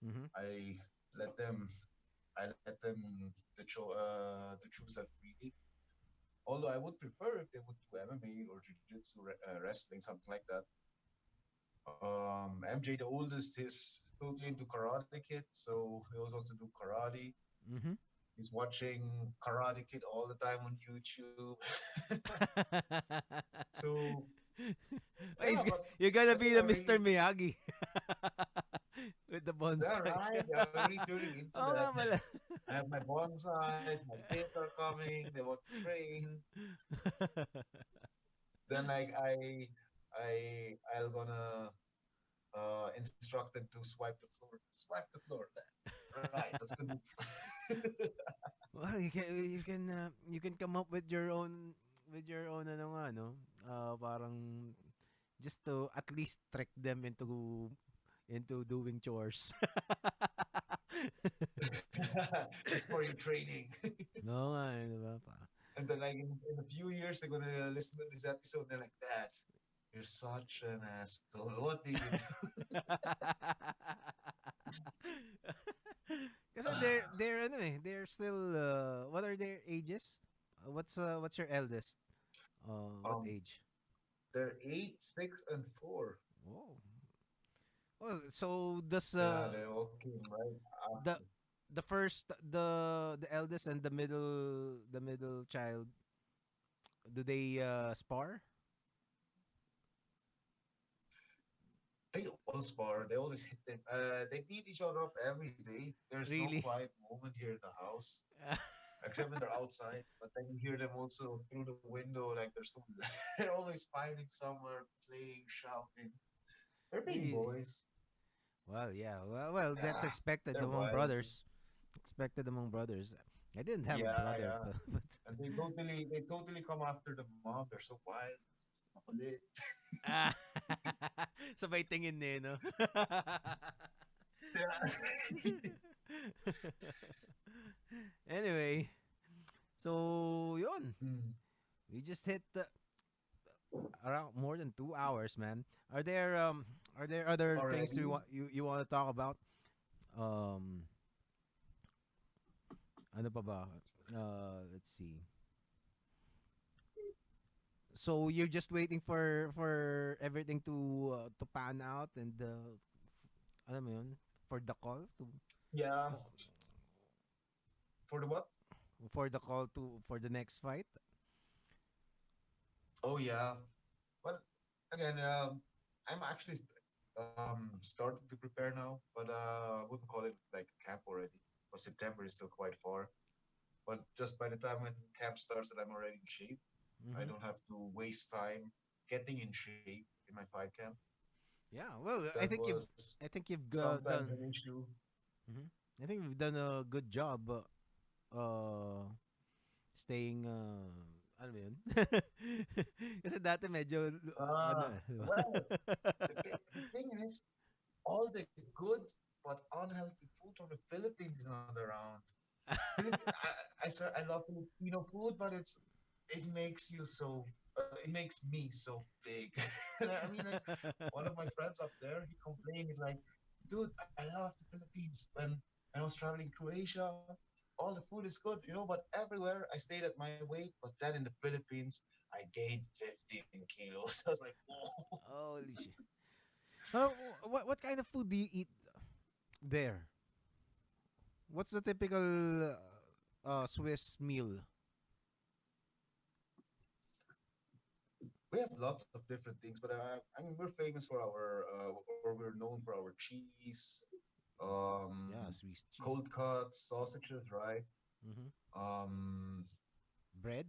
Mhm. I let them, I let them to choose that freely. Although I would prefer if they would do MMA or jiu-jitsu, wrestling, something like that. MJ, the oldest, is totally into Karate Kid, so he also wants to do karate. Mhm. He's watching Karate Kid all the time on YouTube. So yeah, but You're I gonna think be I the really, Mr. Miyagi with the yeah, bonsai. right. Yeah, I'm really turning into Oo nga that. pala. I have my bonsais, my kids are coming, they want to train. Then like I'll gonna instruct them to swipe the floor. Swipe the floor. Right, that's the move. Well, you can come up with your own ano nga no. Parang just to at least trick them into doing chores. It's for your training. No nga, di ba? And then like in a few years they're gonna listen to this episode and they're like, Dad, you're such an asshole. What did you do? Kasi they're ano they're still what are their ages? What's your eldest? What um age? they're 8, 6, and 4. Oh. Well, so does Yeah, they all came right the after. the first the eldest and the middle child, do they spar? They all spar. They always hit them. They beat each other up every day. There's no Really? quiet moment here in the house, except when they're outside. But then you hear them also through the window, like they're so they're always fighting somewhere, playing, shouting. They're being Really? boys. Well, yeah. Well, that's Yeah, expected they're among wild. brothers. Expected among brothers. I didn't have a Yeah, brother, yeah. but And they totally come after the mom. They're so wild. Makulit. ah, sabay tingin eh, no? Yeah. Anyway, so yun. Mm. We just hit around more than 2 hours, man. Are there other things Already. you want to talk about? Um, ano pa ba? Let's see. So you're just waiting for everything to pan out and alam mo yun, for the call to Yeah. For the what? for the next fight. Oh yeah. Well, again, I'm actually starting to prepare now, but I wouldn't call it like camp already. But September is still quite far. But just by the time when camp starts, that I'm already in shape. I Mm-hmm. don't have to waste time getting in shape in my fight camp. Yeah, well, I That think you've was I think you've sometimes done. an issue. Mhm. I think you've done a good job. Staying ano ba yun? Kasi dati medyo ano di ba? Well, the thing is, all the good but unhealthy food from the Philippines is not around. I swear I love Filipino food, but it makes you so it makes me so big. I mean, like one of my friends up there, he complained. He's like, "Dude, I love the Philippines. When I was traveling Croatia, all the food is good, but everywhere I stayed at my weight. But then in the Philippines, I gained 15 kilos. I was like, whoa. Holy shit. What kind of food do you eat there? What's the typical Swiss meal? We have lots of different things, but I mean, we're famous for or we're known for our cheese, Yeah, Swiss cheese. cold cuts, sausages, right? Mm-hmm. Um, Bread.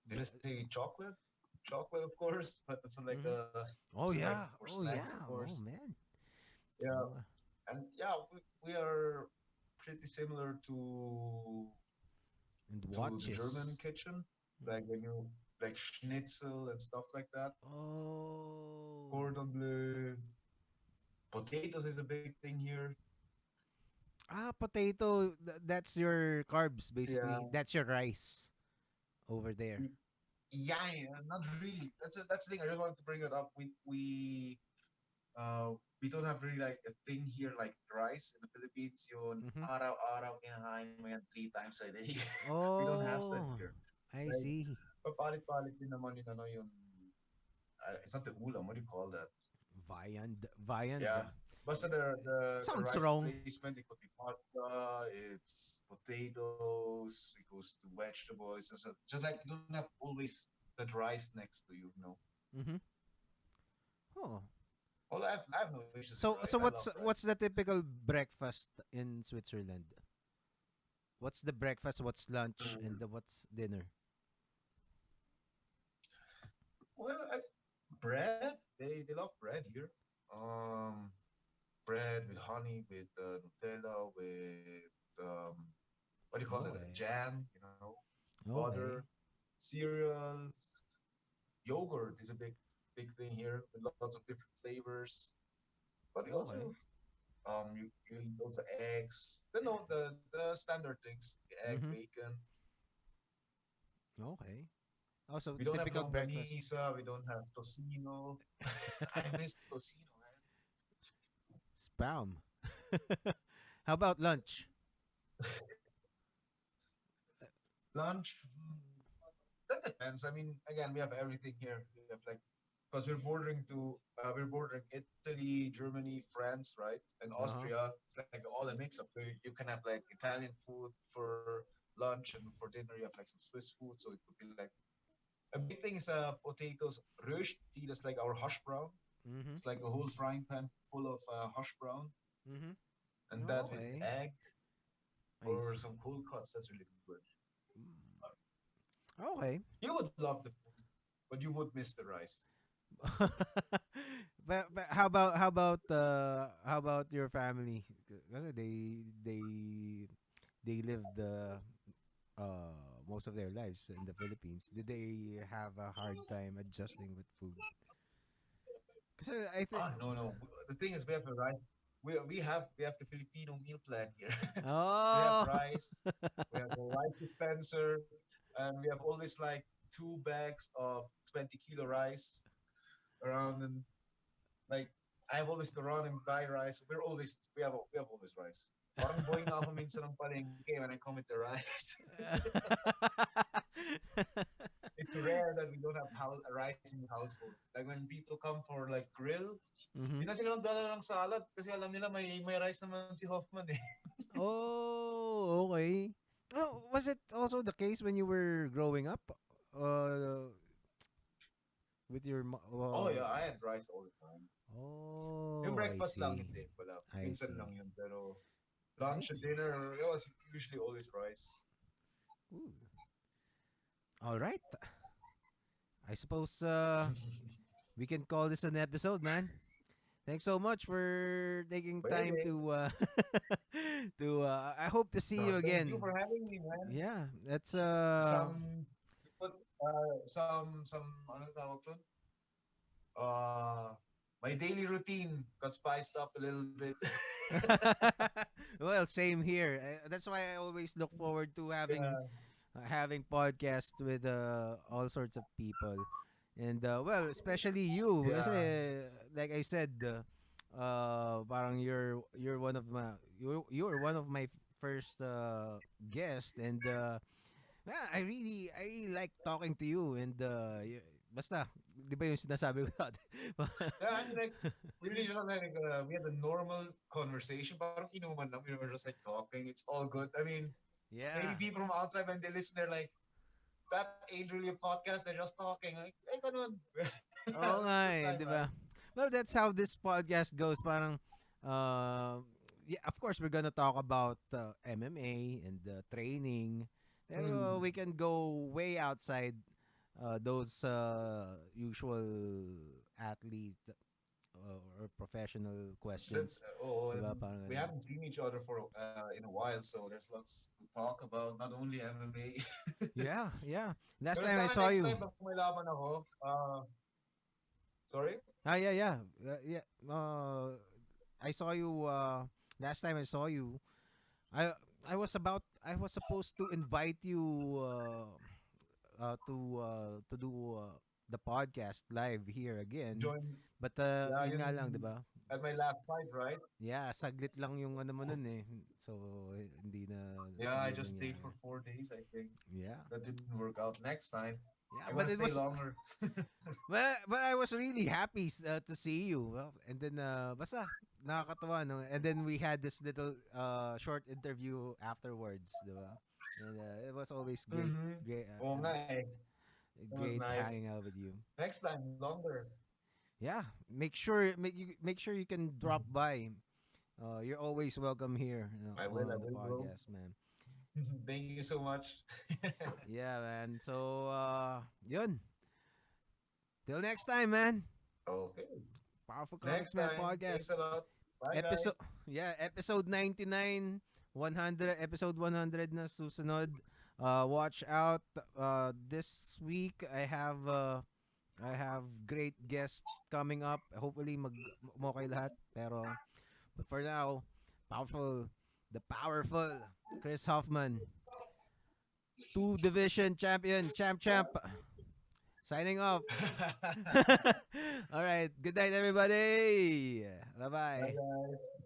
did I say chocolate? Chocolate, of course, but it's like Mm-hmm. Oh dessert yeah. or Oh snacks, yeah. of Oh course. man. Yeah, Oh. and yeah, we are pretty similar And to the watches. German kitchen, like Mhm. when you like schnitzel and stuff like that. Oh. Cordon bleu, potatoes is a big thing here. Potato. That's your carbs, Yeah, basically. That's your rice over there. yeah, yeah, not really. That's the thing. I just wanted to bring it up. We don't have really like a thing here like rice in the Philippines. Yun Mm-hmm. araw-araw kinakain mo yan 3 times a day. We don't have that Oh, here. I Like see. papalit-palit din naman yun yung it's not the ulam. What do you call that? Viand. Viand. Yeah. Basta the Sounds rice wrong. replacement, it could be pasta, it's potatoes, it goes to vegetables. Just like you don't have always that rice next to you. Mm-hmm. Oh. Well, I have no issues with So rice. so I love what's rice. the typical breakfast in Switzerland? What's the breakfast? What's lunch? Mm. And what's dinner? Well, bread, they love bread here. Um, Bread with honey, with Nutella, with what do you call it? Okay. Jam, butter, Okay. cereals, yogurt is a big thing here with lots of different flavors. But you also Okay. you eat also eggs. The standard things, egg, Mm-hmm. bacon. Okay. Also We don't have typical breakfast. longanisa. We don't have tocino. I miss tocino, man. Spam. How about lunch? Lunch. That depends. I mean, again, we have everything here. We have like because we're bordering Italy, Germany, France, right, and Uh-huh. Austria. It's like all a mix up. So you can have like Italian food for lunch, and for dinner you have like some Swiss food. So it would be like a big thing is potatoes rösti. That's like our hash brown. Mhm. It's like a whole frying pan full of hash brown, Mhm. and that with Okay. egg I or see. some cold cuts. That's really good. Mm. Okay. You would love the food, but you would miss the rice. But how about your family? Kasi they lived most of their lives in the Philippines. Did they have a hard time adjusting with food? Kasi I think Ah, no, no. The thing is, we have the rice. We have the Filipino meal plan here. We have oh rice. We have a rice dispenser, and we have always like 2 bags of 20 kilo rice around, and like I have always to run and buy rice. We have always rice. Parang boy nga ako minsan ng palengke when I come with the rice. It's rare that we don't have rice in the household. Like when people come for like grill, di Mhm. na sila nagdala ng salad kasi alam nila may rice naman si Hofmann eh. Oh, okay. Oh, was it also the case when you were growing up? With your Oh yeah, I had rice all the time. Yung oh, I breakfast lang see. hindi wala. I Minsan see. lang yun pero I lunch and see. dinner it was usually always rice. Ooh. All right. I suppose we can call this an episode, man. Thanks so much for taking time Pwede. to to I hope to see you Thank you again. for having me, man. Yeah, that's Some put some ano tawag to? Uh my daily routine got spiced up a little bit. well, same here. That's why I always look forward to Yeah. having podcast with all sorts of people, and well, especially you. Kasi Yeah. like I said, parang you're one of my you're one of my first guest, and yeah, I really like talking to you, and basta, di ba yung sinasabi ko dati? Yeah, I mean like really just like we had a normal conversation. Parang inuman lang. We were just like talking. It's all good. I mean, maybe yeah. people from outside when they listen, they're like, that ain't really a podcast. They're just talking. Like, eh, ganun. Oo Having a nga good eh, time, di right? ba? Well, that's how this podcast goes. Parang, uh, yeah, of course, we're gonna talk about MMA and training. Pero Mm. we can go way outside those usual athlete or professional That, questions. oh, Di ba? and Parang we ganun. haven't seen each other for in a while, so there's lots to talk about. Not only MMA. Yeah, yeah. Last Pero time I sana saw next you. time pag may laban ako, sorry? Ah, yeah, yeah. Yeah. I saw you last time I saw you. I I was supposed to invite you to do the podcast live here again. Join, But yeah, yun nga lang, 'di yun ba? at my last fight, right? Yeah, saglit lang yung ano mo nun eh. So Yeah, I hindi just stayed nangyari. for 4 days, I think. Yeah. That didn't work out. Next time, Yeah, I want but to it stay was longer. but I was really happy to see you. Well, and then basta nakakatawa no. And then we had this little short interview afterwards, 'di ba? And it was always great, Mm-hmm. great, Oo nga eh. That was great nice. hanging out with you. Next time, longer. Yeah, make sure you can drop by. You're always welcome here I on the will, bro. podcast, man. Thank you so much. Yeah, man. So, yun. Till next time, man. Okay. Powerful Next Comics Man time. podcast. Thanks a lot. Bye, Episode guys. yeah, episode 99, 100, episode 100 na susunod. Watch out this week I have great guests coming up. Hopefully mo kayo lahat. But for now, the powerful Chris Hoffman, two division champion, champ. Signing off. All right. Good night, everybody. Bye Bye, bye. guys.